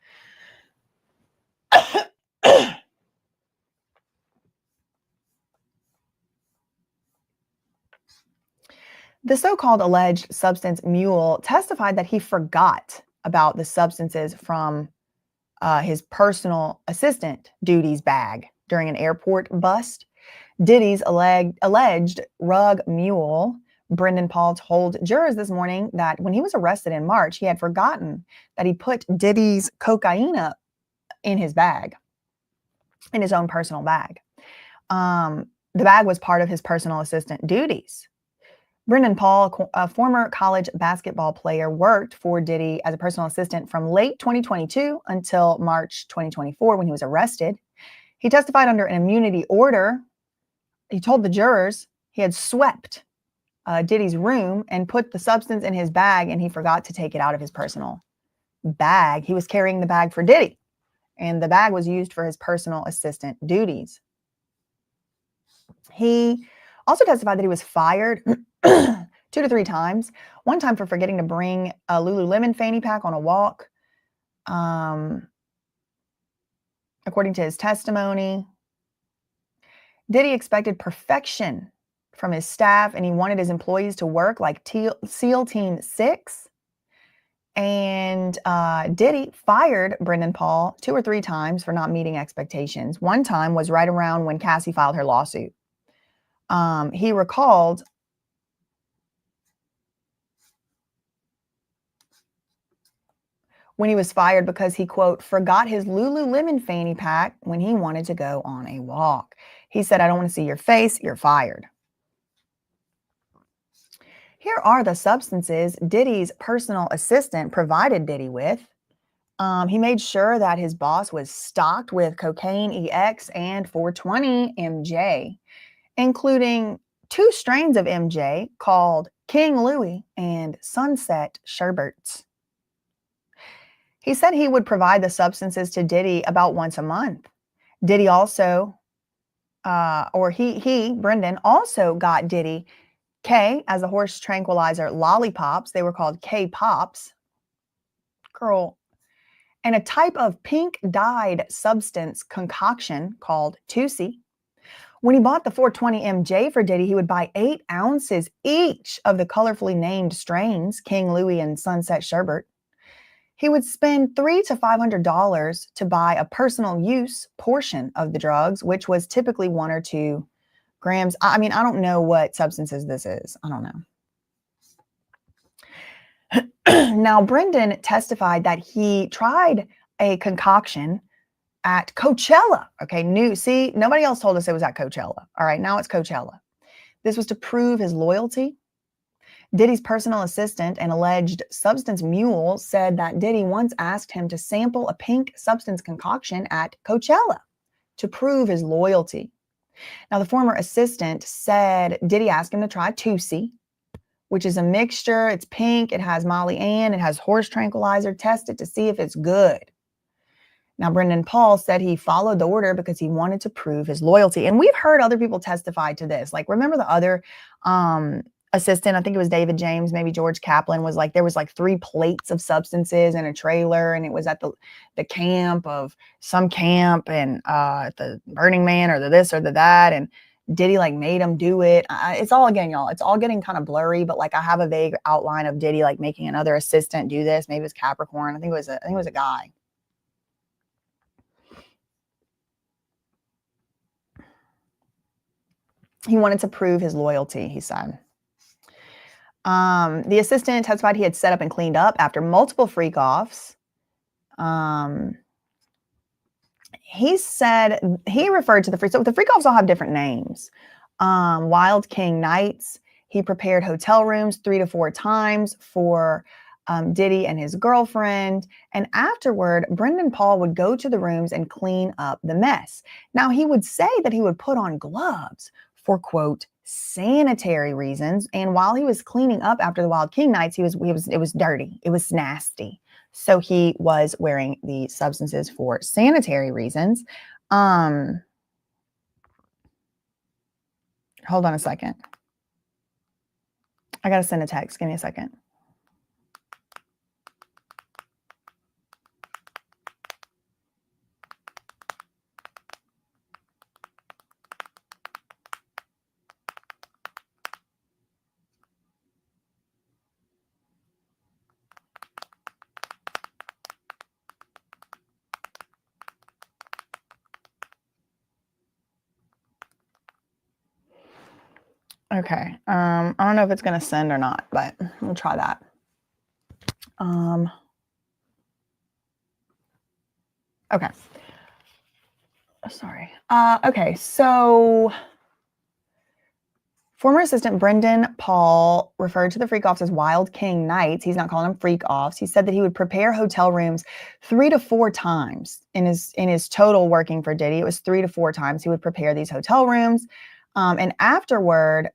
Speaker 2: The so-called alleged substance Mule testified that he forgot about the substances from his personal assistant Diddy's bag during an airport bust. Diddy's alleged rug mule, Brendan Paul, told jurors this morning that when he was arrested in March, he had forgotten that he put Diddy's cocaine in his bag, in his own personal bag. The bag was part of his personal assistant duties. Brendan Paul, a former college basketball player, worked for Diddy as a personal assistant from late 2022 until March 2024 when he was arrested. He testified under an immunity order. He told the jurors he had swept Diddy's room and put the substance in his bag, and he forgot to take it out of his personal bag. He was carrying the bag for Diddy, and the bag was used for his personal assistant duties. He also testified that he was fired 2 to 3 times. One time for forgetting to bring a Lululemon fanny pack on a walk. According to his testimony, Diddy expected perfection from his staff, and he wanted his employees to work like SEAL Team 6. And Diddy fired Brendan Paul 2 or 3 times for not meeting expectations. One time was right around when Cassie filed her lawsuit. He recalled when he was fired because he, quote, forgot his Lululemon fanny pack when he wanted to go on a walk. He said, "I don't want to see your face. You're fired." Here are the substances Diddy's personal assistant provided Diddy with. He made sure that his boss was stocked with cocaine EX and 420 MJ, including 2 strains of MJ called King Louis and Sunset Sherberts. He said he would provide the substances to Diddy about once a month. Diddy also, Brendan also got Diddy K as a horse tranquilizer lollipops. They were called K-Pops. Girl. And a type of pink dyed substance concoction called Tusi. When he bought the 420 MJ for Diddy, he would buy 8 ounces each of the colorfully named strains, King Louis and Sunset Sherbet. He would spend $300 to $500 to buy a personal use portion of the drugs, which was typically 1 or 2 grams. I mean, I don't know what substances this is. I don't know. Now, Brendan testified that he tried a concoction at Coachella. Okay, nobody else told us it was at Coachella. All right, now it's Coachella. This was to prove his loyalty. Diddy's personal assistant and alleged substance mule said that Diddy once asked him to sample a pink substance concoction at Coachella to prove his loyalty. Now, the former assistant said Diddy asked him to try Tusi, which is a mixture. It's pink. It has Molly Ann. It has horse tranquilizer. Test it to see if it's good. Now, Brendan Paul said he followed the order because he wanted to prove his loyalty. And we've heard other people testify to this. Like, remember the other assistant, I think it was David James, maybe George Kaplan, was like, there was like 3 plates of substances in a trailer, and it was at the camp of some camp, and the Burning Man or the this or the that, and Diddy like made him do it. It's all, again, y'all, it's all getting kind of blurry, but like I have a vague outline of Diddy like making another assistant do this. Maybe it was Capricorn. I think it was a guy. He wanted to prove his loyalty, he said. The assistant testified he had set up and cleaned up after multiple freak-offs. He said he referred to the freak. So the freak-offs all have different names. Wild King Nights. He prepared hotel rooms 3 to 4 times for Diddy and his girlfriend. And afterward, Brendan Paul would go to the rooms and clean up the mess. Now, he would say that he would put on gloves for, quote, sanitary reasons. And while he was cleaning up after the Wild King nights, it was dirty. It was nasty. So he was wearing the substances for sanitary reasons. Hold on a second. I got to send a text. Give me a second. Okay. I don't know if it's going to send or not, but we'll try that. Okay. Sorry. Okay. So former assistant Brendan Paul referred to the freak offs as Wild King nights. He's not calling them freak offs. He said that he would prepare hotel rooms 3 to 4 times in his total working for Diddy. It was 3 to 4 times he would prepare these hotel rooms. And afterward,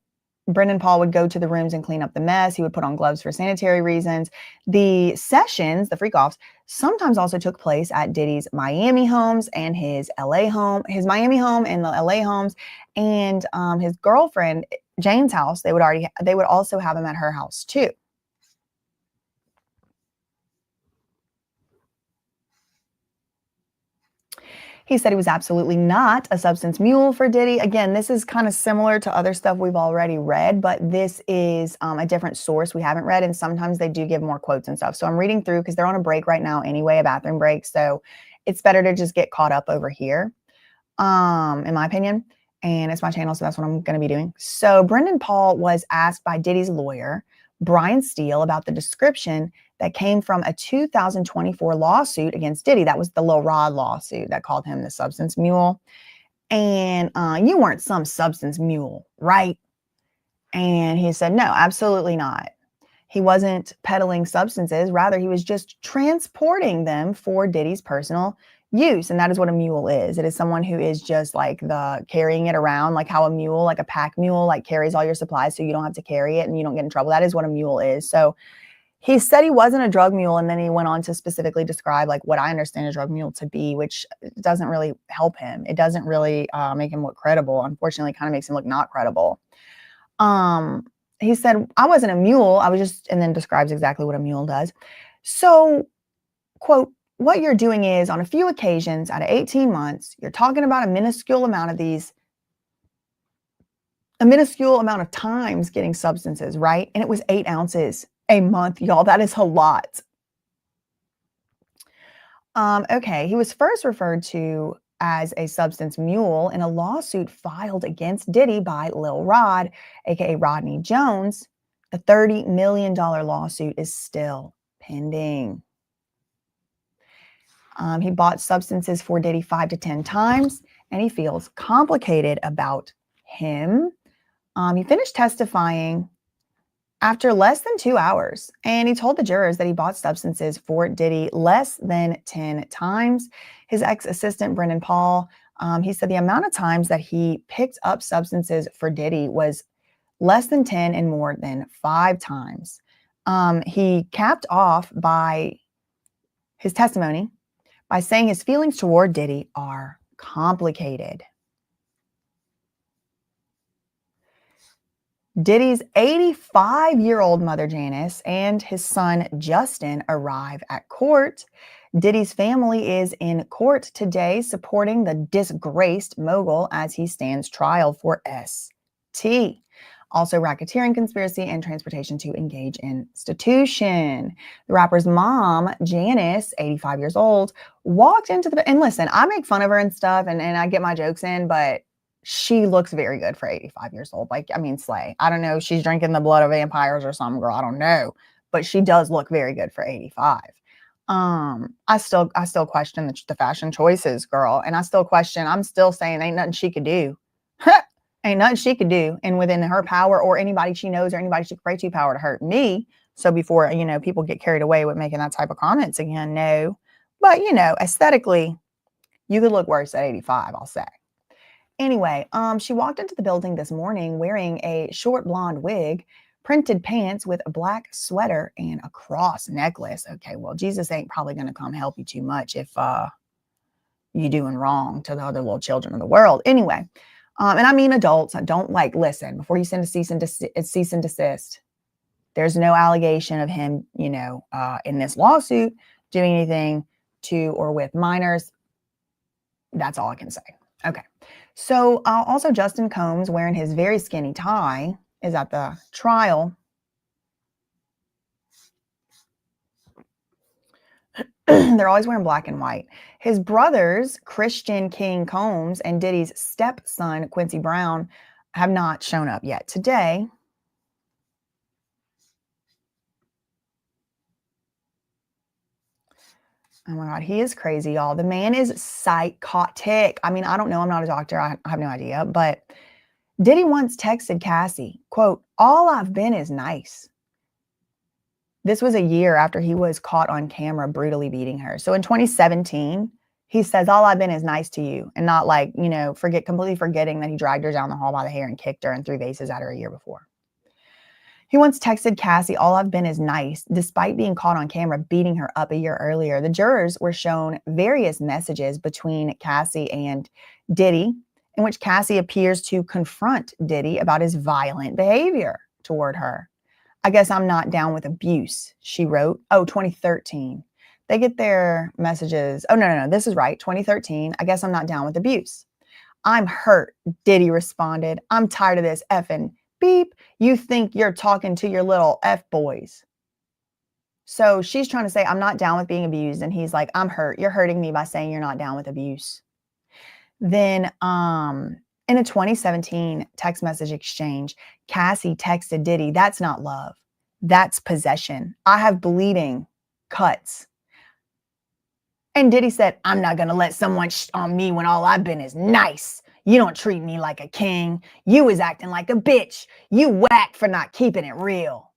Speaker 2: Brendan Paul would go to the rooms and clean up the mess. He would put on gloves for sanitary reasons. The sessions, the freak offs, sometimes also took place at Diddy's Miami homes and his LA home, his Miami home and the LA homes, and his girlfriend Jane's house. They would also have him at her house too. He said he was absolutely not a substance mule for Diddy. Again, this is kind of similar to other stuff we've already read, but this is a different source we haven't read, and sometimes they do give more quotes and stuff. So I'm reading through because they're on a break right now anyway, a bathroom break. So it's better to just get caught up over here, in my opinion. And it's my channel, so that's what I'm going to be doing. So Brendan Paul was asked by Diddy's lawyer, Brian Steele, about the description that came from a 2024 lawsuit against Diddy. That was the Lil Rod lawsuit that called him the substance mule. And you weren't some substance mule, right? And he said, no, absolutely not. He wasn't peddling substances. Rather, he was just transporting them for Diddy's personal use. And that is what a mule is. It is someone who is just like carrying it around, like how a mule, like a pack mule, like carries all your supplies so you don't have to carry it and you don't get in trouble. That is what a mule is. So he said he wasn't a drug mule, and then he went on to specifically describe like what I understand a drug mule to be, which doesn't really help him. It doesn't really make him look credible. Unfortunately, it kind of makes him look not credible. He said, I wasn't a mule. I was just, and then describes exactly what a mule does. So, quote, what you're doing is on a few occasions out of 18 months, you're talking about a minuscule amount of times getting substances, right? And it was 8 ounces a month, y'all. That is a lot. Okay, he was first referred to as a substance mule in a lawsuit filed against Diddy by Lil Rod, aka Rodney Jones. A $30 million lawsuit is still pending. He bought substances for Diddy 5 to 10 times, and he feels complicated about him. He finished testifying after less than 2 hours, and he told the jurors that he bought substances for Diddy less than 10 times. His ex-assistant, Brendan Paul, he said the amount of times that he picked up substances for Diddy was less than 10 and more than 5 times. He capped off by his testimony by saying his feelings toward Diddy are complicated. Diddy's 85-year-old mother, Janice, and his son, Justin, arrive at court. Diddy's family is in court today supporting the disgraced mogul as he stands trial for ST. Also racketeering, conspiracy, and transportation to engage in institution. The rapper's mom, Janice, 85 years old, walked into the... And listen, I make fun of her and stuff, and I get my jokes in, but she looks very good for 85 years old. Like, I mean, slay. I don't know. She's drinking the blood of vampires or something, girl. I don't know. But she does look very good for 85. I still question the fashion choices, girl. And I'm still saying ain't nothing she could do. Ain't nothing she could do. And within her power or anybody she knows or anybody she could pray to power to hurt me. So before, people get carried away with making that type of comments again, no. But, aesthetically, you could look worse at 85, I'll say. Anyway, she walked into the building this morning wearing a short blonde wig, printed pants with a black sweater, and a cross necklace. Okay, well, Jesus ain't probably going to come help you too much if you're doing wrong to the other little children of the world. Anyway, and I mean adults. Don't listen before you send a cease and desist. There's no allegation of him, in this lawsuit doing anything to or with minors. That's all I can say. Okay. So also Justin Combs, wearing his very skinny tie, is at the trial. They're always wearing black and white. His brothers, Christian King Combs and Diddy's stepson, Quincy Brown, have not shown up yet today. Oh my God, he is crazy, y'all. The man is psychotic. I mean, I don't know. I'm not a doctor. I have no idea. But Diddy once texted Cassie, quote, "All I've been is nice." This was a year after he was caught on camera brutally beating her. So in 2017, he says, "All I've been is nice to you," and not completely forgetting that he dragged her down the hall by the hair and kicked her and threw vases at her a year before. He once texted Cassie, "All I've been is nice," despite being caught on camera beating her up a year earlier. The jurors were shown various messages between Cassie and Diddy, in which Cassie appears to confront Diddy about his violent behavior toward her. "I guess I'm not down with abuse," she wrote. Oh, 2013. They get their messages. Oh, no. This is right. 2013. "I guess I'm not down with abuse." "I'm hurt," Diddy responded. "I'm tired of this effing beep. You think you're talking to your little F boys." So she's trying to say, "I'm not down with being abused." And he's like, "I'm hurt. You're hurting me by saying you're not down with abuse." Then in a 2017 text message exchange, Cassie texted Diddy, "That's not love. That's possession. I have bleeding cuts." And Diddy said, "I'm not going to let someone on me when all I've been is nice. You don't treat me like a king. You was acting like a bitch. You whack for not keeping it real."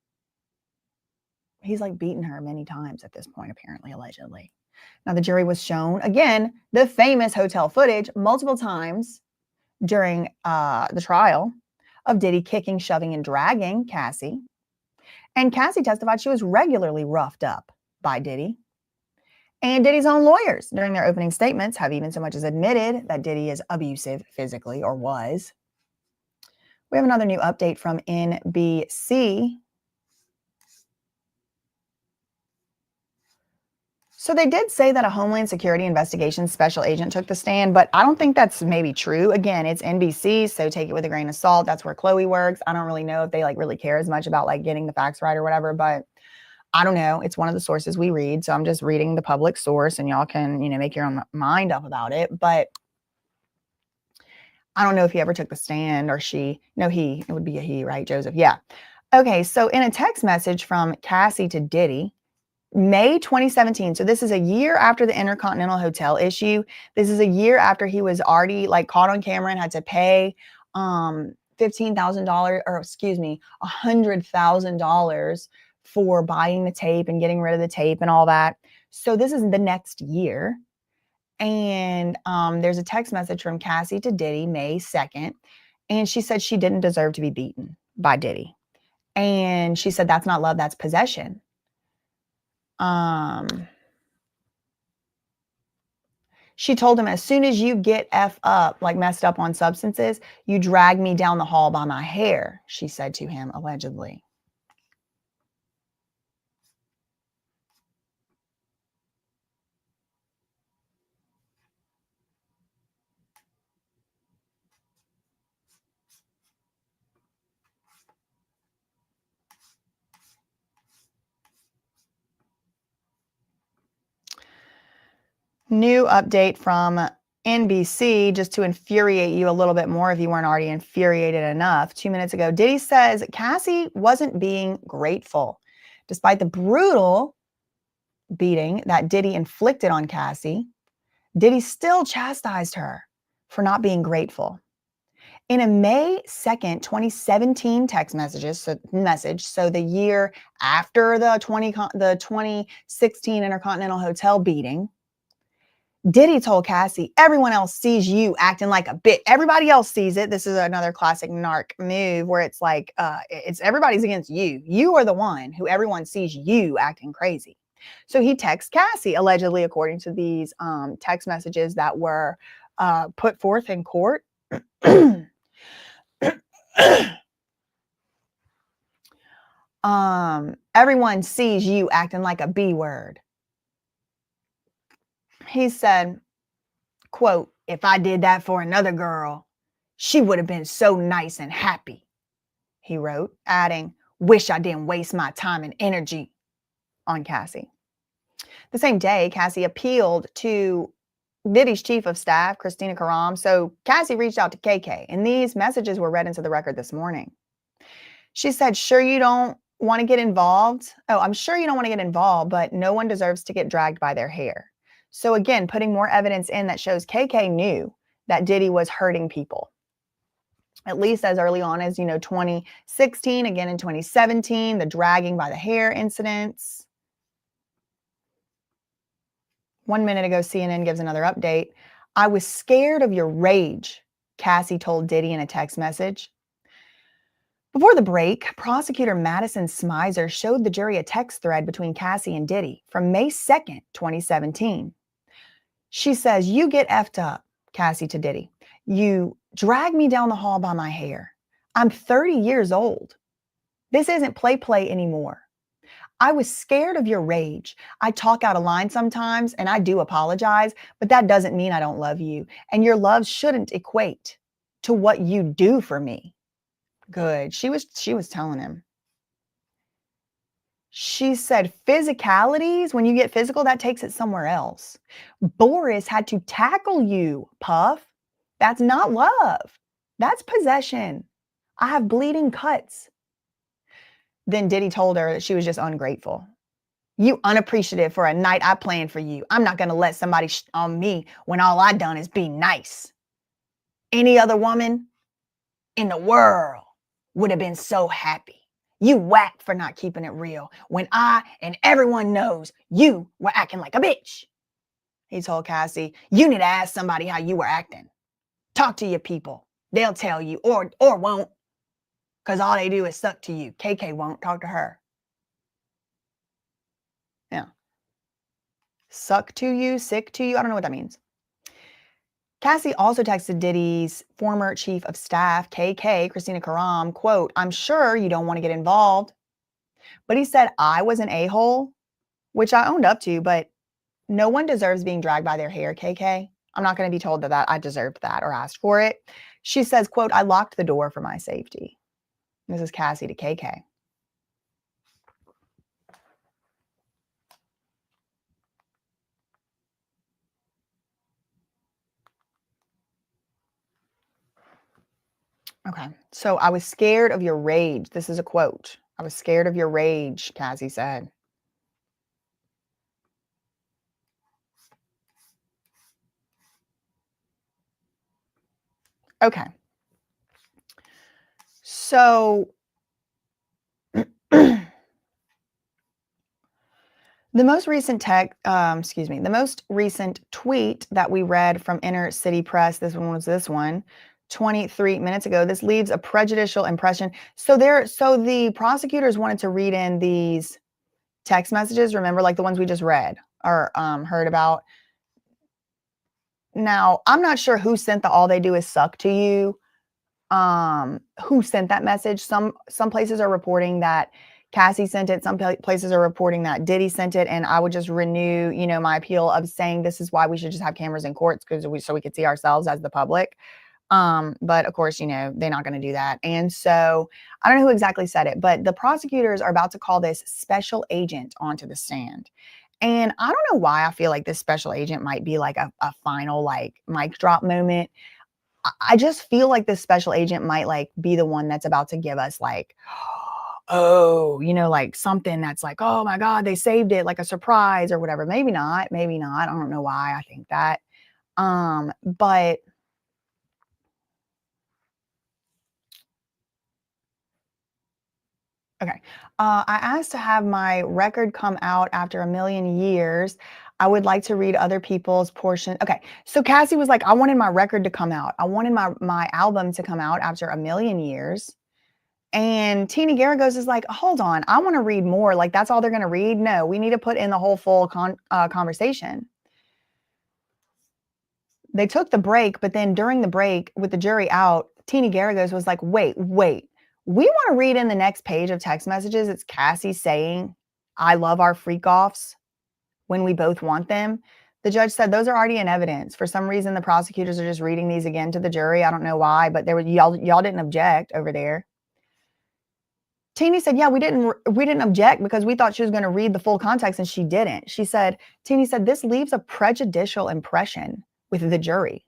Speaker 2: He's like beaten her many times at this point, apparently, allegedly. Now, the jury was shown, again, the famous hotel footage multiple times during the trial of Diddy kicking, shoving, and dragging Cassie. And Cassie testified she was regularly roughed up by Diddy. And Diddy's own lawyers, during their opening statements, have even so much as admitted that Diddy is abusive physically, or was. We have another new update from NBC. So they did say that a Homeland Security Investigation special agent took the stand, but I don't think that's maybe true. Again, it's NBC, so take it with a grain of salt. That's where Chloe works. I don't really know if they really care as much about getting the facts right or whatever, but I don't know. It's one of the sources we read, so I'm just reading the public source, and y'all can, make your own mind up about it. But I don't know if he ever took the stand, or she. No, he. It would be a he, right, Joseph? Yeah. Okay, so in a text message from Cassie to Diddy, May 2017. So this is a year after the Intercontinental Hotel issue. This is a year after he was already caught on camera and had to pay $15,000, or excuse me, $100,000 for buying the tape and getting rid of the tape and all that. So this is the next year. And there's a text message from Cassie to Diddy, May 2nd. And she said she didn't deserve to be beaten by Diddy. And she said, "That's not love, that's possession." She told him, "As soon as you get F up, messed up on substances, you drag me down the hall by my hair," she said to him, allegedly. New update from NBC, just to infuriate you a little bit more if you weren't already infuriated enough. 2 minutes ago, Diddy says Cassie wasn't being grateful. Despite the brutal beating that Diddy inflicted on Cassie, Diddy still chastised her for not being grateful. In a May 2nd, 2017 text message, so the year after the 2016 Intercontinental Hotel beating, Diddy told Cassie, everyone else sees you acting like a bitch. Everybody else sees it. This is another classic narc move where it's like, it's everybody's against you. You are the one who everyone sees you acting crazy. So he texts Cassie, allegedly, according to these text messages that were put forth in court. Everyone sees you acting like a B word. He said, quote, if I did that for another girl, she would have been so nice and happy, he wrote, adding, wish I didn't waste my time and energy on Cassie. The same day, Cassie appealed to Diddy's chief of staff, Christina Karam. So Cassie reached out to KK, and these messages were read into the record this morning. She said, sure you don't want to get involved? Oh, I'm sure you don't want to get involved, but no one deserves to get dragged by their hair. So again, putting more evidence in that shows KK knew that Diddy was hurting people. At least as early on as, 2016, again in 2017, the dragging by the hair incidents. 1 minute ago, CNN gives another update. I was scared of your rage, Cassie told Diddy in a text message. Before the break, prosecutor Madison Smizer showed the jury a text thread between Cassie and Diddy from May 2nd, 2017. She says, you get effed up, Cassie to Diddy. You drag me down the hall by my hair. I'm 30 years old. This isn't play anymore. I was scared of your rage. I talk out of line sometimes, and I do apologize, but that doesn't mean I don't love you. And your love shouldn't equate to what you do for me. Good. She was telling him. She said, physicalities, when you get physical, that takes it somewhere else. Boris had to tackle you, Puff. That's not love. That's possession. I have bleeding cuts. Then Diddy told her that she was just ungrateful. You unappreciative for a night I planned for you. I'm not going to let somebody on me when all I done is be nice. Any other woman in the world would have been so happy. You whack for not keeping it real when I and everyone knows you were acting like a bitch. He told Cassie, you need to ask somebody how you were acting. Talk to your people. They'll tell you or won't, because all they do is suck to you. KK won't. Talk to her. Yeah. Suck to you, sick to you. I don't know what that means. Cassie also texted Diddy's former chief of staff, KK, Christina Karam, quote, I'm sure you don't want to get involved. But he said I was an a-hole, which I owned up to, but no one deserves being dragged by their hair, KK. I'm not going to be told that I deserved that or asked for it. She says, quote, I locked the door for my safety. This is Cassie to KK. Okay, so I was scared of your rage. This is a quote. I was scared of your rage, Cassie said. Okay. So the most recent the most recent tweet that we read from Inner City Press, this one was 23 minutes ago. This leaves a prejudicial impression. So the prosecutors wanted to read in these text messages, remember, like the ones we just read or heard about. Now, I'm not sure who sent the all they do is suck to you. Who sent that message? Some places are reporting that Cassie sent it. Some places are reporting that Diddy sent it. And I would just renew, my appeal of saying this is why we should just have cameras in courts so we could see ourselves as the public. But of course, they're not going to do that. And so I don't know who exactly said it, but the prosecutors are about to call this special agent onto the stand. And I don't know why I feel like this special agent might be like a final like mic drop moment. I just feel like this special agent might like be the one that's about to give us like, oh, like something that's like, oh my God, they saved it, like a surprise or whatever. Maybe not. I don't know why I think that. But Okay. I asked to have my record come out after 1,000,000 years. I would like to read other people's portion. Okay. So Cassie was like, I wanted my record to come out. I wanted my album to come out after 1,000,000 years. And Teeny Garagos is like, hold on, I want to read more. Like, that's all they're going to read? No, we need to put in the whole full conversation. They took the break, but then during the break with the jury out, Teeny Garagos was like, wait. We want to read in the next page of text messages. It's Cassie saying, I love our freak offs when we both want them. The judge said those are already in evidence. For some reason, the prosecutors are just reading these again to the jury. I don't know why, but y'all didn't object over there. Teeny said, yeah, we didn't object because we thought she was going to read the full context, and she didn't. Teeny said, this leaves a prejudicial impression with the jury.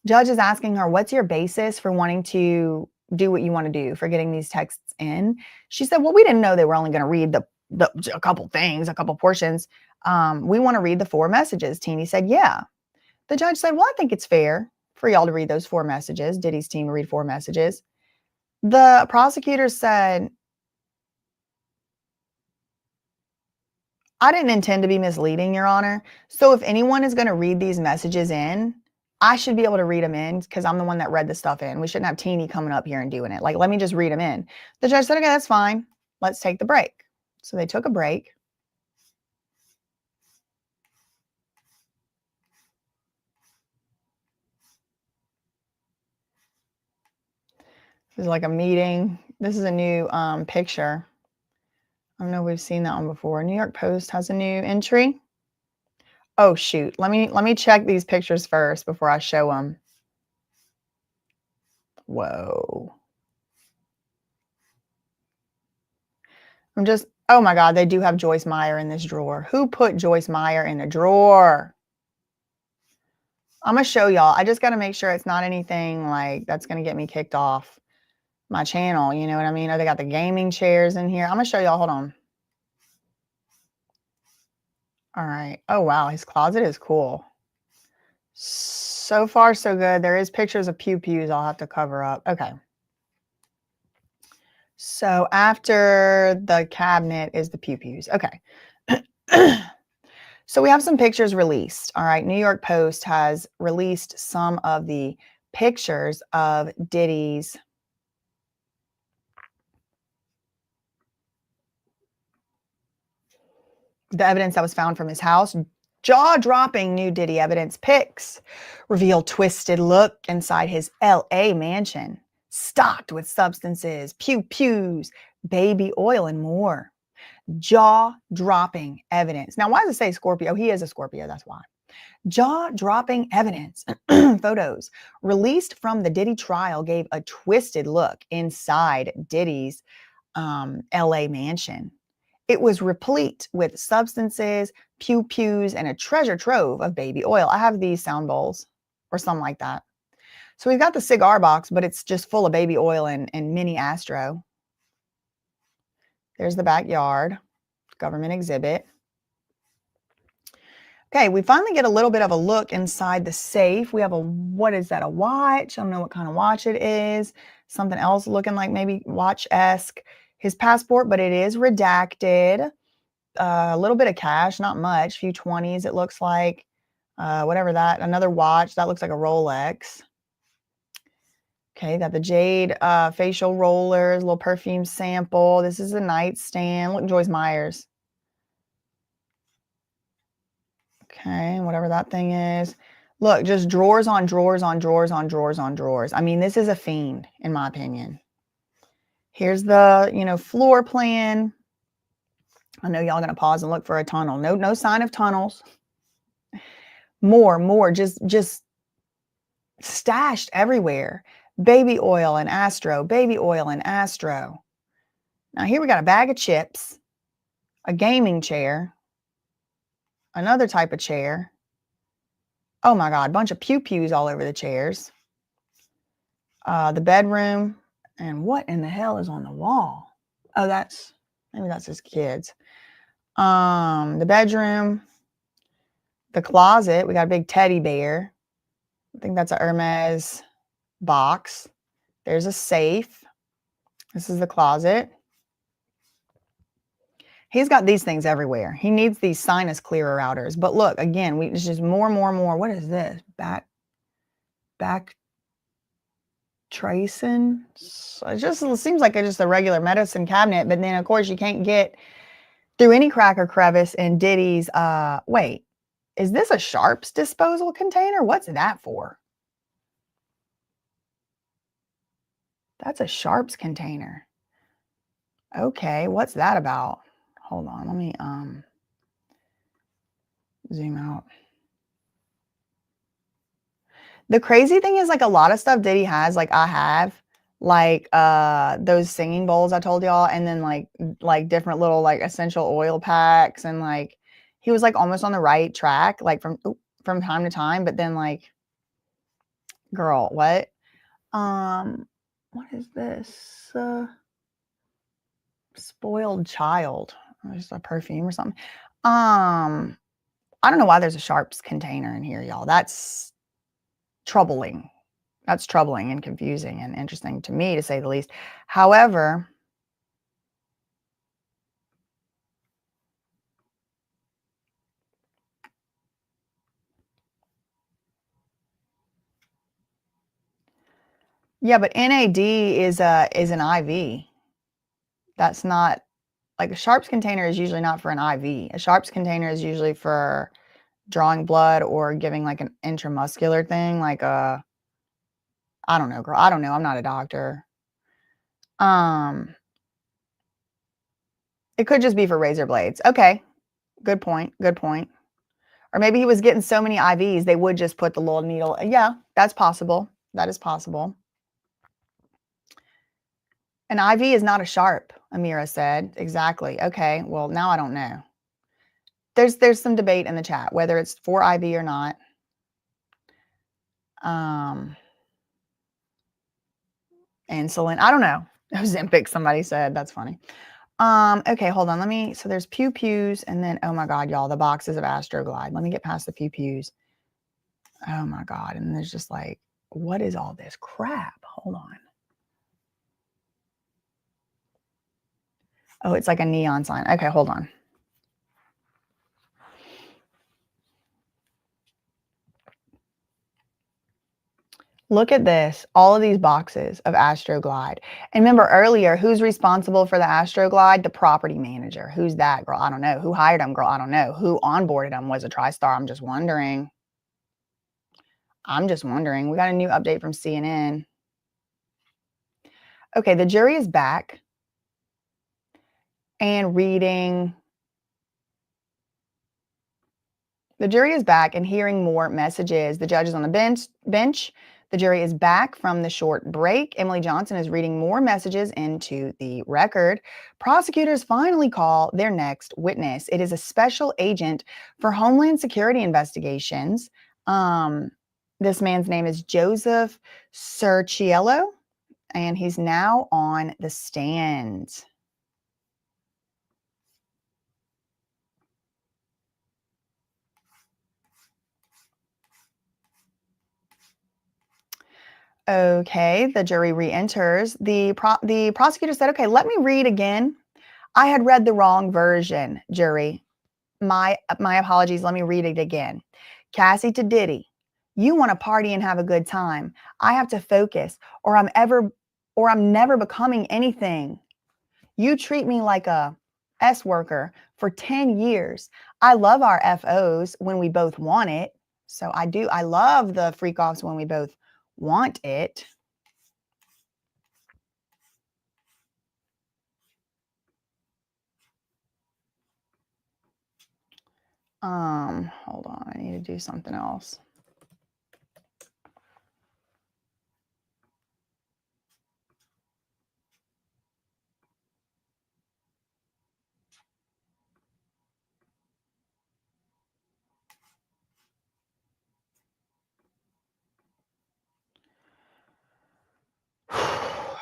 Speaker 2: Judge is asking her, what's your basis for wanting to do what you want to do, for getting these texts in? She said, well, we didn't know they were only going to read a couple things, a couple portions. We want to read the 4 messages. Teeny said, yeah. The judge said, well, I think it's fair for y'all to read those 4 messages, Diddy's team to read 4 messages. The prosecutor said, I didn't intend to be misleading, Your Honor. So if anyone is going to read these messages in, I should be able to read them in because I'm the one that read the stuff in. We shouldn't have Teeny coming up here and doing it. Like, let me just read them in. The judge said, okay, that's fine. Let's take the break. So they took a break. This is like a meeting. This is a new picture. I don't know if we've seen that one before. New York Post has a new entry. Oh, shoot. Let me check these pictures first before I show them. Whoa. Oh my God, they do have Joyce Meyer in this drawer. Who put Joyce Meyer in a drawer? I'm going to show y'all. I just got to make sure it's not anything like that's going to get me kicked off my channel. You know what I mean? Oh, they got the gaming chairs in here. I'm going to show y'all. Hold on. All right. Oh, wow. His closet is cool. So far, so good. There is pictures of pew-pews I'll have to cover up. Okay. So after the cabinet is the pew-pews. Okay. So we have some pictures released. All right. New York Post has released some of the pictures of Diddy's the evidence that was found from his house. Jaw-dropping new Diddy evidence pics reveal twisted look inside his LA mansion, stocked with substances, pew-pews, baby oil, and more. Jaw-dropping evidence. Now, why does it say Scorpio? He is a Scorpio, that's why. Jaw-dropping evidence. Photos released from the Diddy trial gave a twisted look inside Diddy's LA mansion. It was replete with substances, pew-pews, and a treasure trove of baby oil. I have these sound bowls or something like that. So we've got the cigar box, but it's just full of baby oil and mini Astro. There's the backyard, government exhibit. Okay, we finally get a little bit of a look inside the safe. We have what is that, a watch? I don't know what kind of watch it is. Something else looking like maybe watch-esque. His passport, but it is redacted. A little bit of cash, not much, few 20s it looks like. Whatever that, another watch, that looks like a Rolex. Okay, got the jade facial rollers, little perfume sample. This is a nightstand. Look, Joyce Myers. Okay, whatever that thing is. Look, just drawers on drawers on drawers on drawers on drawers. I mean, this is a fiend, in my opinion. Here's the, floor plan. I know y'all gonna pause and look for a tunnel. No sign of tunnels. More, just stashed everywhere. Baby oil and Astro, baby oil and Astro. Now here we got a bag of chips, a gaming chair, another type of chair. Oh my God, a bunch of pew-pews all over the chairs. The bedroom, and what in the hell is on the wall? Oh, maybe that's his kids. The bedroom, the closet, we got a big teddy bear. I think that's a Hermes box. There's a safe. This is the closet. He's got these things everywhere. He needs these sinus clearer outers. But look, again, it's just more. What is this? Back tracing. It just seems like it's just a regular medicine cabinet. But then, of course, you can't get through any crack or crevice in Diddy's. Wait, is this a sharps disposal container? What's that for? That's a sharps container. Okay, what's that about? Hold on, let me zoom out. The crazy thing is, like, a lot of stuff Diddy has, like, I have, like, those singing bowls I told y'all, and then, like different little, like, essential oil packs, and, like, he was, like, almost on the right track, like, from time to time, but then, like, girl, what? What is this? Spoiled child. Just a perfume or something. I don't know why there's a sharps container in here, y'all. That's troubling. That's troubling and confusing and interesting to me, to say the least. However, yeah, but NAD is an IV. That's not, like, a sharps container is usually not for an IV. A sharps container is usually for drawing blood or giving, like, an intramuscular thing, like a, I don't know, girl. I don't know. I'm not a doctor. It could just be for razor blades. Okay. Good point. Good point. Or maybe he was getting so many IVs, they would just put the little needle. Yeah, that's possible. That is possible. An IV is not a sharp, Amira said. Exactly. Okay. Well, now I don't know. There's some debate in the chat whether it's for IV or not. Insulin. I don't know. Ozempic, somebody said. That's funny. Okay, hold on. So there's pews, and then, oh my God, y'all, the boxes of Astroglide. Let me get past the pews. Oh my God. And there's just like, what is all this crap? Hold on. Oh, it's like a neon sign. Okay, hold on. Look at this, all of these boxes of Astroglide. And remember earlier, who's responsible for the Astroglide? The property manager. Who's that, girl? I don't know. Who hired him, girl? I don't know. Who onboarded him? Was a TriStar? I'm just wondering. We got a new update from CNN. Okay, the jury is back and reading. The jury is back and hearing more messages. The judge is on the bench. The jury is back from the short break. Emily Johnson is reading more messages into the record. Prosecutors finally call their next witness. It is a special agent for Homeland Security investigations. This man's name is Joseph Cerchiello, and he's now on the stand. Okay, the jury re-enters. The prosecutor said, okay, let me read again. I had read the wrong version, jury. My apologies. Let me read it again. Cassie to Diddy. You want to party and have a good time. I have to focus or I'm never becoming anything. You treat me like a S worker for 10 years. I love our FOs when we both want it. So I do. I love the freak offs when we both want it. Hold on. I need to do something else.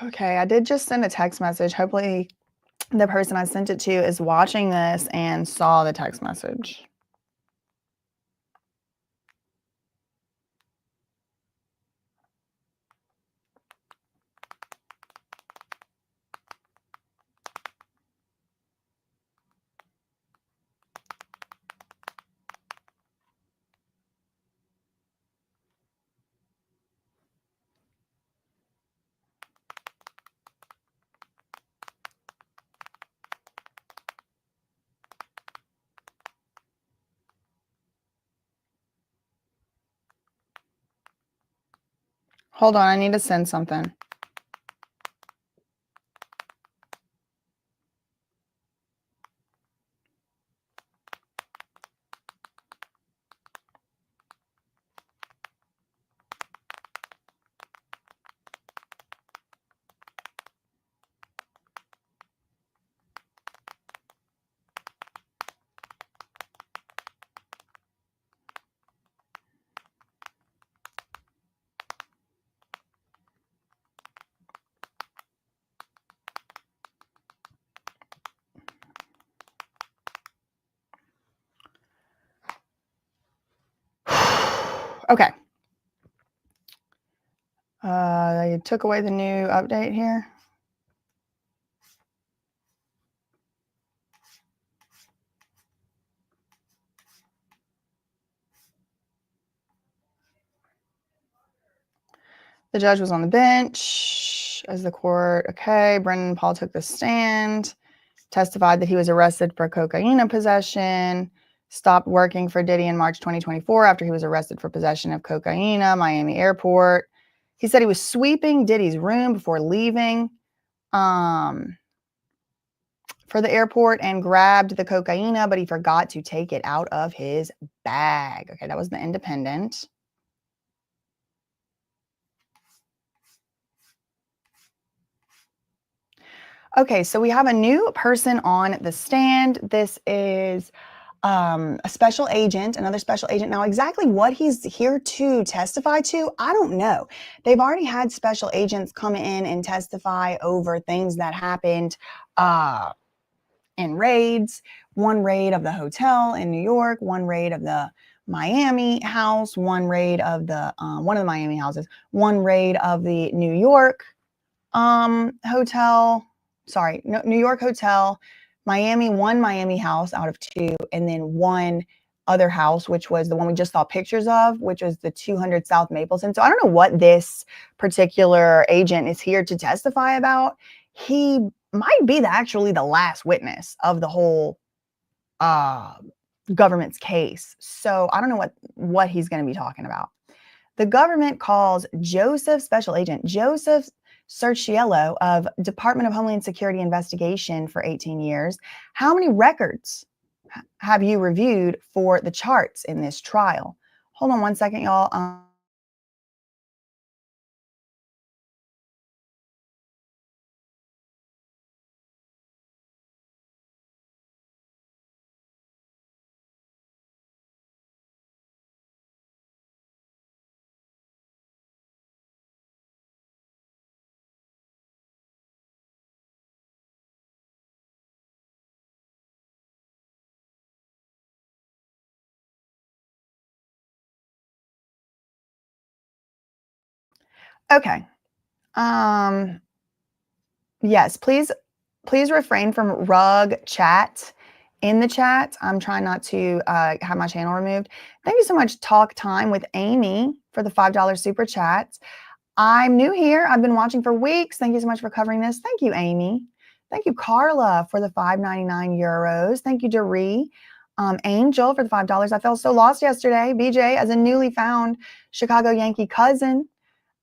Speaker 2: Okay, I did just send a text message. Hopefully the person I sent it to is watching this and saw the text message. Hold on, I need to send something. Okay. They took away the new update here. The judge was on the bench as the court. Okay. Brendan Paul took the stand, testified that he was arrested for cocaine possession, stopped working for Diddy in March 2024 after he was arrested for possession of cocaine, Miami airport. He said he was sweeping Diddy's room before leaving for the airport and grabbed the cocaine, but he forgot to take it out of his bag. Okay, that was the Independent. Okay, so we have a new person on the stand. This is a special agent, another special agent. Now, exactly what he's here to testify to, I don't know. They've already had special agents come in and testify over things that happened in raids. One raid of the hotel in New York, one raid of the Miami house, one raid of the one of the Miami houses, one raid of the New York hotel. Sorry, no, New York hotel, Miami, one Miami house out of two, and then one other house, which was the one we just saw pictures of, which was the 200 South Mapleton. So I don't know what this particular agent is here to testify about. He might be actually the last witness of the whole government's case. So I don't know what he's going to be talking about. The government calls Special Agent Joseph Cerchiello of Department of Homeland Security investigation for 18 years. How many records have you reviewed for the charts in this trial? Hold on one second, y'all. Okay. Yes, please refrain from rug chat in the chat. I'm trying not to have my channel removed. Thank you so much, Talk Time with Amy, for the $5 super chat. I'm new here. I've been watching for weeks. Thank you so much for covering this. Thank you, Amy. Thank you, Carla, for the 5.99 euros. Thank you, Doree. Angel for the $5. I felt so lost yesterday. BJ, as a newly found Chicago Yankee cousin,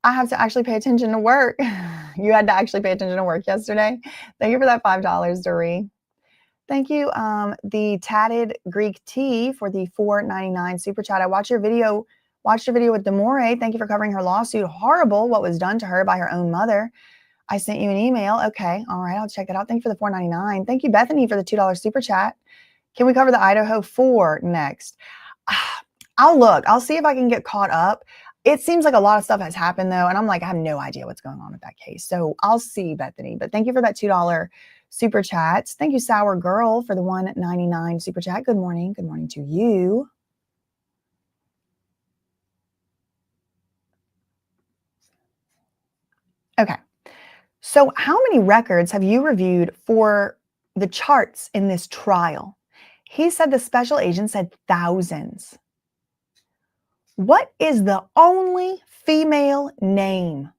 Speaker 2: I have to actually pay attention to work. You had to actually pay attention to work yesterday. Thank you for that $5, Doree. Thank you, the Tatted Greek Tea, for the $4.99 super chat. I watched your video with Demore. Thank you for covering her lawsuit. Horrible what was done to her by her own mother. I sent you an email. Okay, all right, I'll check that out. Thank you for the $4.99. Thank you, Bethany, for the $2 super chat. Can we cover the Idaho 4 next? I'll look. I'll see if I can get caught up. It seems like a lot of stuff has happened, though, and I'm like, I have no idea what's going on with that case. So I'll see, Bethany. But thank you for that $2 super chat. Thank you, Sour Girl, for the $1.99 super chat. Good morning. Good morning to you. Okay. So how many records have you reviewed for the charts in this trial? He said the special agent said thousands. What is the only female name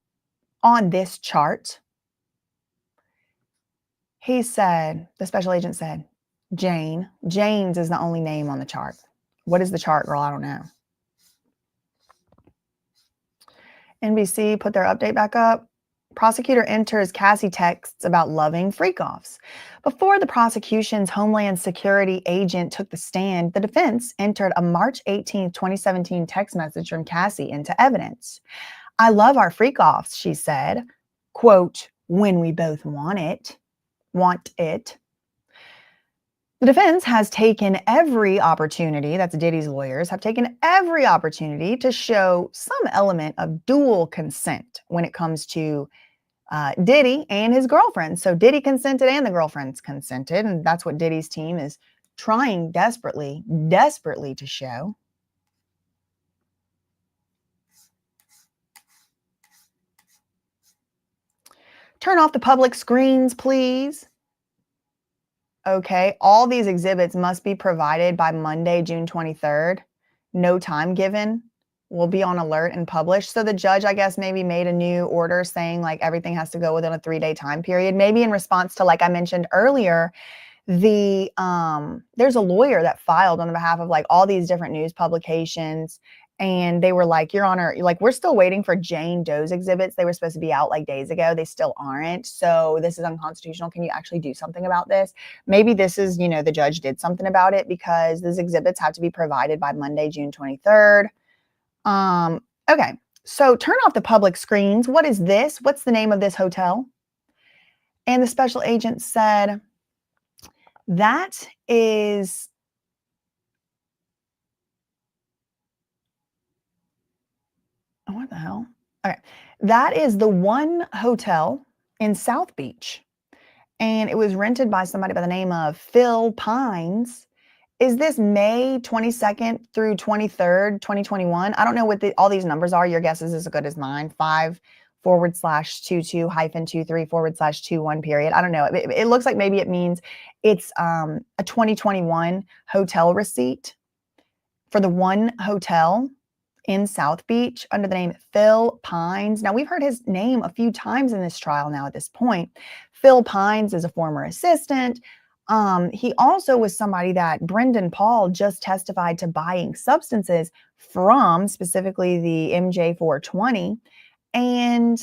Speaker 2: on this chart? He said, the special agent said, Jane. Jane's is the only name on the chart. What is the chart, girl? I don't know. NBC put their update back up. Prosecutor enters Cassie texts about loving freak-offs. Before the prosecution's Homeland Security agent took the stand, the defense entered a March 18, 2017 text message from Cassie into evidence. "I love our freak-offs," she said. Quote, "when we both want it." The defense has taken every opportunity, that's Diddy's lawyers, have taken every opportunity to show some element of dual consent when it comes to Diddy and his girlfriend. So Diddy consented and the girlfriends consented, and that's what Diddy's team is trying desperately to show. Turn off the public screens, please. Okay, all these exhibits must be provided by Monday, June 23rd. No time given. Will be on alert and published. So the judge, I guess, maybe made a new order saying like everything has to go within a 3-day time period. Maybe in response to, like I mentioned earlier, there's a lawyer that filed on behalf of like all these different news publications. And they were like, Your Honor, like, we're still waiting for Jane Doe's exhibits. They were supposed to be out like days ago. They still aren't. So this is unconstitutional. Can you actually do something about this? Maybe this is, the judge did something about it because these exhibits have to be provided by Monday, June 23rd. Okay. So turn off the public screens. What is this? What's the name of this hotel? And the special agent said, that is... what the hell? Okay. That is the One Hotel in South Beach. And it was rented by somebody by the name of Phil Pines. Is this May 22nd through 23rd, 2021? I don't know what all these numbers are. Your guess is as good as mine. 5/22-23/21 period. I don't know. It looks like maybe it means it's a 2021 hotel receipt for the One Hotel in South Beach under the name Phil Pines. Now, we've heard his name a few times in this trial now at this point. Phil Pines is a former assistant. He also was somebody that Brendan Paul just testified to buying substances from, specifically the MJ420. And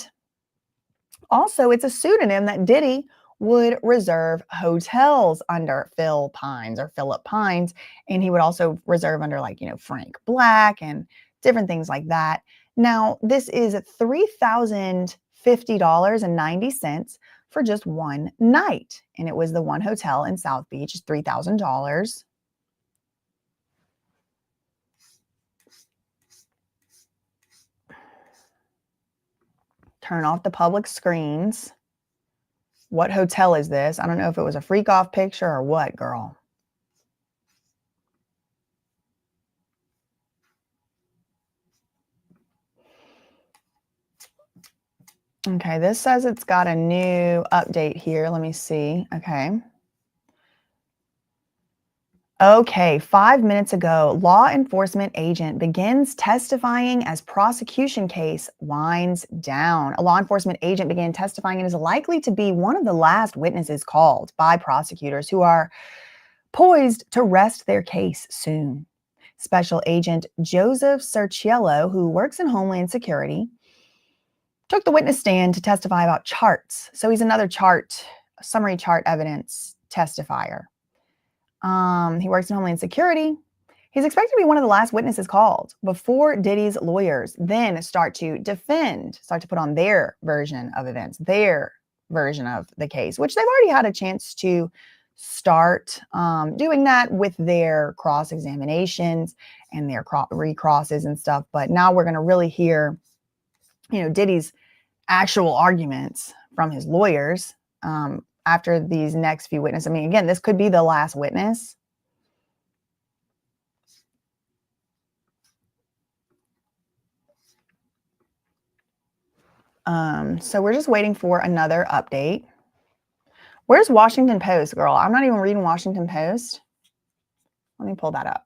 Speaker 2: also, it's a pseudonym that Diddy would reserve hotels under Phil Pines or Philip Pines. And he would also reserve under Frank Black and different things like that. Now, this is $3,050.90 for just one night. And it was the One Hotel in South Beach, $3,000. Turn off the public screens. What hotel is this? I don't know if it was a freak off picture or what, girl. Okay, this says it's got a new update here. Let me see. Okay, 5 minutes ago, law enforcement agent begins testifying as prosecution case winds down. A law enforcement agent began testifying and is likely to be one of the last witnesses called by prosecutors who are poised to rest their case soon. Special Agent Joseph Cerchiello, who works in Homeland Security, took the witness stand to testify about charts. So he's another summary chart evidence testifier. He works in Homeland Security. He's expected to be one of the last witnesses called before Diddy's lawyers then start to put on their version of events, their version of the case, which they've already had a chance to start doing that with their cross-examinations and their recrosses and stuff. But now we're going to really hear Diddy's actual arguments from his lawyers after these next few witnesses. I mean, again, this could be the last witness. So we're just waiting for another update. Where's Washington Post, girl? I'm not even reading Washington Post. Let me pull that up.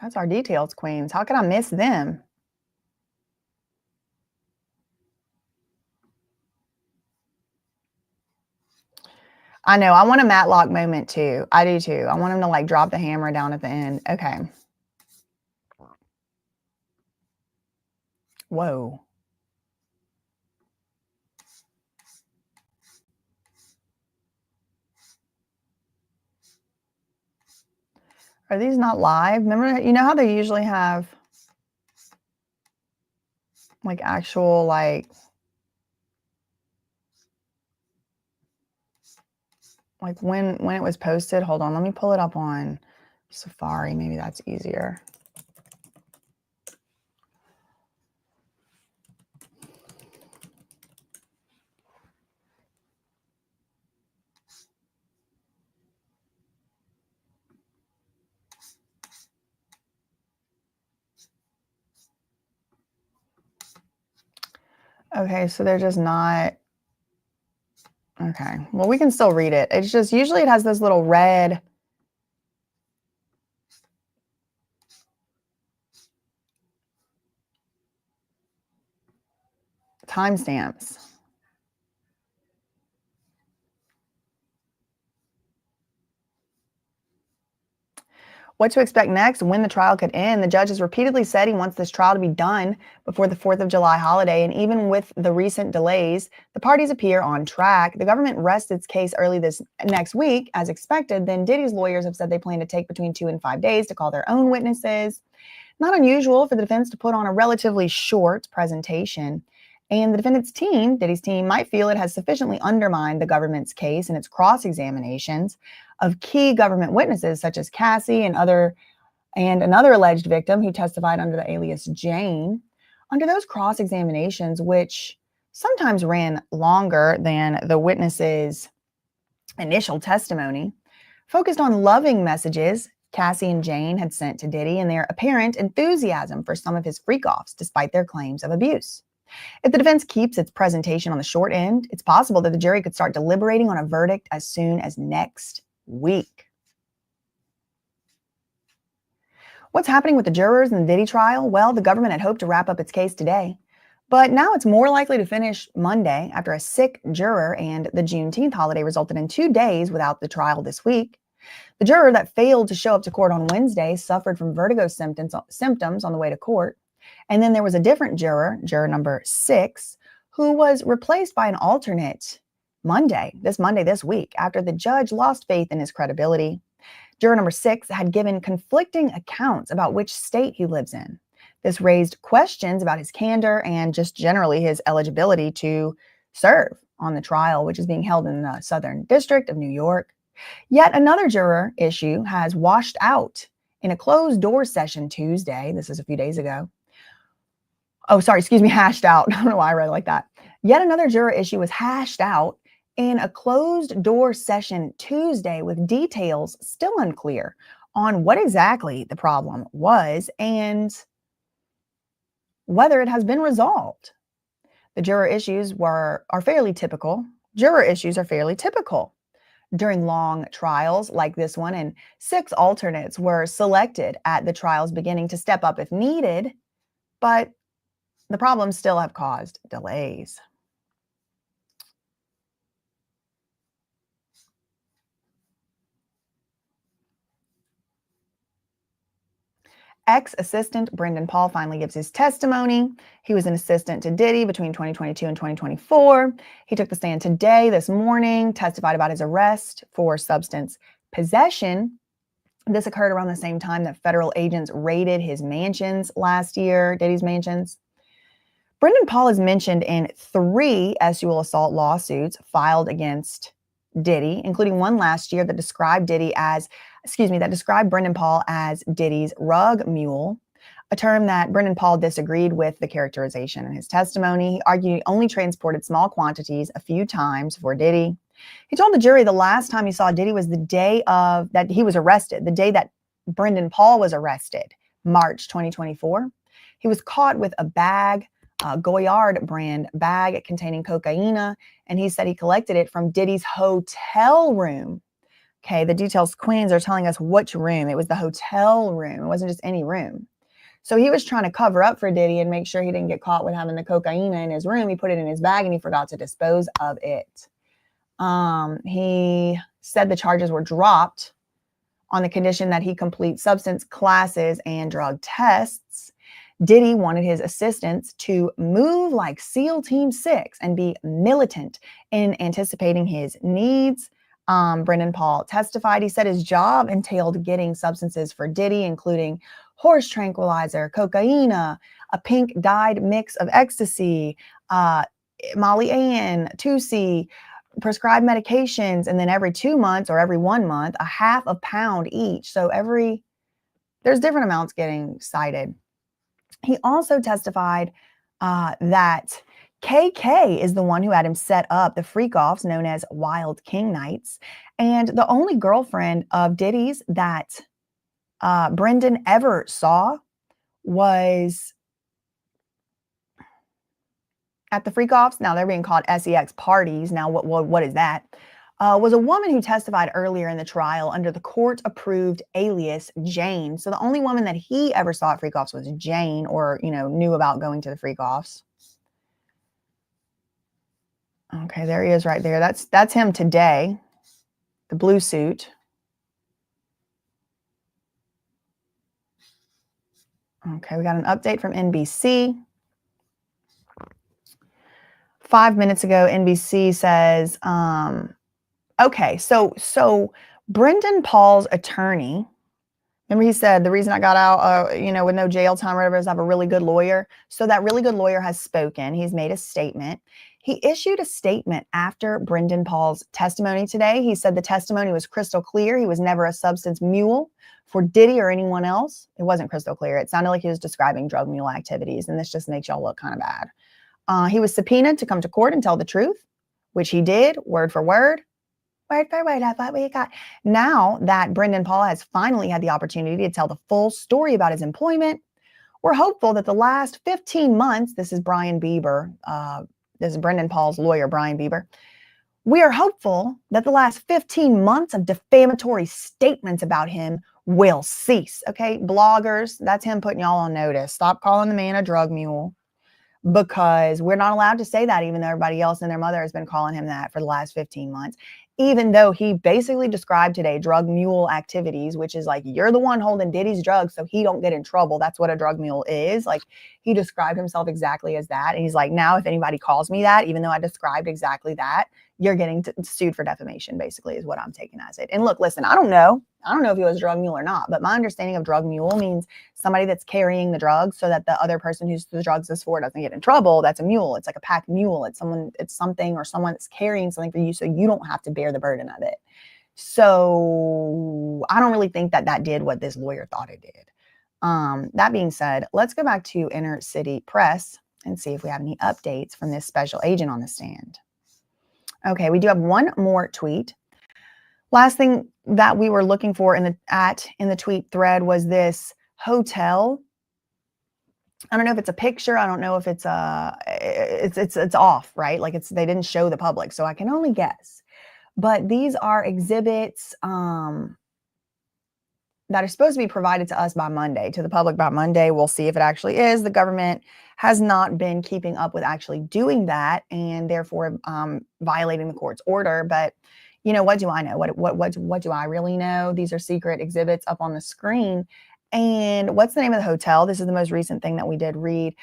Speaker 2: That's our details queens. How could I miss them? I know. I want a Matlock moment too. I do too. I want him to like drop the hammer down at the end. Okay. Whoa. Are these not live? Remember, you know how they usually have like actual like when it was posted? Hold on, let me pull it up on Safari. Maybe that's easier. Okay, so they're just not. Okay, well, we can still read it. It's just usually it has this little red timestamps. What to expect next, when the trial could end. The judge has repeatedly said he wants this trial to be done before the 4th of July holiday, and even with the recent delays, the parties appear on track. The government rests its case early this next week, as expected. Then Diddy's lawyers have said they plan to take between 2 and 5 days to call their own witnesses. Not unusual for the defense to put on a relatively short presentation. And the defendant's team, Diddy's team, might feel it has sufficiently undermined the government's case in its cross-examinations of key government witnesses such as Cassie and another alleged victim who testified under the alias Jane. Under those cross-examinations, which sometimes ran longer than the witness's initial testimony, focused on loving messages Cassie and Jane had sent to Diddy and their apparent enthusiasm for some of his freak-offs despite their claims of abuse. If the defense keeps its presentation on the short end, it's possible that the jury could start deliberating on a verdict as soon as next week. What's happening with the jurors in the Diddy trial? Well, the government had hoped to wrap up its case today, but now it's more likely to finish Monday after a sick juror and the Juneteenth holiday resulted in 2 days without the trial this week. The juror that failed to show up to court on Wednesday suffered from vertigo symptoms on the way to court. And then there was a different juror, juror number 6, who was replaced by an alternate this Monday this week, after the judge lost faith in his credibility. Juror number 6 had given conflicting accounts about which state he lives in. This raised questions about his candor and just generally his eligibility to serve on the trial, which is being held in the Southern District of New York. Yet another juror issue has washed out in a closed-door session Tuesday. This is a few days ago. Hashed out. I don't know why I read it like that. Yet another juror issue was hashed out in a closed-door session Tuesday with details still unclear on what exactly the problem was and whether it has been resolved. The juror issues are fairly typical. Juror issues are fairly typical during long trials like this one, and 6 alternates were selected at the trial's beginning to step up if needed, but the problems still have caused delays. Ex-assistant Brendan Paul finally gives his testimony. He was an assistant to Diddy between 2022 and 2024. He took the stand today, this morning, testified about his arrest for substance possession. This occurred around the same time that federal agents raided his mansions last year, Diddy's mansions. Brendan Paul is mentioned in 3 sexual assault lawsuits filed against Diddy, including one last year that described Brendan Paul as Diddy's rug mule, a term that Brendan Paul disagreed with the characterization in his testimony. He argued he only transported small quantities a few times for Diddy. He told the jury the last time he saw Diddy was the day that he was arrested, the day that Brendan Paul was arrested, March 2024. He was caught with a bag, Goyard brand bag containing cocaine, and he said he collected it from Diddy's hotel room. Okay, the details queens are telling us which room. It was the hotel room. It wasn't just any room. So he was trying to cover up for Diddy and make sure he didn't get caught with having the cocaine in his room. He put it in his bag and he forgot to dispose of it. He said the charges were dropped on the condition that he complete substance classes and drug tests. Diddy wanted his assistants to move like SEAL Team 6 and be militant in anticipating his needs. Brendan Paul testified. He said his job entailed getting substances for Diddy, including horse tranquilizer, cocaine, a pink dyed mix of ecstasy, Molly Ann, 2C, prescribed medications, and then every 2 months or every 1 month, a half a pound each. So there's different amounts getting cited. He also testified that KK is the one who had him set up the freak-offs known as Wild King Nights. And the only girlfriend of Diddy's that Brendan ever saw was at the freak-offs. Now they're being called SEX parties. Now what is that? Was a woman who testified earlier in the trial under the court-approved alias Jane. So the only woman that he ever saw at freak-offs was Jane, or knew about going to the freak-offs. Okay, there he is right there. That's him today, the blue suit. Okay, we got an update from NBC. 5 minutes ago, NBC says, okay, so Brendan Paul's attorney, remember he said the reason I got out, with no jail time or whatever, is I have a really good lawyer. So that really good lawyer has spoken. He's made a statement. He issued a statement after Brendan Paul's testimony today. He said the testimony was crystal clear. He was never a substance mule for Diddy or anyone else. It wasn't crystal clear. It sounded like he was describing drug mule activities, and this just makes y'all look kind of bad. He was subpoenaed to come to court and tell the truth, which he did, word for word. Word for word, that's what we got. Now that Brendan Paul has finally had the opportunity to tell the full story about his employment, we're hopeful that the last 15 months, this is Brian Bieber, this is Brendan Paul's lawyer, Brian Bieber. We are hopeful that the last 15 months of defamatory statements about him will cease. Okay, bloggers, that's him putting y'all on notice. Stop calling the man a drug mule, because we're not allowed to say that, even though everybody else and their mother has been calling him that for the last 15 months. Even though he basically described today drug mule activities, which is like, you're the one holding Diddy's drugs so he don't get in trouble. That's what a drug mule is. Like, he described himself exactly as that. And he's like, now if anybody calls me that, even though I described exactly that, you're getting sued for defamation, basically, is what I'm taking as it. And look, listen, I don't know if he was a drug mule or not, but my understanding of drug mule means somebody that's carrying the drugs so that the other person who's the drugs is for doesn't get in trouble. That's a mule. It's like a pack mule. It's something or someone that's carrying something for you so you don't have to bear the burden of it. So I don't really think that did what this lawyer thought it did. That being said, let's go back to Inner City Press and see if we have any updates from this special agent on the stand. Okay, we do have one more tweet. Last thing that we were looking for in the tweet thread was this hotel. I don't know if it's a picture. I don't know if it's off, right? Like they didn't show the public, so I can only guess. But these are exhibits that are supposed to be provided to us by Monday, to the public by Monday. We'll see if it actually is. The government has not been keeping up with actually doing that, and therefore violating the court's order. But what do I know? What do I really know? These are secret exhibits up on the screen. And what's the name of the hotel? This is the most recent thing that we did read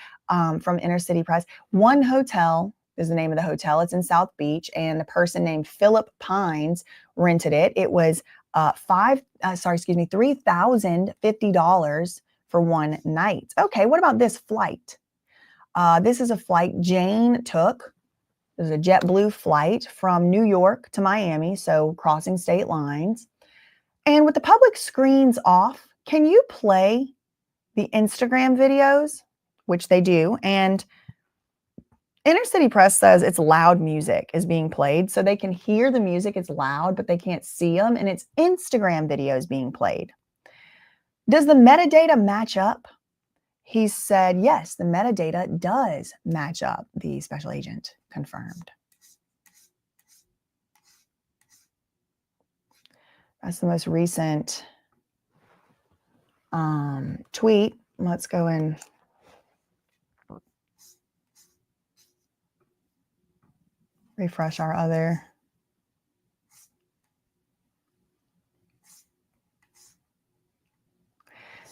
Speaker 2: from Inner City Press. One Hotel is the name of the hotel. It's in South Beach, and the person named Philip Pines rented it. It was $3,050 for one night. Okay, what about this flight? This is a flight Jane took. This is a JetBlue flight from New York to Miami, so crossing state lines. And with the public screens off, can you play the Instagram videos? Which they do. And Inner City Press says it's loud music is being played, so they can hear the music. It's loud, but they can't see them. And it's Instagram videos being played. Does the metadata match up? He said, yes, the metadata does match up. The special agent confirmed. That's the most recent tweet. Let's go and refresh our other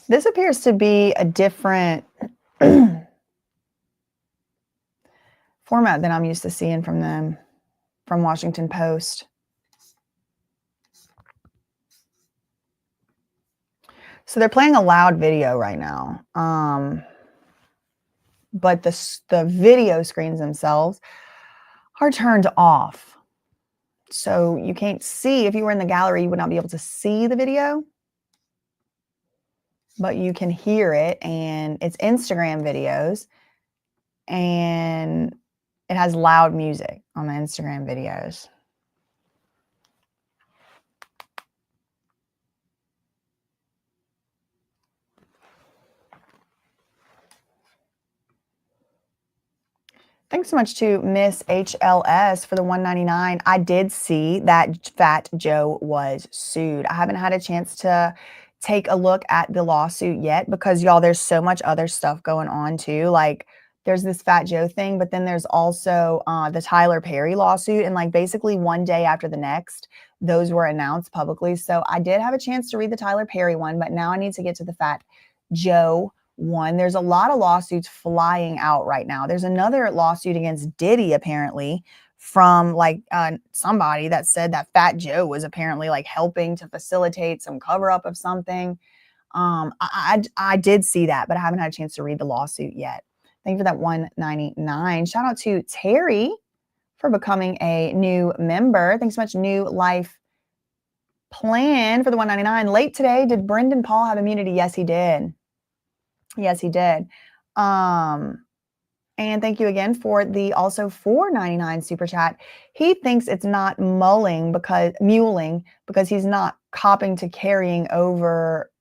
Speaker 2: This appears to be a different format than I'm used to seeing from them, from Washington Post. So they're playing a loud video right now. But the video screens themselves are turned off. So you can't see, if you were in the gallery, you would not be able to see the video, but you can hear it, and it's Instagram videos, and it has loud music on the Instagram videos. Thanks so much to Miss HLS for the $1.99. I did see that Fat Joe was sued. I haven't had a chance to take a look at the lawsuit yet because, y'all, there's so much other stuff going on too. Like, there's this Fat Joe thing, but then there's also the Tyler Perry lawsuit. And like basically one day after the next, those were announced publicly. So I did have a chance to read the Tyler Perry one, but now I need to get to the Fat Joe one. There's a lot of lawsuits flying out right now. There's another lawsuit against Diddy, apparently, from like somebody that said that Fat Joe was apparently like helping to facilitate some cover up of something. I did see that, but I haven't had a chance to read the lawsuit yet. Thank you for that $1.99. Shout out to Terry for becoming a new member. Thanks so much, New Life Plan, for the $1.99. Late today, did Brendan Paul have immunity? Yes, he did. Yes, he did. And thank you again for the also $4.99 super chat. He thinks it's not muling because he's not copping to carrying over.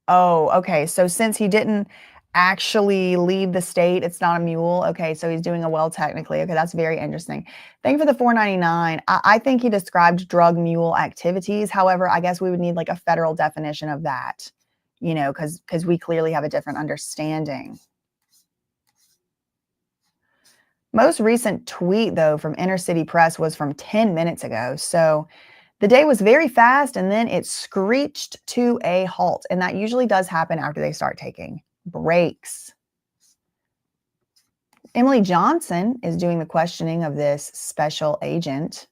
Speaker 2: Oh, okay. So since he didn't actually leave the state, it's not a mule. Okay, so he's doing a well technically. Okay, that's very interesting. Thank you for the $4.99. I think he described drug mule activities. However, I guess we would need like a federal definition of that, you know, because we clearly have a different understanding. Most recent tweet, though, from Inner City Press was from 10 minutes ago. So the day was very fast, and then it screeched to a halt. And that usually does happen after they start taking breaks. Emily Johnson is doing the questioning of this special agent.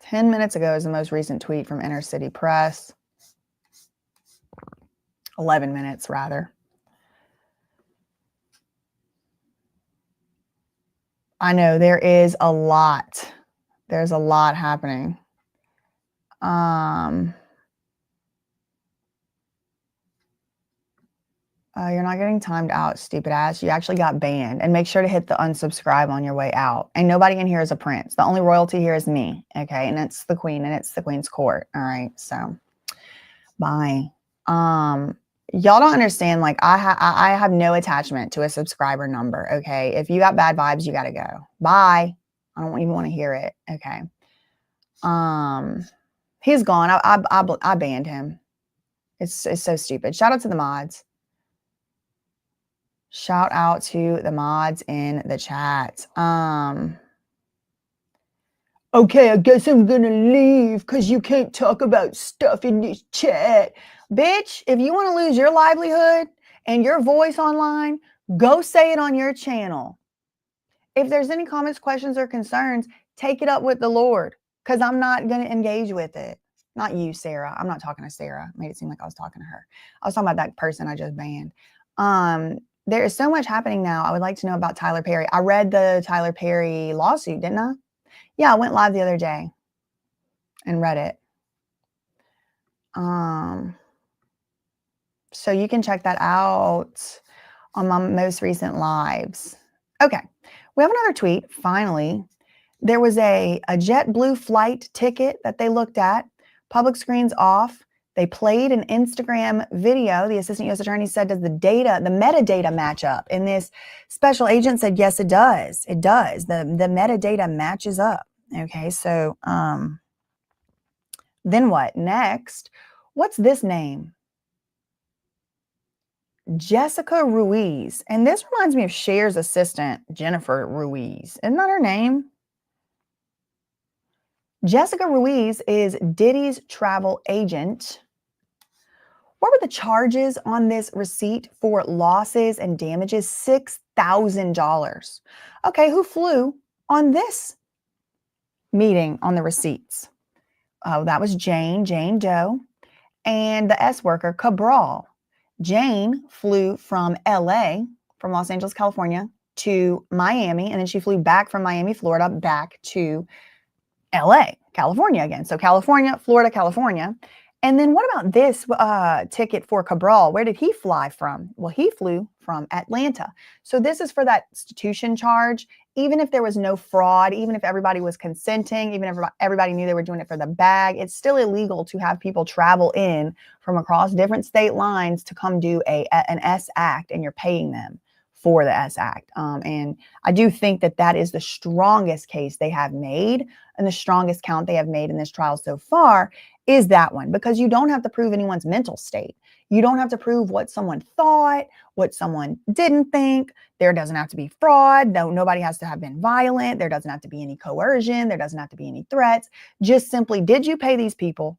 Speaker 2: "10 minutes ago is the most recent tweet from Inner City Press. 11 minutes, rather. I know there is a lot. There's a lot happening. You're not getting timed out, stupid ass. You actually got banned. And make sure to hit the unsubscribe on your way out. And nobody in here is a prince. The only royalty here is me. Okay. And it's the queen, and it's the queen's court. All right. So bye. Y'all don't understand. Like I have no attachment to a subscriber number. Okay. If you got bad vibes, you got to go. Bye. I don't even want to hear it. Okay. He's gone. I banned him. It's so stupid. Shout out to the mods. Shout out to the mods in the chat. Okay, I guess I'm gonna leave because you can't talk about stuff in this chat. Bitch, if you want to lose your livelihood and your voice online, go say it on your channel. If there's any comments, questions, or concerns, take it up with the Lord, because I'm not going to engage with it. Not you, Sarah. I'm not talking to Sarah. Made it seem like I was talking to her. I was talking about that person I just banned. There is so much happening now. I would like to know about Tyler Perry. I read the Tyler Perry lawsuit, didn't I? Yeah, I went live the other day and read it. So you can check that out on my most recent lives. Okay, we have another tweet, finally. There was a JetBlue flight ticket that they looked at, public screens off. They played an Instagram video. The assistant U.S. attorney said, does the metadata match up? And this special agent said, yes, it does. It does. The metadata matches up. Okay, so then what? Next, what's this name? Jessica Ruiz. And this reminds me of Cher's assistant, Jennifer Ruiz. Isn't that her name? Jessica Ruiz is Diddy's travel agent. What were the charges on this receipt for losses and damages? $6,000. Okay, who flew on this meeting on the receipts? Oh, that was Jane Doe, and the S worker, Cabral. Jane flew from LA, from Los Angeles, California, to Miami, and then she flew back from Miami, Florida, back to LA, California again. So California, Florida, California. And then what about this ticket for Cabral? Where did he fly from? Well, he flew from Atlanta. So this is for that institution charge. Even if there was no fraud, even if everybody was consenting, even if everybody knew they were doing it for the bag, it's still illegal to have people travel in from across different state lines to come do an S act, and you're paying them for the S act. And I do think that that is the strongest case they have made, and the strongest count they have made in this trial so far is that one, because you don't have to prove anyone's mental state. You don't have to prove what someone thought, what someone didn't think. There doesn't have to be fraud. No, nobody has to have been violent. There doesn't have to be any coercion. There doesn't have to be any threats. Just simply, did you pay these people?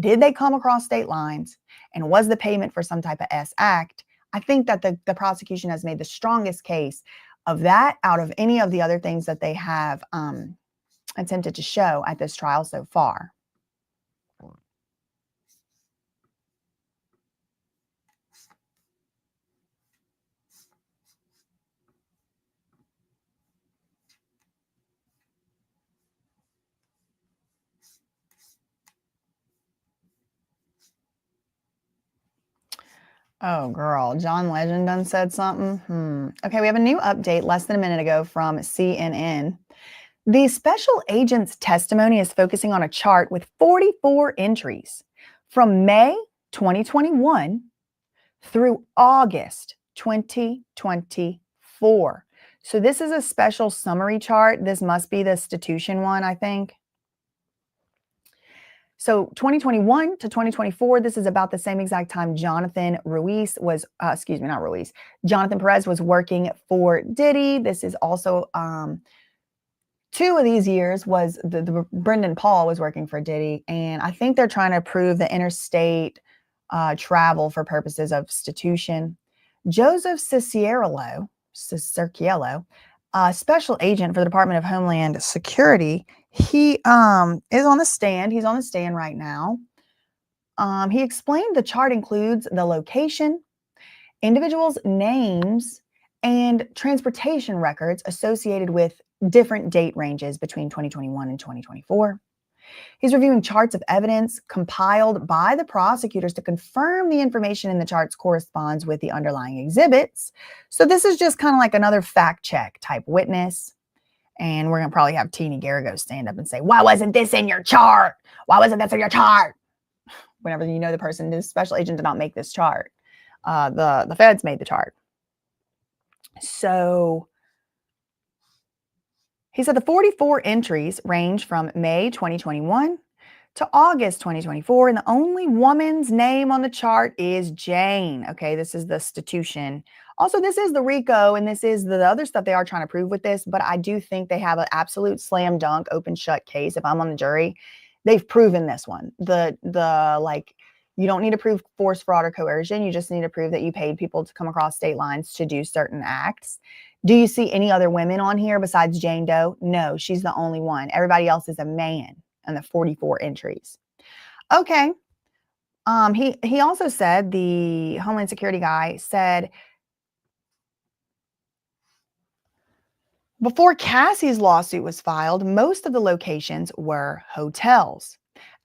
Speaker 2: Did they come across state lines? And was the payment for some type of S act? I think that the prosecution has made the strongest case of that out of any of the other things that they have attempted to show at this trial so far. Oh, girl. John Legend done said something. Okay, we have a new update less than a minute ago from CNN. The special agent's testimony is focusing on a chart with 44 entries from May 2021 through August 2024. So this is a special summary chart. This must be the institution one, I think. So 2021 to 2024, this is about the same exact time Jonathan Perez was working for Diddy. This is also 2 of these years was the Brendan Paul was working for Diddy. And I think they're trying to prove the interstate travel for purposes of institution. Joseph Cicciello, special agent for the Department of Homeland Security, he is on the stand. He's on the stand right now. He explained the chart includes the location, individuals' names, and transportation records associated with different date ranges between 2021 and 2024. He's reviewing charts of evidence compiled by the prosecutors to confirm the information in the charts corresponds with the underlying exhibits. So this is just kind of like another fact check type witness. And we're going to probably have Teeny Garrigo stand up and say, why wasn't this in your chart? Why wasn't this in your chart? Whenever you know the person, the special agent did not make this chart. The feds made the chart. So he said the 44 entries range from May 2021 to August 2024, and the only woman's name on the chart is Jane. Okay, this is the institution. Also, this is the RICO, and this is the other stuff they are trying to prove with this, but I do think they have an absolute slam dunk, open shut case. If I'm on the jury, they've proven this one. You don't need to prove force, fraud, or coercion. You just need to prove that you paid people to come across state lines to do certain acts. Do you see any other women on here besides Jane Doe? No, she's the only one. Everybody else is a man in the 44 entries. Okay. He also said, the Homeland Security guy said, before Cassie's lawsuit was filed, most of the locations were hotels.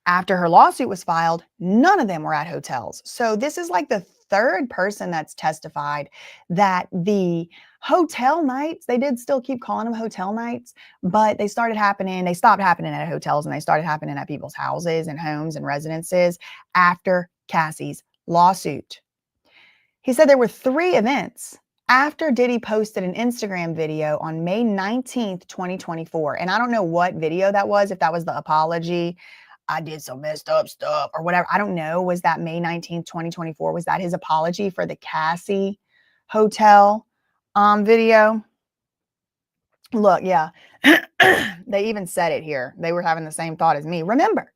Speaker 2: After her lawsuit was filed, none of them were at hotels. So this is like the third person that's testified that the hotel nights, they did still keep calling them hotel nights, but they stopped happening at hotels, and they started happening at people's houses and homes and residences after Cassie's lawsuit. He said there were 3 events after Diddy posted an Instagram video on May 19th, 2024. And I don't know what video that was, if that was the apology I did some messed up stuff or whatever. I don't know. Was that May 19th, 2024? Was that his apology for the Cassie Hotel video? Look, yeah. They even said it here. They were having the same thought as me. Remember,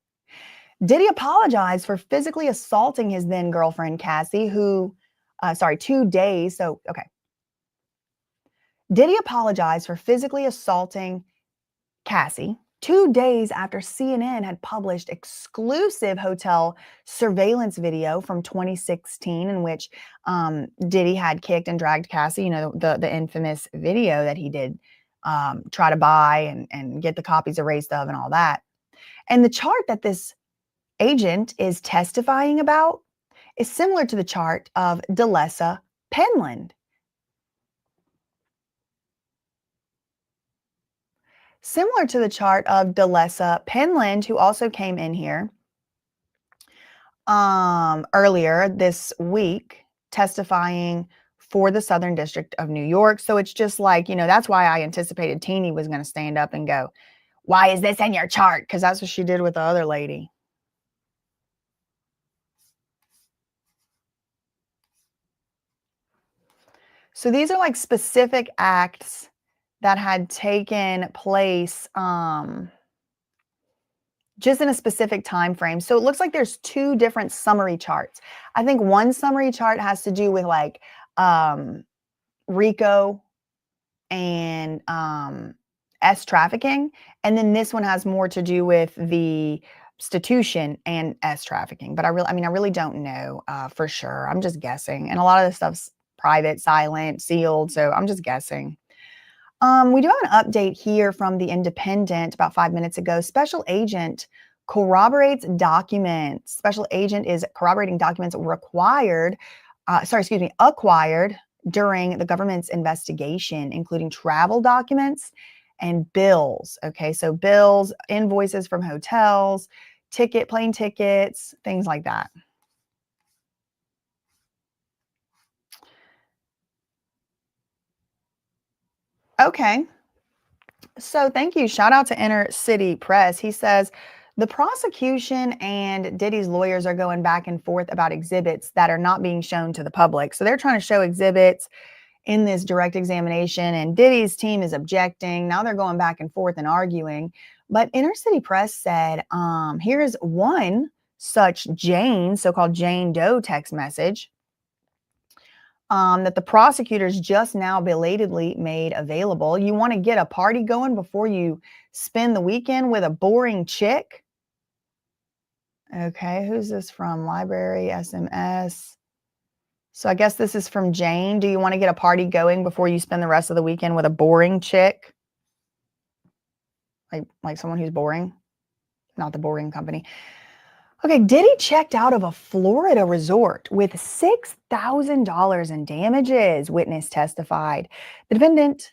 Speaker 2: Diddy apologized for physically assaulting his then girlfriend, Cassie, who, 2 days. So, okay. Diddy apologized for physically assaulting Cassie 2 days after CNN had published exclusive hotel surveillance video from 2016 in which Diddy had kicked and dragged Cassie, the infamous video that he did try to buy and get the copies erased of and all that. And the chart that this agent is testifying about is similar to the chart of Dxxg Penland. Similar to the chart of Dxxg Penland, who also came in here earlier this week testifying for the Southern District of New York. So it's just like, that's why I anticipated Teeny was going to stand up and go, why is this in your chart? Because that's what she did with the other lady. So these are like specific acts that had taken place just in a specific time frame. So it looks like there's 2 different summary charts. I think one summary chart has to do with like RICO and S trafficking, and then this one has more to do with the institution and S trafficking. But I really don't know for sure. I'm just guessing, and a lot of this stuff's private, silent, sealed. So I'm just guessing. We do have an update here from the Independent about 5 minutes ago. Special agent corroborates documents. Special agent is corroborating documents acquired during the government's investigation, including travel documents and bills. Okay, so bills, invoices from hotels, plane tickets, things like that. Okay. So thank you. Shout out to Inner City Press. He says the prosecution and Diddy's lawyers are going back and forth about exhibits that are not being shown to the public. So they're trying to show exhibits in this direct examination, and Diddy's team is objecting. Now they're going back and forth and arguing. But Inner City Press said, here's one such so-called Jane Doe text message that the prosecutors just now belatedly made available. You want to get a party going before you spend the weekend with a boring chick? Okay, who's this from? Library, SMS. So I guess this is from Jane. Do you want to get a party going before you spend the rest of the weekend with a boring chick? Like someone who's boring? Not the Boring Company. Okay, Diddy checked out of a Florida resort with $6,000 in damages, witness testified. The defendant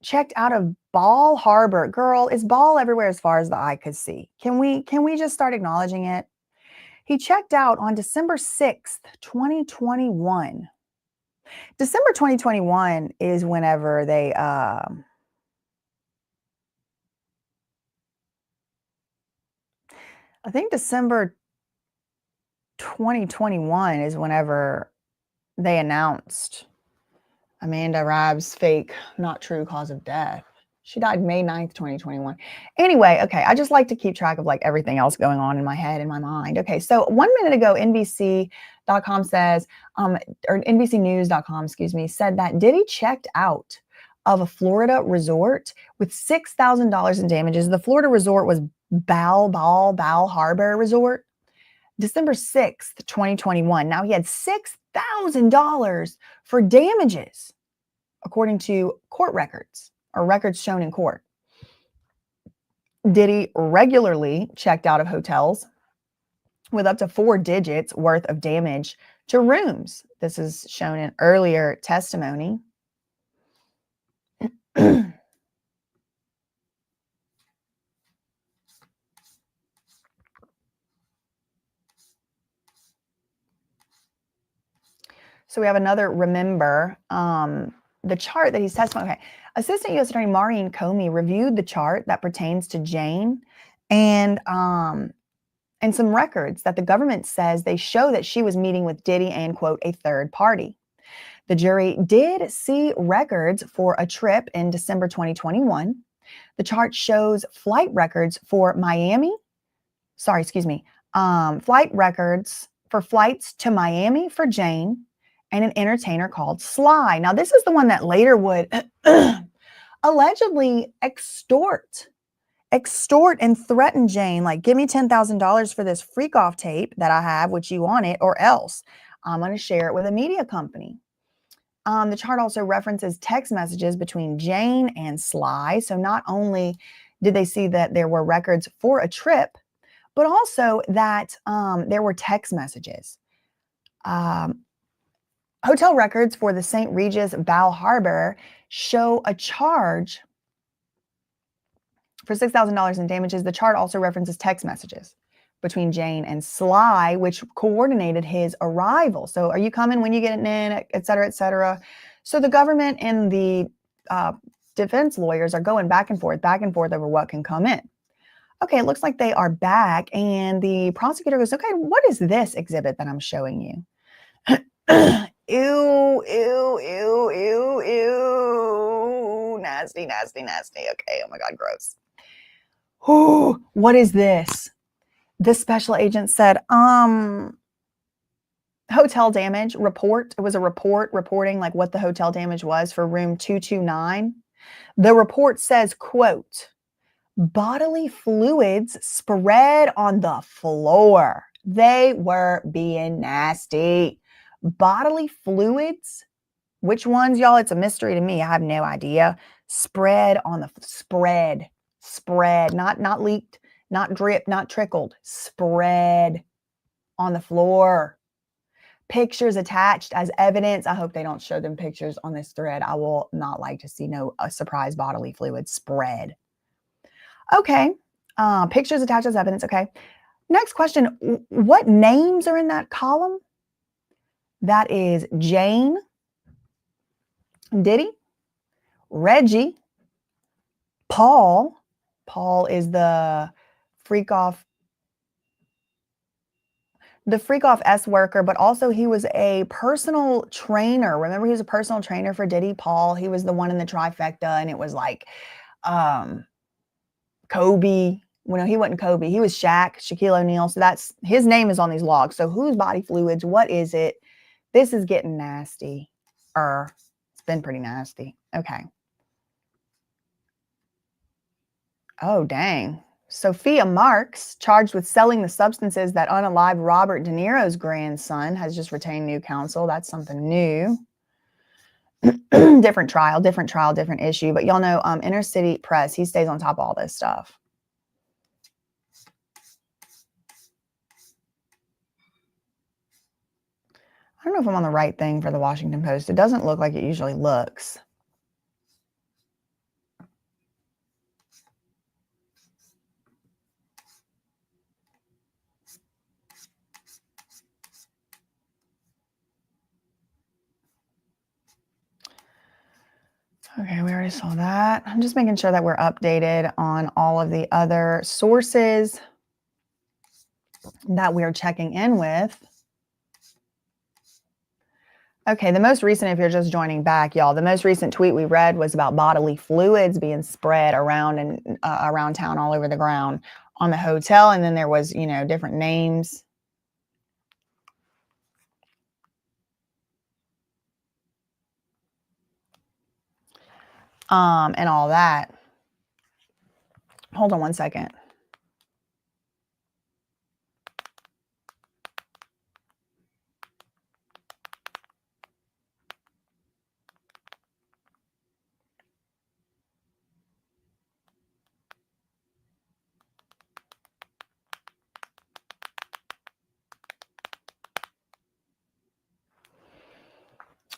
Speaker 2: checked out of Ball Harbor. Girl, is ball everywhere as far as the eye could see? Can we just start acknowledging it? He checked out on December 6th, 2021. December 2021 is whenever they I think December 2021 is whenever they announced Amanda Rabb's fake, not true cause of death. She died May 9th, 2021. Anyway, okay, I just like to keep track of like everything else going on in my head, in my mind. Okay, so 1 minute ago, NBC.com says, or NBCnews.com, said that Diddy checked out of a Florida resort with $6,000 in damages. The Florida resort was Bal Harbor Resort. December 6th, 2021. Now he had $6,000 for damages, according to court records or records shown in court. Diddy regularly checked out of hotels with up to 4 digits worth of damage to rooms. This is shown in earlier testimony. So we have another remember. The chart that he's testifying. Okay. Assistant U.S. Attorney Maureen Comey reviewed the chart that pertains to Jane. And and some records that the government says they show that she was meeting with Diddy and, quote, a third party. The jury did see records for a trip in December 2021. The chart shows flight records for flight records for flights to Miami for Jane and an entertainer called Sly. Now, this is the one that later would allegedly extort and threaten Jane, like, give me $10,000 for this freak off tape that I have, which you want it, or else I'm going to share it with a media company. The chart also references text messages between Jane and Sly. So not only did they see that there were records for a trip, but also that there were text messages. Hotel records for the St. Regis Bal Harbor show a charge for $6,000 in damages. The chart also references text messages between Jane and Sly, which coordinated his arrival. So are you coming when you get it in, et cetera, et cetera. So the government and the defense lawyers are going back and forth over what can come in. Okay, it looks like they are back, and the prosecutor goes, okay, what is this exhibit that I'm showing you? Ew, ew, ew, ew, ew. Nasty, nasty, nasty. Okay, oh my God, gross. Oh, what is this? The special agent said, hotel damage report. It was a report reporting like what the hotel damage was for room 229. The report says, quote, bodily fluids spread on the floor. They were being nasty. Bodily fluids? Which ones, y'all? It's a mystery to me. I have no idea. Spread on the spread, not leaked, not drip, not trickled, spread on the floor. Pictures attached as evidence. I hope they don't show them pictures on this thread. I will not like to see a surprise bodily fluid spread. Okay. Pictures attached as evidence. Okay. Next question. What names are in that column? That is Jane, Diddy, Reggie, Paul. Paul is the freak off S worker, but also he was a personal trainer. Remember, he was a personal trainer for Diddy. Paul, he was the one in the trifecta, and it was like Kobe. Well, no, he wasn't Kobe. He was Shaq, Shaquille O'Neal. So that's his name is on these logs. So whose body fluids? What is it? This is getting nasty. It's been pretty nasty. Okay. Oh, dang. Sophia Marks, charged with selling the substances that unalived Robert De Niro's grandson, has just retained new counsel. That's something new. Different trial, different issue. But y'all know Inner City Press, he stays on top of all this stuff. I don't know if I'm on the right thing for the Washington Post. It doesn't look like it usually looks. Okay, we already saw that. I'm just making sure that we're updated on all of the other sources that we're checking in with. Okay, the most recent, if you're just joining back, y'all, the most recent tweet we read was about bodily fluids being spread around and around town, all over the ground on the hotel. And then there was, different names. And all that. Hold on one second.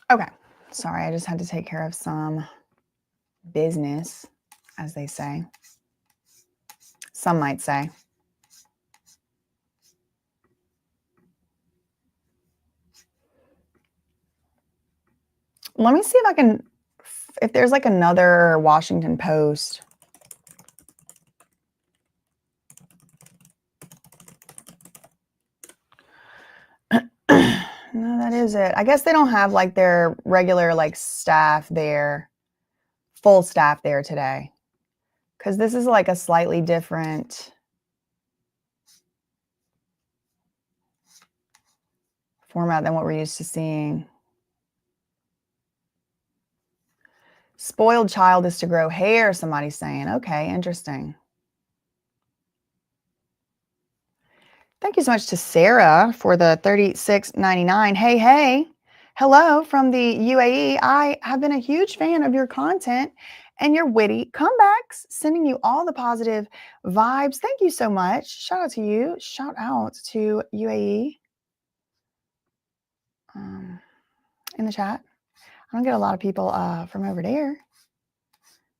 Speaker 2: Okay, sorry, I just had to take care of some business, as they say. Some might say. Let me see if there's like another Washington Post. is it? I guess they don't have like their regular like staff there, full staff there today. Because this is like a slightly different format than what we're used to seeing. Spoiled child is to grow hair, somebody's saying. Okay, interesting. Thank you so much to Sarah for the $36.99. Hey, hey. Hello from the UAE. I have been a huge fan of your content and your witty comebacks, sending you all the positive vibes. Thank you so much. Shout out to you. Shout out to UAE in the chat. I don't get a lot of people from over there.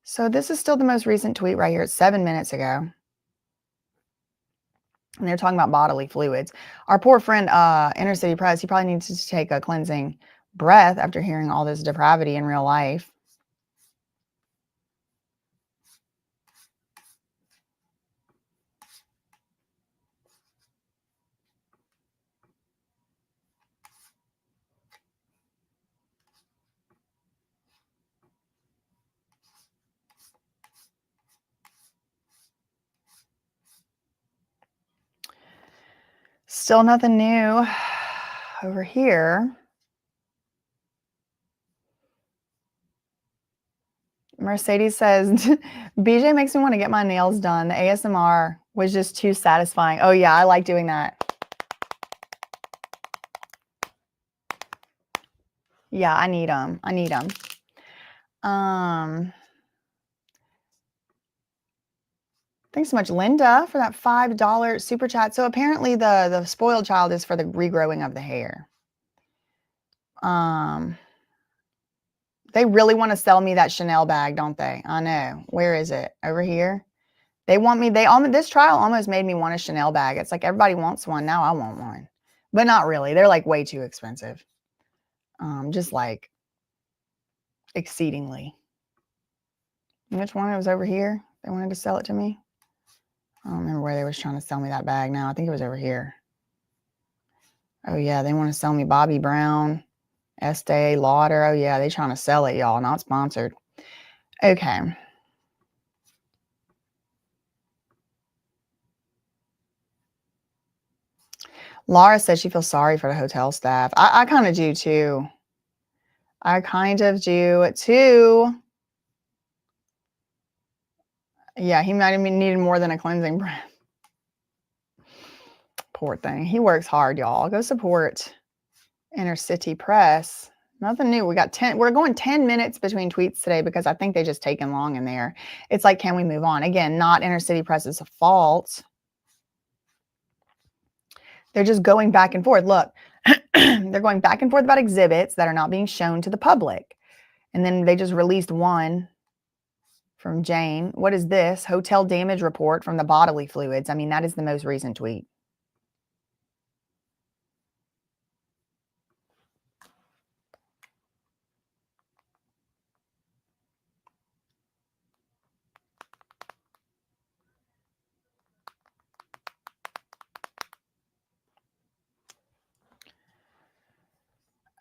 Speaker 2: So this is still the most recent tweet right here. It's 7 minutes ago. And they're talking about bodily fluids. Our poor friend, Inner City Press, he probably needs to take a cleansing breath after hearing all this depravity in real life. Still nothing new over here. Mercedes says, BJ makes me want to get my nails done. The ASMR was just too satisfying. Oh yeah, I like doing that. Yeah, I need them. I need them. Thanks so much, Linda, for that $5 super chat. So apparently the spoiled child is for the regrowing of the hair. They really want to sell me that Chanel bag, don't they? I know. Where is it? Over here? They want me, this trial almost made me want a Chanel bag. It's like everybody wants one. Now I want one. But not really. They're like way too expensive. Just like exceedingly. Which one? It was over here. They wanted to sell it to me. I don't remember where they was trying to sell me that bag now. I think it was over here. Oh yeah, they want to sell me Bobby Brown, Estee Lauder. Oh yeah, they trying to sell it, y'all. Not sponsored. Okay. Laura says she feels sorry for the hotel staff. I kind of do too. I kind of do too. Yeah, he might have needed more than a cleansing breath. Poor thing. He works hard, y'all. Go support Inner City Press. Nothing new. We're going 10 minutes between tweets today because I think they just taken long in there. It's like, can we move on? Again, not Inner City Press's fault. They're just going back and forth. Look, they're going back and forth about exhibits that are not being shown to the public. And then they just released one from Jane. What is this? Hotel damage report from the bodily fluids. I mean, that is the most recent tweet.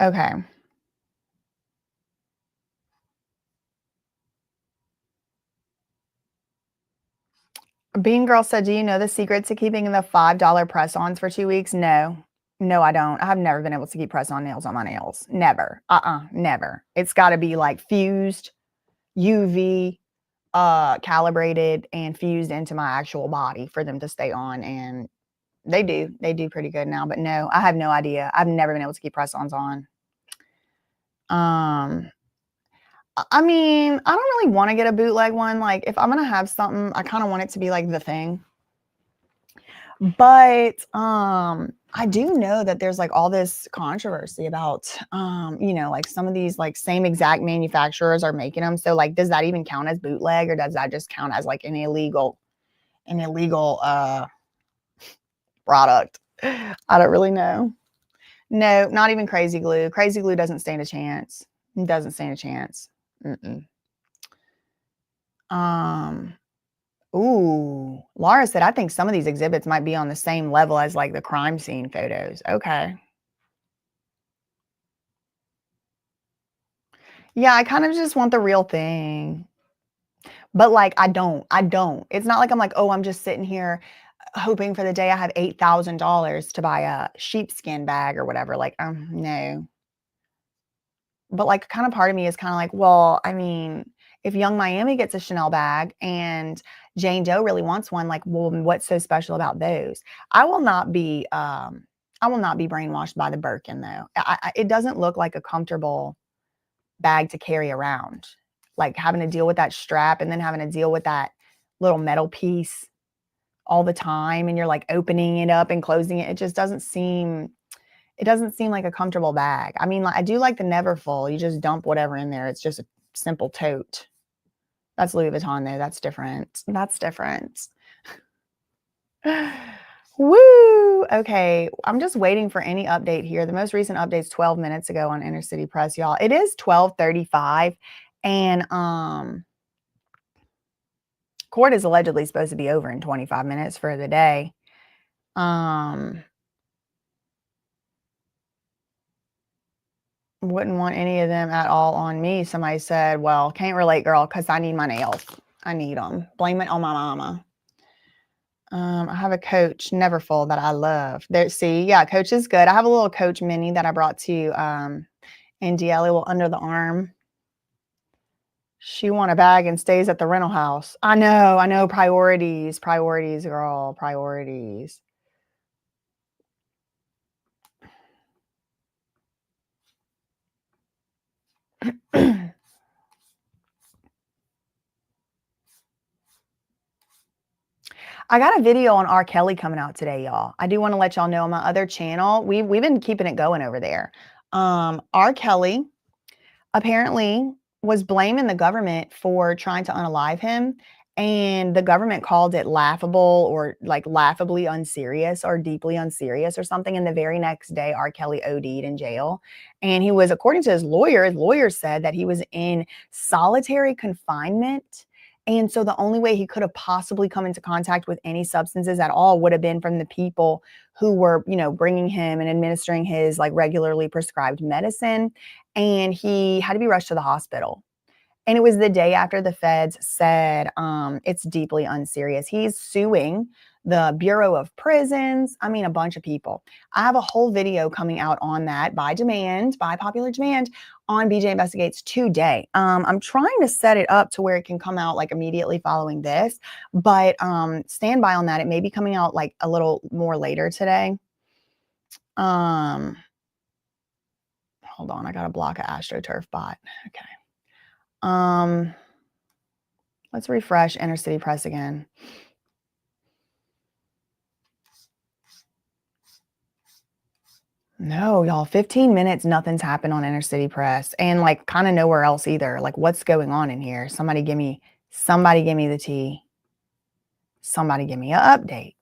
Speaker 2: Okay. Bean Girl said, do you know the secret to keeping the $5 press-ons for 2 weeks? No. No, I don't. I've never been able to keep press-on nails on my nails. Never. Never. It's got to be like fused, UV, calibrated, and fused into my actual body for them to stay on. And they do pretty good now. But no, I have no idea. I've never been able to keep press-ons on. I mean, I don't really want to get a bootleg one. Like, if I'm going to have something, I kind of want it to be like the thing. But I do know that there's like all this controversy about, you know, like some of these like same exact manufacturers are making them. So like, does that even count as bootleg, or does that just count as like an illegal product? I don't really know. No, not even Crazy Glue. Crazy Glue doesn't stand a chance. It doesn't stand a chance. Ooh, Laura said, I think some of these exhibits might be on the same level as like the crime scene photos. Okay. Yeah, I kind of just want the real thing. But, like, I don't. It's not like I'm like, "Oh, I'm just sitting here hoping for the day I have $8,000 to buy a sheepskin bag or whatever." Like, no. But, like, kind of part of me is kinda like, well, I mean, if Young Miami gets a Chanel bag and Jane Doe really wants one, like, well, what's so special about those? I will not be, brainwashed by the Birkin, though. It doesn't look like a comfortable bag to carry around. Like, having to deal with that strap and then having to deal with that little metal piece all the time, and you're, like, opening it up and closing it. It doesn't seem like a comfortable bag. I mean, like, I do like the Neverfull. You just dump whatever in there. It's just a simple tote. That's Louis Vuitton, though. That's different. That's different. Woo! Okay, I'm just waiting for any update here. The most recent update's 12 minutes ago on Inner City Press, y'all. It is 12:35, and court is allegedly supposed to be over in 25 minutes for the day. Wouldn't want any of them at all on me. Somebody said, well, can't relate, girl, because I need my nails. I need them. Blame it on my mama. I have a Coach Neverfull that I love. There, see, yeah, Coach is good. I have a little Coach mini that I brought to NDL, a little under the arm. She won a bag and stays at the rental house. I know. Priorities, girl, priorities. I got a video on R. Kelly coming out today, y'all. I do want to let y'all know on my other channel, we've been keeping it going over there. R. Kelly apparently was blaming the government for trying to unalive him, and the government called it laughable or like laughably unserious or deeply unserious or something. And the very next day, R. Kelly OD'd in jail, and he was, according to his lawyer said that he was in solitary confinement. And so the only way he could have possibly come into contact with any substances at all would have been from the people who were, bringing him and administering his like regularly prescribed medicine. And he had to be rushed to the hospital. And it was the day after the feds said it's deeply unserious. He's suing the Bureau of Prisons. I mean, a bunch of people. I have a whole video coming out on that by popular demand, on BJ Investigates today. I'm trying to set it up to where it can come out like immediately following this, but stand by on that. It may be coming out like a little more later today. Hold on, I gotta block an AstroTurf bot. Okay. Let's refresh Inner City Press again. No, y'all, 15 minutes, nothing's happened on Inner City Press, and like kind of nowhere else either. Like, what's going on in here? Somebody give me the tea. Somebody give me an update.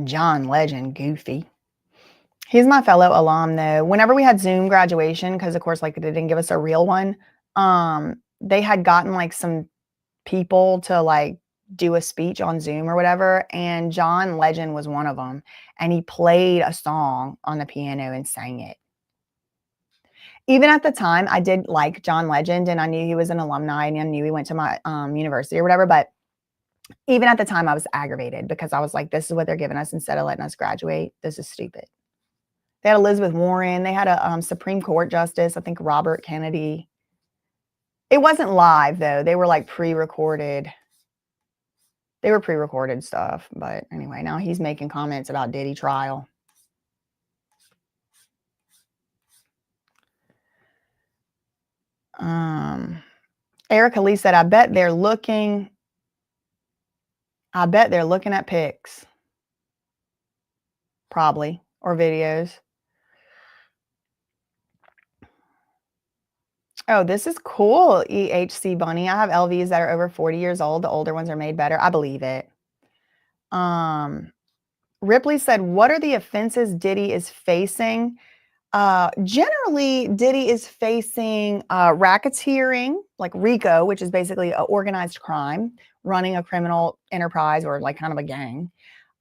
Speaker 2: John Legend, goofy. He's my fellow alum, though. Whenever we had Zoom graduation, because of course, like, they didn't give us a real one, they had gotten like some people to like do a speech on Zoom or whatever, and John Legend was one of them, and he played a song on the piano and sang it. Even at the time, I did like John Legend, and I knew he was an alumni, and I knew he went to my university or whatever, but even at the time, I was aggravated because I was like, this is what they're giving us instead of letting us graduate. This is stupid. They had Elizabeth Warren. They had a Supreme Court Justice, I think Robert Kennedy. It wasn't live, though. They were like pre-recorded. They were pre-recorded stuff. But anyway, now he's making comments about Diddy trial. Erica Lee said, I bet they're looking at pics. Probably. Or videos. Oh, this is cool, EHC Bunny. I have LVs that are over 40 years old. The older ones are made better. I believe it. Ripley said, what are the offenses Diddy is facing? Generally, Diddy is facing racketeering, like RICO, which is basically an organized crime, running a criminal enterprise or like kind of a gang.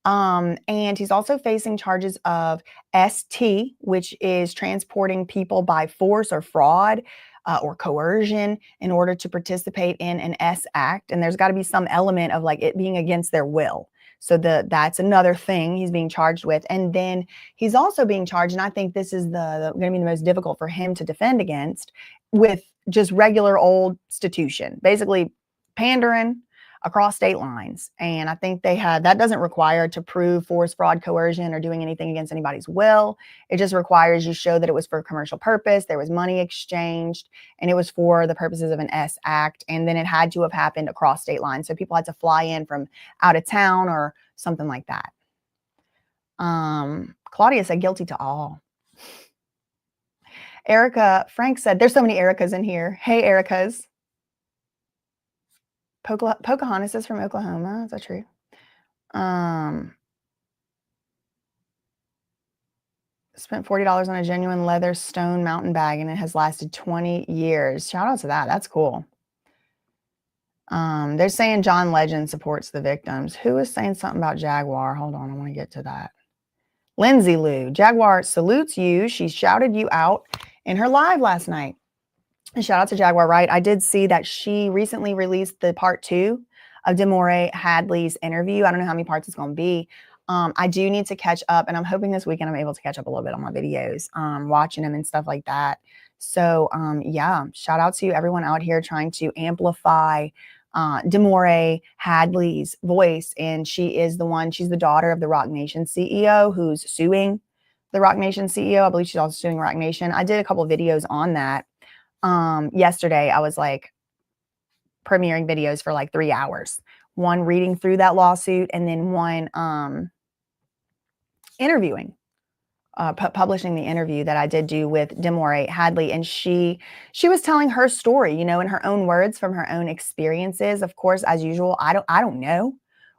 Speaker 2: And he's also facing charges of ST, which is transporting people by force or fraud or coercion in order to participate in an S act. And there's got to be some element of like it being against their will. So that's another thing he's being charged with. And then he's also being charged, and I think this is going to be the most difficult for him to defend against, with just regular old institution, basically pandering across state lines. And I think that doesn't require to prove force, fraud, coercion, or doing anything against anybody's will. It just requires you show that it was for a commercial purpose, there was money exchanged, and it was for the purposes of an S act. And then it had to have happened across state lines. So people had to fly in from out of town or something like that. Claudia said guilty to all. Erica Frank said, there's so many Ericas in here. Hey, Ericas. Pocahontas is from Oklahoma. Is that true? Spent $40 on a genuine leather stone mountain bag, and it has lasted 20 years. Shout out to that. That's cool. They're saying John Legend supports the victims. Who is saying something about Jaguar? Hold on. I want to get to that. Lindsay Lou. Jaguar salutes you. She shouted you out in her live last night. And shout out to Jaguar, right? I did see that she recently released the part 2 of Demore Hadley's interview. I don't know how many parts it's going to be. I do need to catch up, and I'm hoping this weekend I'm able to catch up a little bit on my videos, watching them and stuff like that. So, yeah, shout out to everyone out here trying to amplify Demore Hadley's voice. And she's the daughter of the Rock Nation CEO who's suing the Rock Nation CEO. I believe she's also suing Rock Nation. I did a couple of videos on that. Yesterday I was like premiering videos for like 3 hours, one reading through that lawsuit, and then one interviewing, publishing the interview that I did do with Demore Hadley. And she was telling her story, in her own words, from her own experiences. Of course, as usual, I don't know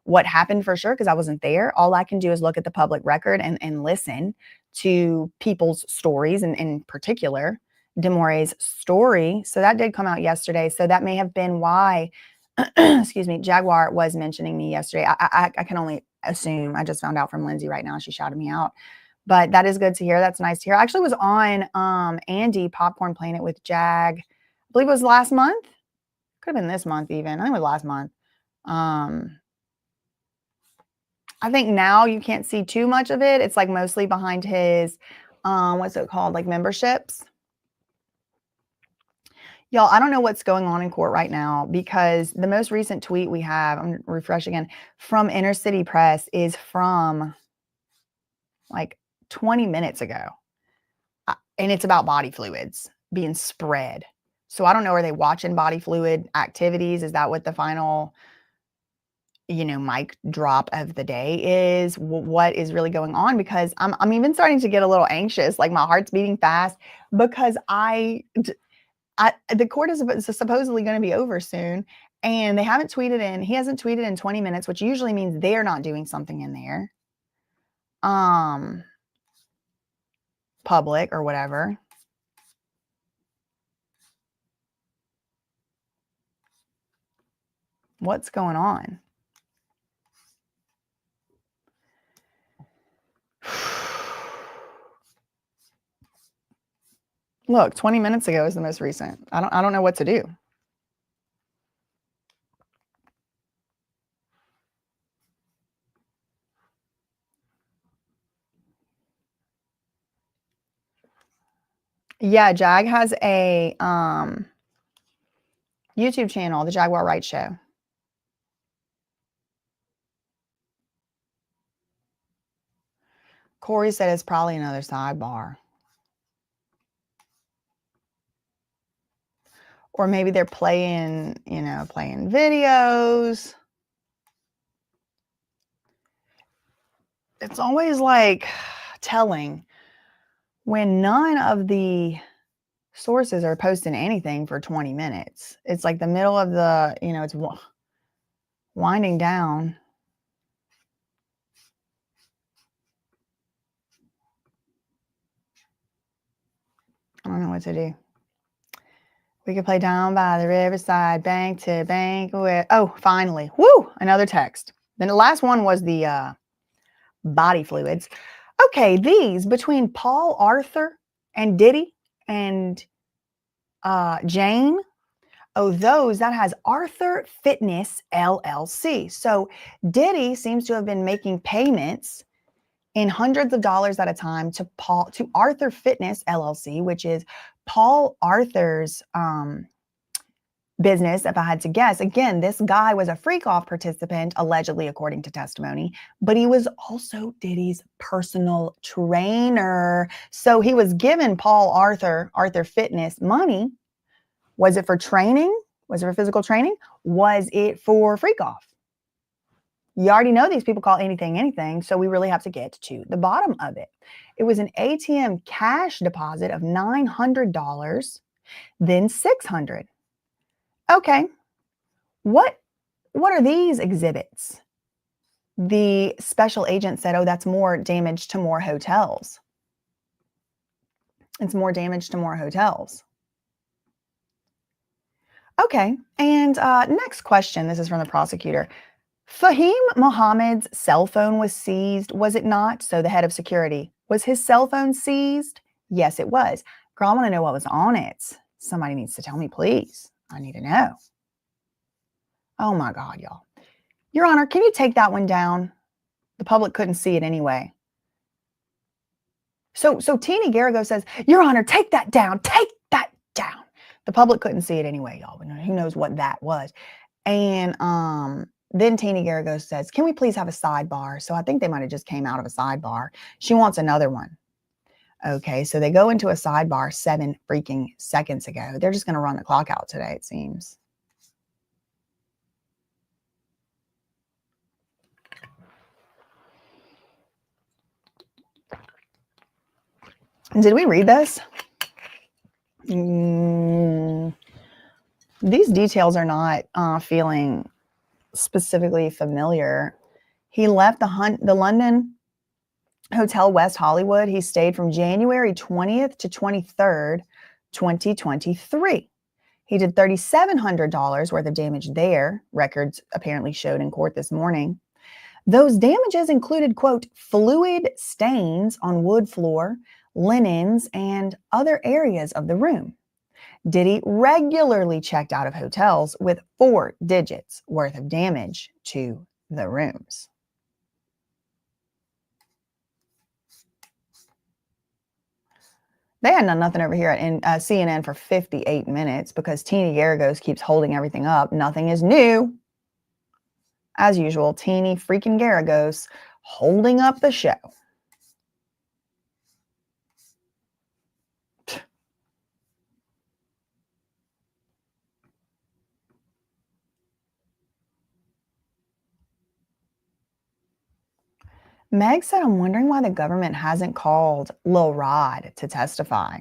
Speaker 2: what happened for sure because I wasn't there. All I can do is look at the public record and listen to people's stories, and in particular Demore's story. So that did come out yesterday. So that may have been why, excuse me, Jaguar was mentioning me yesterday. I can only assume. I just found out from Lindsay right now. She shouted me out. But that is good to hear. That's nice to hear. I actually was on Andy Popcorn Planet with Jag. I believe it was last month. Could have been this month even. I think it was last month. I think now you can't see too much of it. It's like mostly behind his, what's it called? Like memberships. Y'all, I don't know what's going on in court right now, because the most recent tweet we have, I'm going to refresh again, from Inner City Press is from like 20 minutes ago. And it's about body fluids being spread. So I don't know, are they watching body fluid activities? Is that what the final, mic drop of the day is? What is really going on? Because I'm even starting to get a little anxious, like my heart's beating fast, because the court is supposedly going to be over soon, and they haven't tweeted in. He hasn't tweeted in 20 minutes, which usually means they're not doing something in there. Public or whatever. What's going on? Look, 20 minutes ago is the most recent. I don't know what to do. Yeah, Jag has a YouTube channel, the Jaguar Wright Show. Corey said it's probably another sidebar. Or maybe they're playing, playing videos. It's always like telling when none of the sources are posting anything for 20 minutes. It's like the middle of the, it's winding down. I don't know what to do. We could play down by the riverside, bank to bank with, oh, finally, woo, another text. Then the last one was the body fluids. Okay, these between Paul Arthur and Diddy and Jane. Oh, those, that has Arthur Fitness LLC. So Diddy seems to have been making payments in hundreds of dollars at a time to Arthur Fitness LLC, which is Paul Arthur's business, if I had to guess. Again, this guy was a freak-off participant, allegedly, according to testimony, but he was also Diddy's personal trainer. So he was giving Paul Arthur Fitness money. Was it for training? Was it for physical training? Was it for freak-off? You already know these people call anything, so we really have to get to the bottom of it. It was an ATM cash deposit of $900, then $600. Okay, what are these exhibits? The special agent said, oh, that's more damage to more hotels. It's more damage to more hotels. Okay, and next question. This is from the prosecutor. Fahim Mohammed's cell phone was seized, was it not? So the head of security, was his cell phone seized? Yes, it was. Girl, I want to know what was on it. Somebody needs to tell me, please. I need to know. Oh my God, y'all. Your Honor, can you take that one down? The public couldn't see it anyway. So Teeny Garrigo says, Your Honor, take that down. Take that down. The public couldn't see it anyway, y'all. Who knows what that was? And then Teeny Garrigo says, can we please have a sidebar? So I think they might have just came out of a sidebar. She wants another one. Okay, so they go into a sidebar 7 freaking seconds ago. They're just going to run the clock out today, it seems. Did we read this? These details are not feeling specifically familiar. He left the London Hotel West Hollywood. He stayed from January 20th to 23rd, 2023. He did $3,700 worth of damage there. Records apparently showed in court this morning. Those damages included, quote, fluid stains on wood floor, linens, and other areas of the room. Diddy regularly checked out of hotels with 4 digits worth of damage to the rooms. They hadn't done nothing over here at CNN for 58 minutes because Teeny Garrigos keeps holding everything up. Nothing is new. As usual, Teeny freaking Garrigos holding up the show. Meg said, I'm wondering why the government hasn't called Lil Rod to testify.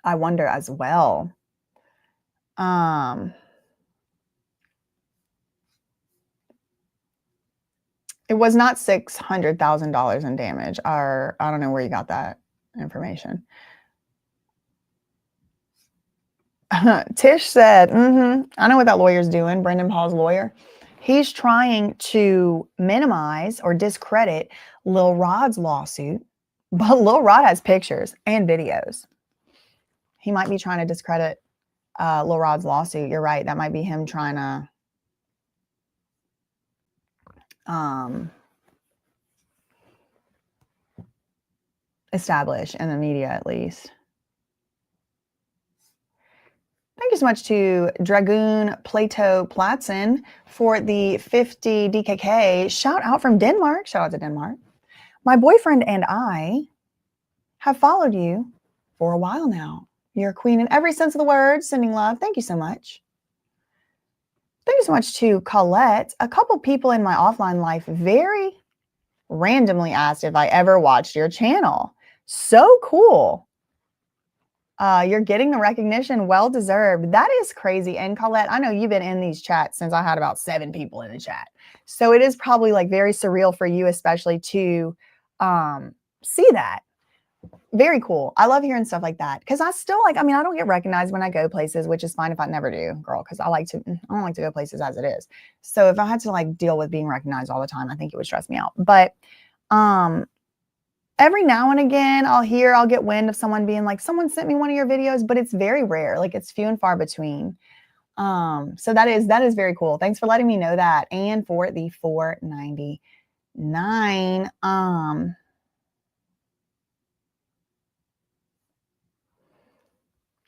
Speaker 2: I wonder as well. It was not $600,000 in damage. Or I don't know where you got that information. Tish said, I know what that lawyer's doing, Brendan Paul's lawyer. He's trying to minimize or discredit Lil Rod's lawsuit, but Lil Rod has pictures and videos. He might be trying to discredit Lil Rod's lawsuit. You're right. That might be him trying to establish in the media, at least. Thank you so much to Dragoon Plato Platson for the 50 DKK. Shout out from Denmark. Shout out to Denmark. My boyfriend and I have followed you for a while now. You're a queen in every sense of the word. Sending love. Thank you so much. Thank you so much to Colette. A couple people in my offline life very randomly asked if I ever watched your channel. So cool. You're getting the recognition, well deserved. That is crazy. And Colette, I know you've been in these chats since I had about 7 people in the chat. So it is probably like very surreal for you, especially to see that. Very cool. I love hearing stuff like that because I still like, I mean, I don't get recognized when I go places, which is fine if I never do, girl, because I don't like to go places as it is. So if I had to like deal with being recognized all the time, I think it would stress me out. But every now and again, I'll get wind of someone being like, someone sent me one of your videos, but it's very rare. Like it's few and far between. So that is very cool. Thanks for letting me know that. And for the $4.99,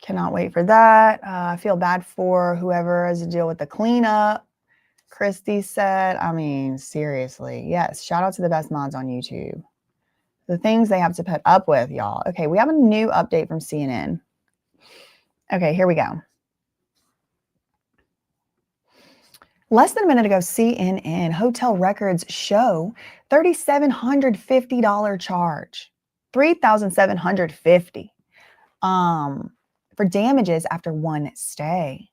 Speaker 2: cannot wait for that. I feel bad for whoever has to deal with the cleanup. Christy said, I mean, seriously, yes. Shout out to the best mods on YouTube. The things they have to put up with, y'all. Okay, we have a new update from CNN. Okay, here we go. Less than a minute ago, CNN hotel records show $3,750 charge. $3,750 for damages after one stay.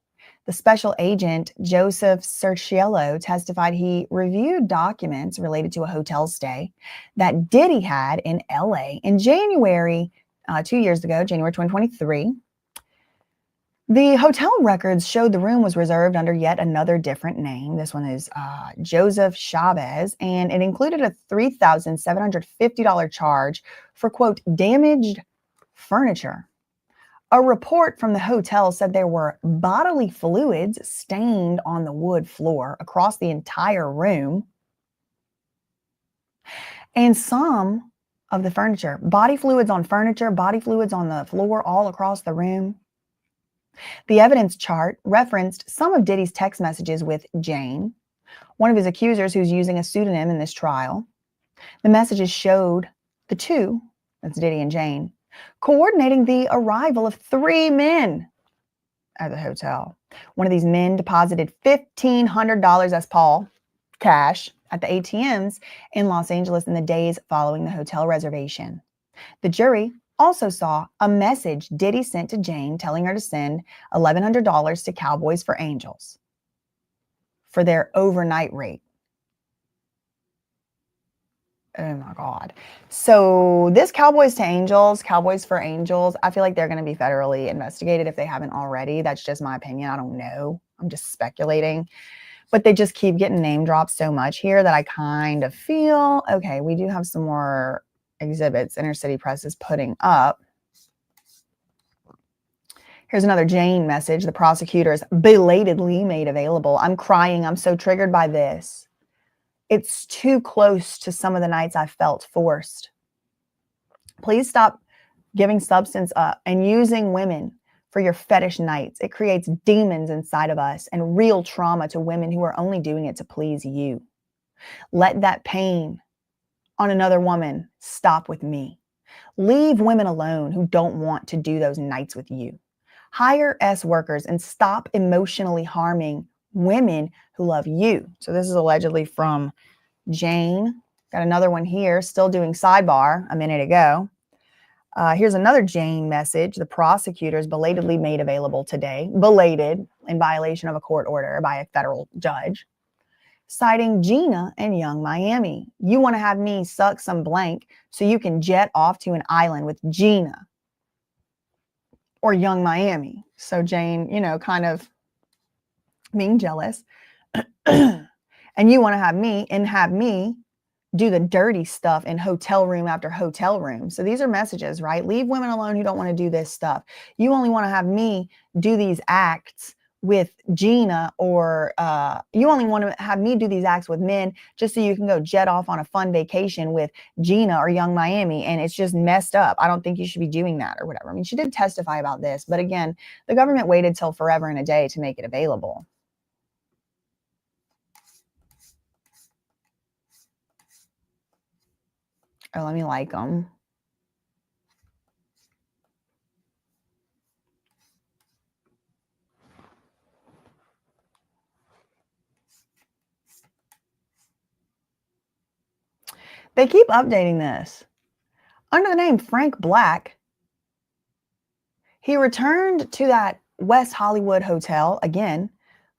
Speaker 2: The special agent, Joseph Cerciello, testified he reviewed documents related to a hotel stay that Diddy had in LA in January, 2 years ago, January 2023. The hotel records showed the room was reserved under yet another different name. This one is Joseph Chavez, and it included a $3,750 charge for, quote, damaged furniture. A report from the hotel said there were bodily fluids stained on the wood floor across the entire room. And some of the furniture, body fluids on furniture, body fluids on the floor, all across the room. The evidence chart referenced some of Diddy's text messages with Jane, one of his accusers who's using a pseudonym in this trial. The messages showed the two, that's Diddy and Jane, coordinating the arrival of 3 men at the hotel. One of these men deposited $1,500 as Paul cash at the ATMs in Los Angeles in the days following the hotel reservation. The jury also saw a message Diddy sent to Jane telling her to send $1,100 to Cowboys for Angels for their overnight rate. Oh my God. So this Cowboys for Angels, I feel like they're going to be federally investigated if they haven't already. That's just my opinion. I don't know. I'm just speculating. But they just keep getting name dropped so much here that I kind of feel, okay, we do have some more exhibits Inner City Press is putting up. Here's another Jane message the prosecutors belatedly made available. I'm crying. I'm so triggered by this. It's too close to some of the nights I felt forced. Please stop giving substance up and using women for your fetish nights. It creates demons inside of us and real trauma to women who are only doing it to please you. Let that pain on another woman stop with me. Leave women alone who don't want to do those nights with you. Hire S workers and stop emotionally harming women who love you. So this is allegedly from Jane. Got another one here, still doing sidebar a minute ago. Here's another Jane message the prosecutors belatedly made available today, belated in violation of a court order by a federal judge, citing Gina and Young Miami. You want to have me suck some blank so you can jet off to an island with Gina or Young Miami. So Jane, kind of being jealous. And you want to have me do the dirty stuff in hotel room after hotel room. So these are messages, right? Leave women alone who don't want to do this stuff. You only want to have me do these acts with Gina, or you only want to have me do these acts with men just so you can go jet off on a fun vacation with Gina or Young Miami. And it's just messed up. I don't think you should be doing that or whatever. I mean, she did testify about this, but again, the government waited till forever and a day to make it available. Oh, let me like them. They keep updating this. Under the name Frank Black, he returned to that West Hollywood hotel again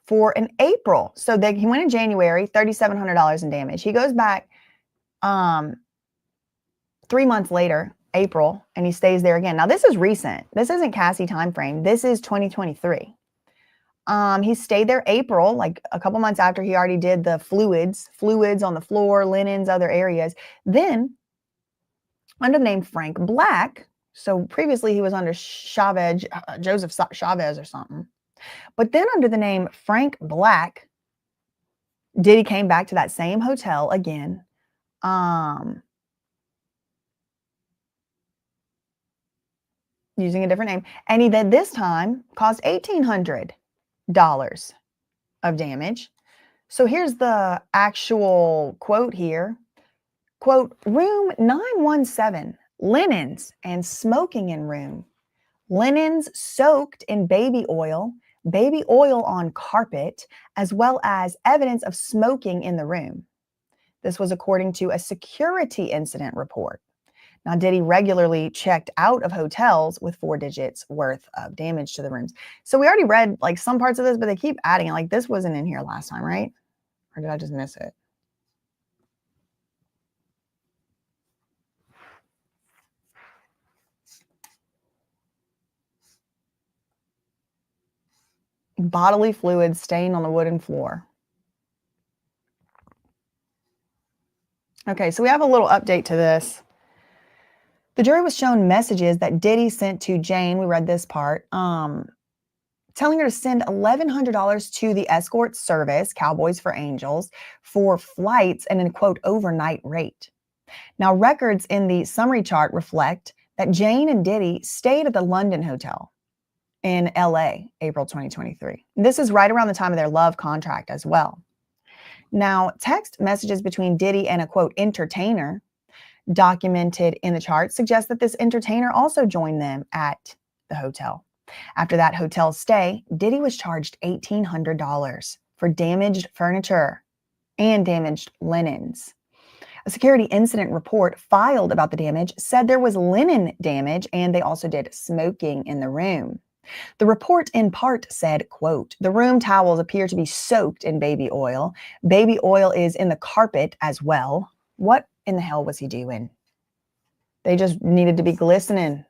Speaker 2: for an April. So he went in January, $3,700 in damage. He goes back 3 months later, April, and he stays there again. Now, this is recent. This isn't Cassie timeframe. This is 2023. He stayed there April, like a couple months after he already did the fluids on the floor, linens, other areas. Then, under the name Frank Black, so previously he was under Chavez, Joseph Chavez or something. But then under the name Frank Black, Diddy came back to that same hotel again. Using a different name. And he then this time caused $1,800 of damage. So here's the actual quote here. Quote, room 917, linens and smoking in room. Linens soaked in baby oil on carpet, as well as evidence of smoking in the room. This was according to a security incident report. Now, Diddy regularly checked out of hotels with 4 digits worth of damage to the rooms. So we already read like some parts of this, but they keep adding it. Like this wasn't in here last time, right? Or did I just miss it? Bodily fluids stain on the wooden floor. Okay, so we have a little update to this. The jury was shown messages that Diddy sent to Jane. We read this part. Telling her to send $1,100 to the escort service, Cowboys for Angels, for flights and a quote overnight rate. Now, records in the summary chart reflect that Jane and Diddy stayed at the London Hotel in LA, April 2023. This is right around the time of their love contract as well. Now, text messages between Diddy and a quote entertainer documented in the chart suggest that this entertainer also joined them at the hotel. After that hotel stay, Diddy was charged $1,800 for damaged furniture and damaged linens. A security incident report filed about the damage said there was linen damage and they also did smoking in the room. The report in part said, quote, the room towels appear to be soaked in baby oil. Baby oil is in the carpet as well. What in the hell was he doing? They just needed to be glistening.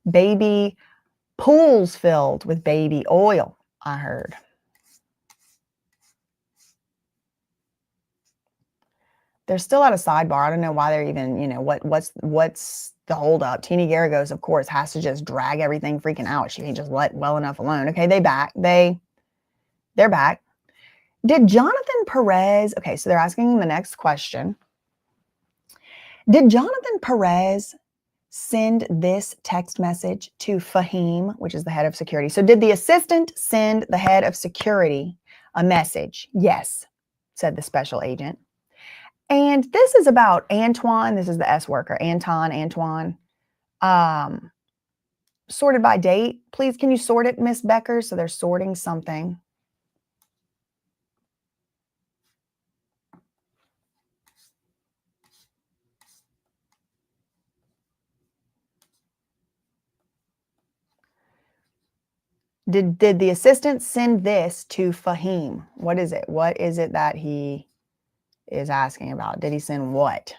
Speaker 2: Baby pools filled with baby oil, I heard. They're still at a sidebar. I don't know why they're even, what's the holdup. Teeny Garagos, of course, has to just drag everything freaking out. She can't just let well enough alone. Okay, they're back. Did Jonathan Perez, okay, so they're asking the next question. Did Jonathan Perez send this text message to Fahim, which is the head of security? So did the assistant send the head of security a message? Yes, said the special agent. And this is about Antoine. This is the S worker, Antoine. Sorted by date. Please, can you sort it, Miss Becker? So they're sorting something. Did the assistant send this to Fahim? What is it? What is it that he is asking about? Did he send what?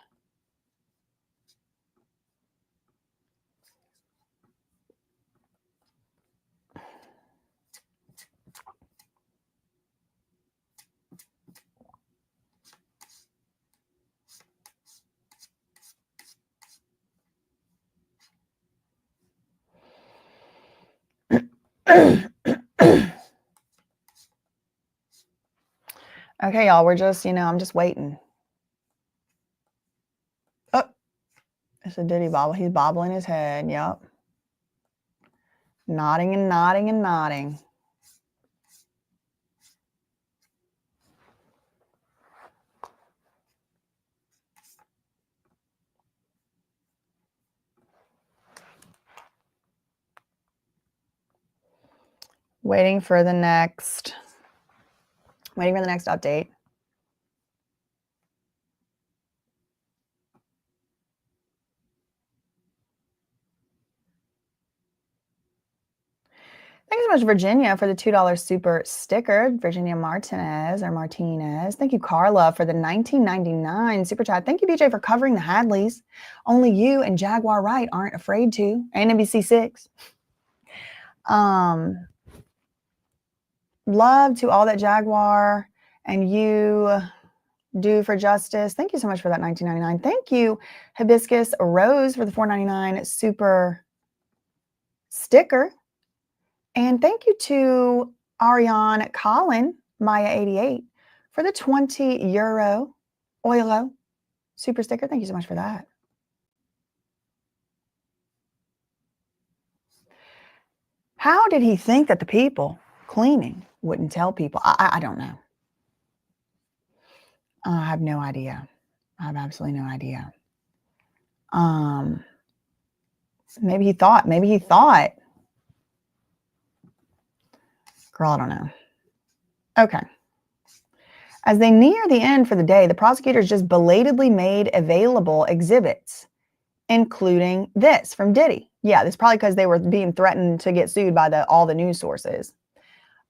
Speaker 2: Okay, y'all, we're just, I'm just waiting. Oh, it's a Diddy bobble. He's bobbling his head. Yep. Nodding and nodding and nodding. Waiting for the next update. Thanks so much, Virginia, for the $2 super sticker. Virginia Martinez or Martinez. Thank you, Carla, for the $19.99 super chat. Thank you, BJ, for covering the Hadleys. Only you and Jaguar Wright aren't afraid to. And NBC6. Love to all that Jaguar and you do for justice. Thank you so much for that $19.99. Thank you, Hibiscus Rose, for the $4.99 super sticker. And thank you to Ariane Colin, Maya88, for the €20 Oilo super sticker. Thank you so much for that. How did he think that the people cleaning wouldn't tell people? I don't know. I have no idea. I have absolutely no idea. Maybe he thought. Girl, I don't know. Okay. As they near the end for the day, the prosecutors just belatedly made available exhibits, including this from Diddy. Yeah, this is probably because they were being threatened to get sued by all the news sources.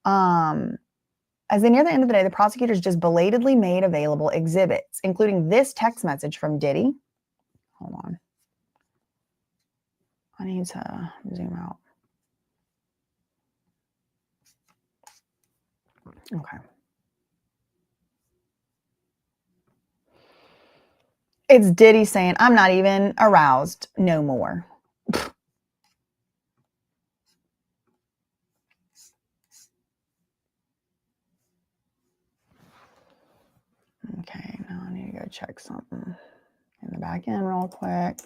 Speaker 2: As they near the end of the day, the prosecutors just belatedly made available exhibits, including this text message from Diddy. Hold on. I need to zoom out. Okay. It's Diddy saying, I'm not even aroused no more. Okay, now I need to go check something in the back end real quick.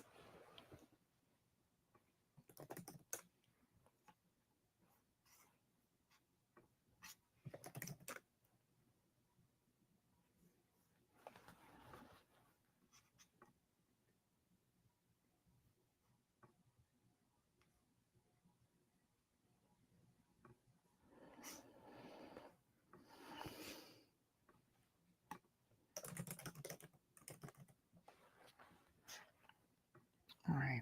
Speaker 2: All right.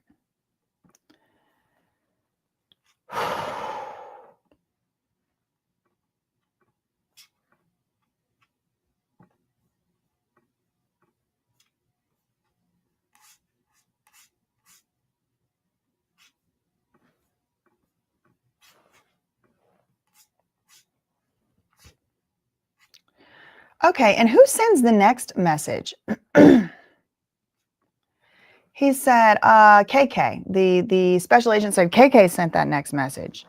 Speaker 2: Okay, and who sends the next message? He said, KK, the special agent said KK sent that next message.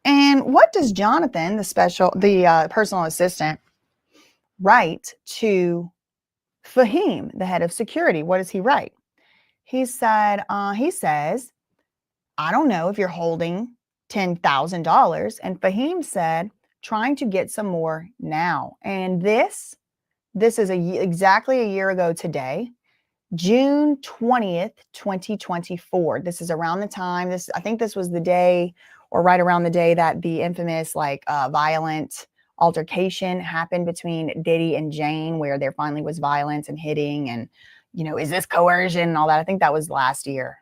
Speaker 2: And what does Jonathan, the personal assistant, write to Fahim, the head of security? What does he write? He said, he says, I don't know if you're holding $10,000. And Fahim said, trying to get some more now. And this is exactly a year ago today. June 20th, 2024. This is around the time, I think this was the day or right around the day that the infamous violent altercation happened between Diddy and Jane, where there finally was violence and hitting and, is this coercion and all that? I think that was last year,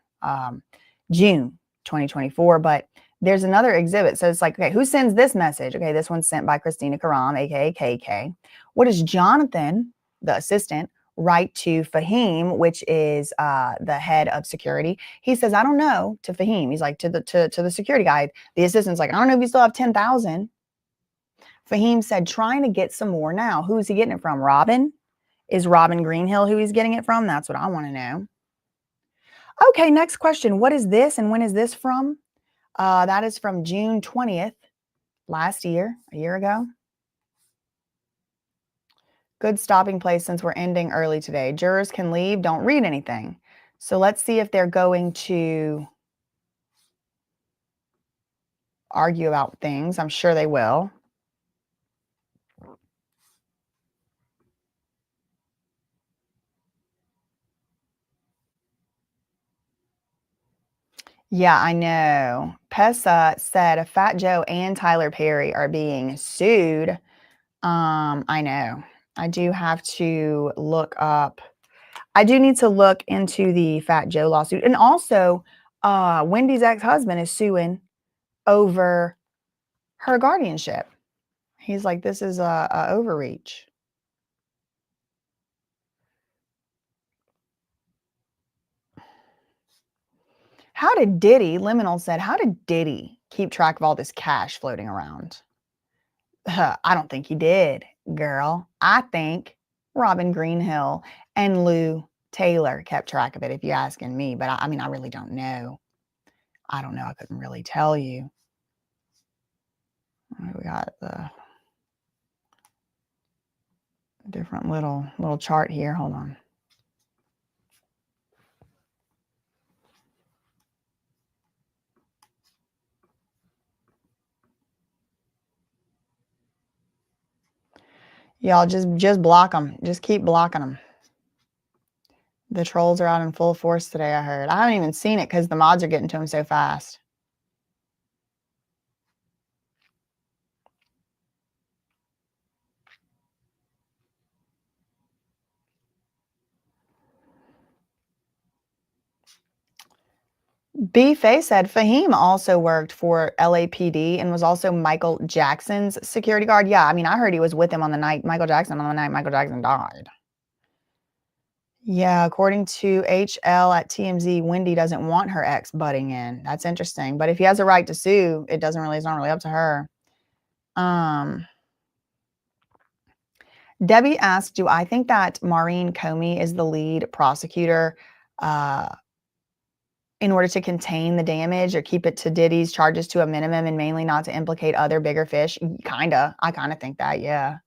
Speaker 2: June 2024. But there's another exhibit. So it's like, okay, who sends this message? Okay, this one's sent by Christina Karam, aka KK. What does Jonathan, the assistant, write to Fahim, which is the head of security? He says, I don't know, to Fahim. He's like, to the security guy. The assistant's like, I don't know if you still have 10,000. Fahim said, trying to get some more now. Who's he getting it from? Robin? Is Robin Greenhill who he's getting it from? That's what I want to know. Okay, next question. What is this and when is this from? That is from June 20th, last year, a year ago. Good stopping place since we're ending early today. Jurors can leave, don't read anything. So let's see if they're going to argue about things. I'm sure they will. Yeah, I know. Pessa said Fat Joe and Tyler Perry are being sued. I know. I do have to look up. I do need to look into the Fat Joe lawsuit. And also, Wendy's ex-husband is suing over her guardianship. He's like, this is a overreach. How did Diddy, Liminal said, how did Diddy keep track of all this cash floating around? I don't think he did, girl. I think Robin Greenhill and Lou Taylor kept track of it, if you're asking me. But I mean, I really don't know. I don't know. I couldn't really tell you. We got the different little chart here. Hold on. Y'all just block them. Just keep blocking them. The trolls are out in full force today, I heard. I haven't even seen it because the mods are getting to them so fast. B-Face said Fahim also worked for LAPD and was also Michael Jackson's security guard. Yeah, I mean, I heard he was with him on the night Michael Jackson died. Yeah, according to HL at TMZ, Wendy doesn't want her ex butting in. That's interesting. But if he has a right to sue, it's not really up to her. Debbie asked, do I think that Maureen Comey is the lead prosecutor in order to contain the damage or keep it to Diddy's charges to a minimum and mainly not to implicate other bigger fish? Kinda. I kind of think that, yeah.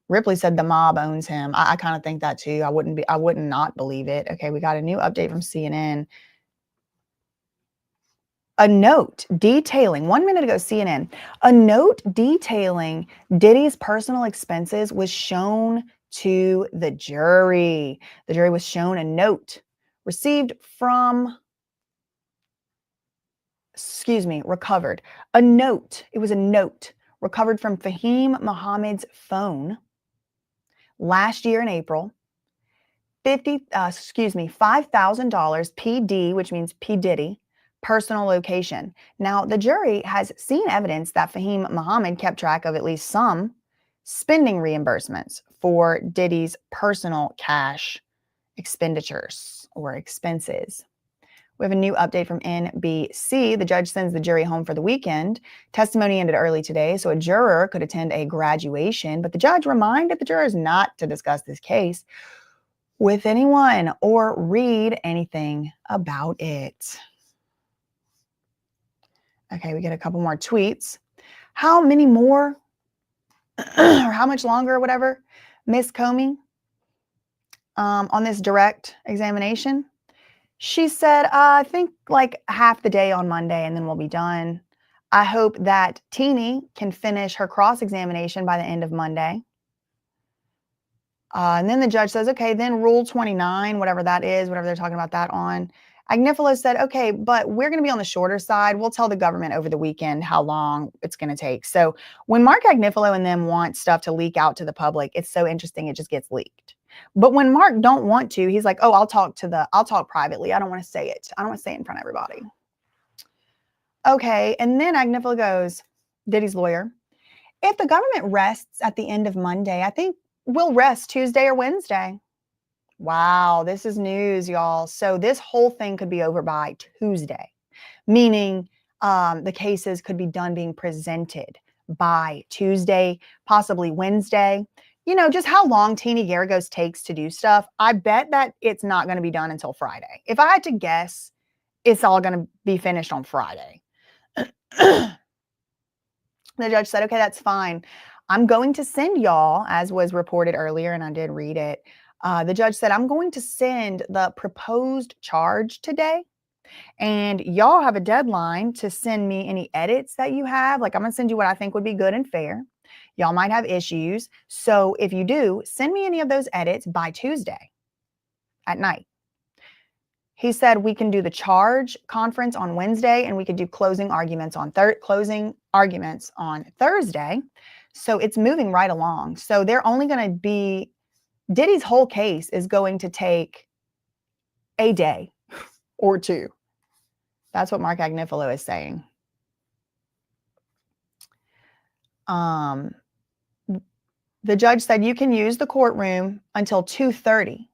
Speaker 2: Ripley said the mob owns him. I kind of think that too. I would not believe it. Okay, we got a new update from CNN. A note detailing, 1 minute ago, CNN, a note detailing Diddy's personal expenses was shown to the jury. The jury was shown a note recovered. A note. It was a note recovered from Fahim Muhammad's phone last year in April. $5,000 PD, which means P. Diddy, personal location. Now, the jury has seen evidence that Fahim Muhammad kept track of at least some spending reimbursements for Diddy's personal cash expenditures or expenses. We have a new update from NBC. The judge sends the jury home for the weekend. Testimony ended early today, so a juror could attend a graduation, but the judge reminded the jurors not to discuss this case with anyone or read anything about it. Okay, we get a couple more tweets. How many more or how much longer or whatever, Miss Comey, on this direct examination? She said, I think like half the day on Monday and then we'll be done. I hope that Teenie can finish her cross-examination by the end of Monday. And then the judge says, okay, then Rule 29, whatever that is, whatever they're talking about that on. Agnifilo said, okay, but we're going to be on the shorter side. We'll tell the government over the weekend how long it's going to take. So when Mark Agnifilo and them want stuff to leak out to the public, it's so interesting. It just gets leaked. But when Mark don't want to, he's like, oh, I'll talk privately. I don't want to say it. I don't want to say it in front of everybody. Okay. And then Agnifilo goes, Diddy's lawyer, if the government rests at the end of Monday, I think we'll rest Tuesday or Wednesday. Wow, this is news, y'all. So this whole thing could be over by Tuesday, meaning the cases could be done being presented by Tuesday, possibly Wednesday. You know, just how long Teenie Garagos takes to do stuff. I bet that it's not going to be done until Friday. If I had to guess, it's all going to be finished on Friday. The judge said, okay, that's fine. I'm going to send y'all, as was reported earlier, and I did read it. The judge said, I'm going to send the proposed charge today. And y'all have a deadline to send me any edits that you have. Like, I'm going to send you what I think would be good and fair. Y'all might have issues. So if you do, send me any of those edits by Tuesday at night. He said we can do the charge conference on Wednesday and we could do closing arguments on Thursday. So it's moving right along. So they're only going to be, Diddy's whole case is going to take a day or two. That's what Mark Agnifilo is saying. The judge said you can use the courtroom until 2:30.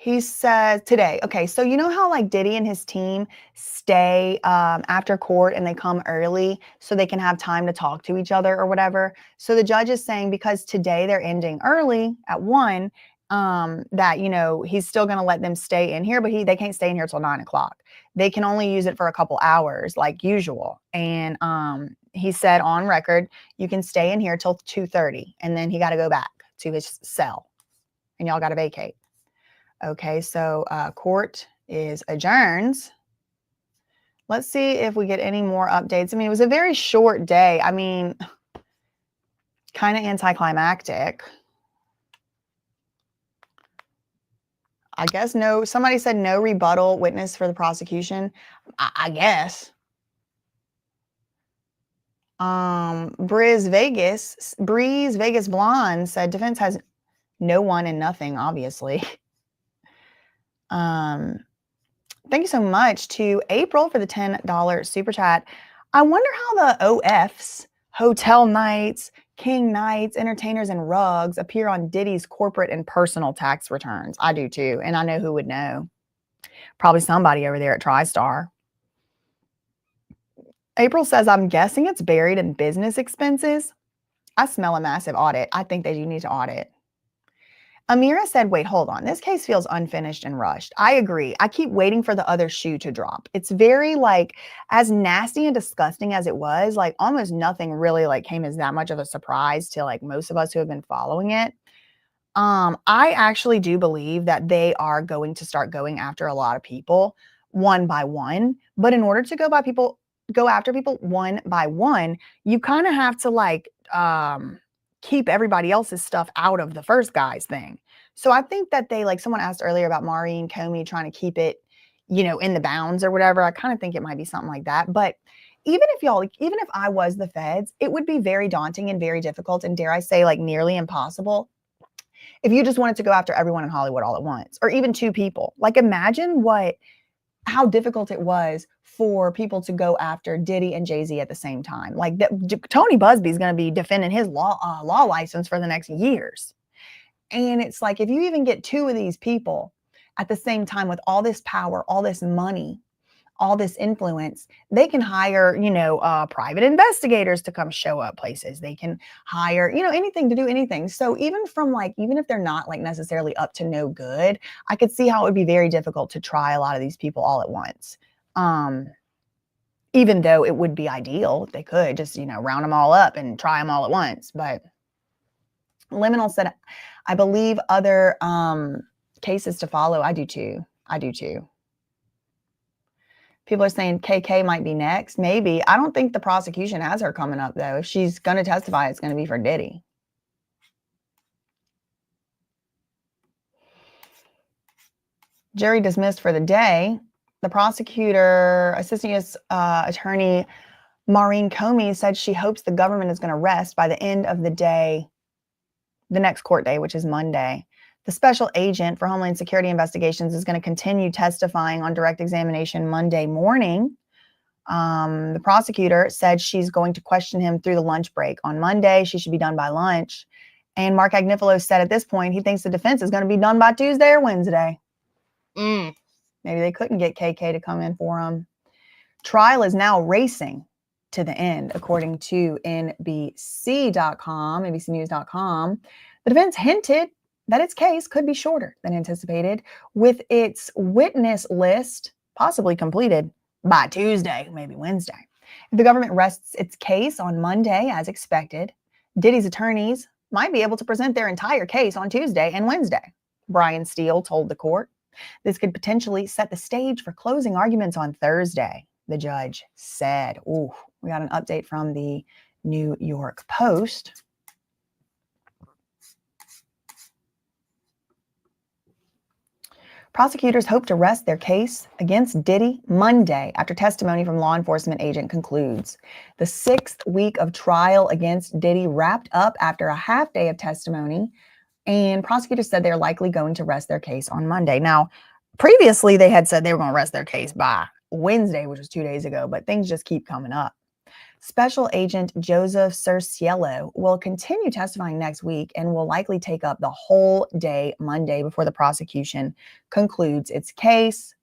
Speaker 2: He says today, okay, so you know how like Diddy and his team stay after court and they come early so they can have time to talk to each other or whatever. So the judge is saying because today they're ending early at 1, that, you know, he's still going to let them stay in here, but they can't stay in here till 9 o'clock. They can only use it for a couple hours like usual. And he said on record, you can stay in here till 2:30 and then he got to go back to his cell and y'all got to vacate. Okay, so court is adjourned. Let's see if we get any more updates. I mean, it was a very short day. I mean, kind of anticlimactic. I guess no, somebody said no rebuttal witness for the prosecution. I guess. Breeze Vegas Blonde said defense has no one and nothing, obviously. Thank you so much to April for the $10 super chat. I wonder how the OFs, hotel nights, king nights, entertainers, and rugs appear on Diddy's corporate and personal tax returns. I do too, and I know who would know. Probably somebody over there at TriStar. April says, I'm guessing it's buried in business expenses. I smell a massive audit. I think they do need to audit. Amira said, wait, hold on. This case feels unfinished and rushed. I agree. I keep waiting for the other shoe to drop. It's very like as nasty and disgusting as it was, like almost nothing really like came as that much of a surprise to like most of us who have been following it. I actually do believe that they are going to start going after a lot of people one by one. But in order to go after people one by one, you kind of have to like keep everybody else's stuff out of the first guy's thing. So I think that they, like someone asked earlier about Maureen Comey trying to keep it, you know, in the bounds or whatever. I kind of think it might be something like that. But even if I was the feds, it would be very daunting and very difficult and dare I say like nearly impossible if you just wanted to go after everyone in Hollywood all at once or even two people. Like imagine how difficult it was for people to go after Diddy and Jay-Z at the same time. Like Tony Busby is going to be defending his law license for the next years. And it's like, if you even get two of these people at the same time with all this power, all this money, all this influence, they can hire, you know, private investigators to come show up places. They can hire, you know, anything to do anything. So even if they're not like necessarily up to no good, I could see how it would be very difficult to try a lot of these people all at once. Even though it would be ideal if they could just, you know, round them all up and try them all at once. But Liminal said, I believe other cases to follow. I do too. People are saying KK might be next. Maybe. I don't think the prosecution has her coming up, though. If she's going to testify, it's going to be for Diddy. Jury dismissed for the day. The prosecutor, Assistant U.S. Attorney Maureen Comey, said she hopes the government is going to rest by the end of the day, the next court day, which is Monday. The special agent for Homeland Security Investigations is going to continue testifying on direct examination Monday morning. The prosecutor said she's going to question him through the lunch break. On Monday, she should be done by lunch. And Mark Agnifilo said at this point, he thinks the defense is going to be done by Tuesday or Wednesday. Maybe they couldn't get KK to come in for him. Trial is now racing to the end, according to NBC.com, NBCnews.com. The defense hinted that its case could be shorter than anticipated, with its witness list possibly completed by Tuesday, maybe Wednesday. If the government rests its case on Monday, as expected, Diddy's attorneys might be able to present their entire case on Tuesday and Wednesday, Brian Steele told the court. This could potentially set the stage for closing arguments on Thursday, the judge said. Ooh, we got an update from the New York Post. Prosecutors hope to rest their case against Diddy Monday after testimony from law enforcement agent concludes. The 6th week of trial against Diddy wrapped up after a half day of testimony, and prosecutors said they're likely going to rest their case on Monday. Now, previously they had said they were going to rest their case by Wednesday, which was 2 days ago, but things just keep coming up. Special Agent Joseph Cerciello will continue testifying next week and will likely take up the whole day Monday before the prosecution concludes its case.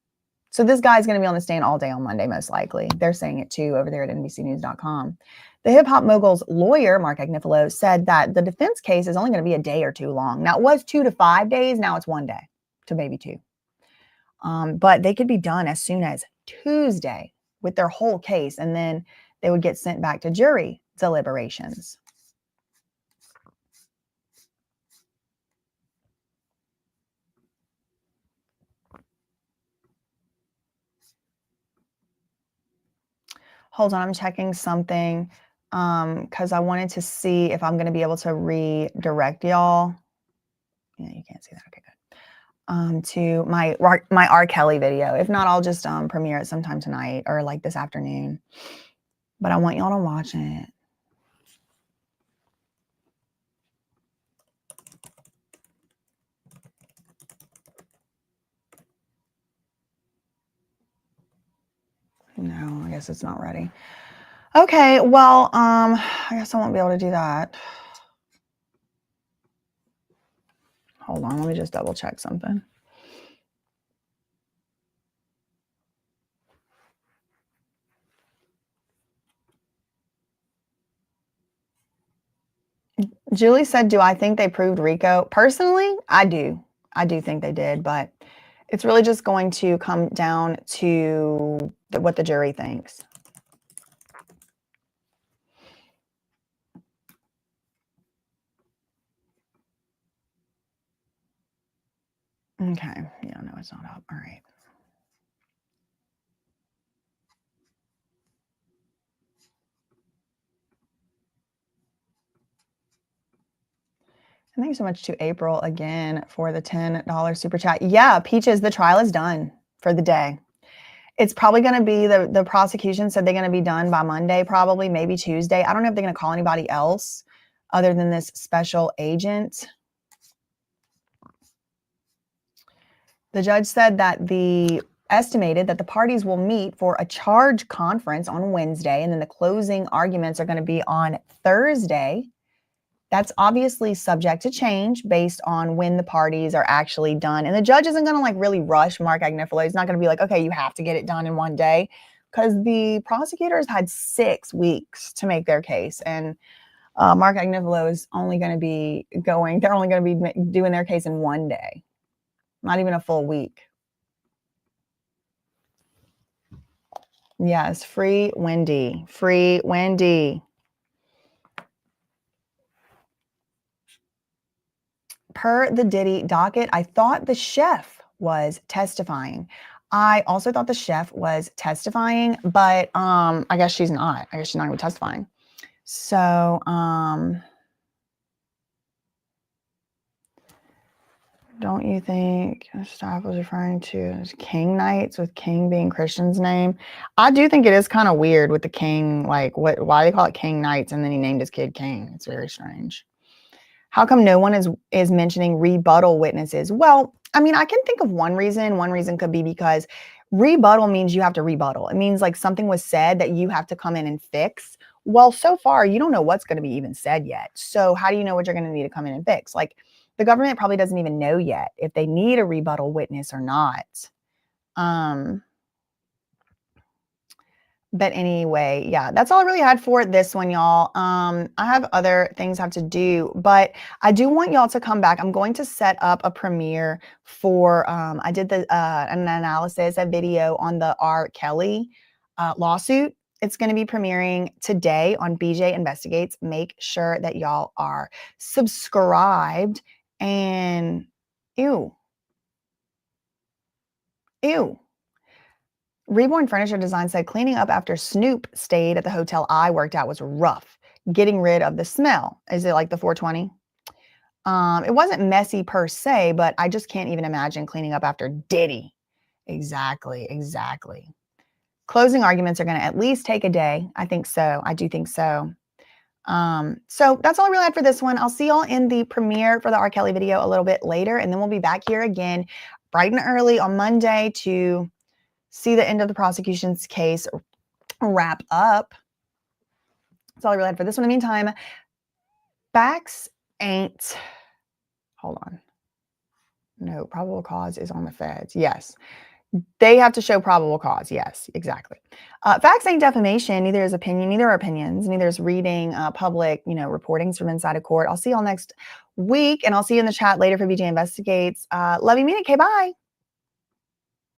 Speaker 2: So this guy's going to be on the stand all day on Monday, most likely. They're saying it too over there at NBCnews.com. The hip-hop mogul's lawyer, Mark Agnifilo, said that the defense case is only going to be a day or two long. Now, it was 2 to 5 days. Now it's 1 day to maybe 2. But they could be done as soon as Tuesday with their whole case, and then they would get sent back to jury deliberations. Hold on, I'm checking something because I wanted to see if I'm going to be able to redirect y'all. Yeah, you can't see that. Okay, good. To my R. Kelly video. If not, I'll just premiere it sometime tonight or like this afternoon. But I want y'all to watch it. No, I guess it's not ready. Okay, well, I guess I won't be able to do that. Hold on, let me just double check something. Julie said, do I think they proved RICO? Personally, I do. I do think they did, but it's really just going to come down to what the jury thinks. Okay. Yeah, no, it's not up. All right. And thank you so much to April again for the $10 super chat. Yeah, Peaches, the trial is done for the day. It's probably going to be the prosecution said they're going to be done by Monday, probably, maybe Tuesday. I don't know if they're going to call anybody else other than this special agent. The judge said that estimated that the parties will meet for a charge conference on Wednesday, and then the closing arguments are going to be on Thursday. That's obviously subject to change based on when the parties are actually done. And the judge isn't going to like really rush Mark Agnifilo. He's not going to be like, okay, you have to get it done in 1 day, because the prosecutors had 6 weeks to make their case. And Mark Agnifilo is only going to be they're only going to be doing their case in 1 day, not even a full week. Yes, free Wendy. Free Wendy. Per the Diddy docket, I thought the chef was testifying. I also thought the chef was testifying, but I guess she's not. I guess she's not going to be testifying. So don't you think staff was referring to King Knights, with King being Christian's name? I do think it is kind of weird with the King, like why they call it King Knights and then he named his kid King. It's very strange. How come no one is mentioning rebuttal witnesses? Well, I mean, I can think of one reason. One reason could be because rebuttal means you have to rebuttal. It means like something was said that you have to come in and fix. Well, so far, you don't know what's going to be even said yet. So how do you know what you're going to need to come in and fix? Like the government probably doesn't even know yet if they need a rebuttal witness or not. But anyway, yeah, that's all I really had for this one, y'all. I have other things I have to do, but I do want y'all to come back. I'm going to set up a premiere for, I did an analysis, a video on the R. Kelly lawsuit. It's going to be premiering today on BJ Investigates. Make sure that y'all are subscribed. And ew. Reborn Furniture Design said cleaning up after Snoop stayed at the hotel I worked at was rough. Getting rid of the smell. Is it like the 420? It wasn't messy per se, but I just can't even imagine cleaning up after Diddy. Exactly. Closing arguments are going to at least take a day. I think so. I do think so. So that's all I really had for this one. I'll see y'all in the premiere for the R. Kelly video a little bit later, and then we'll be back here again bright and early on Monday to see the end of the prosecution's case wrap up. That's all I really had for this one. In the meantime, facts ain't, hold on. No, probable cause is on the feds. Yes. They have to show probable cause. Yes, exactly. Facts ain't defamation. Neither is opinion. Neither are opinions. Neither is reading public, reportings from inside a court. I'll see y'all next week, and I'll see you in the chat later for BJ Investigates. Love you, mean it. Okay, bye.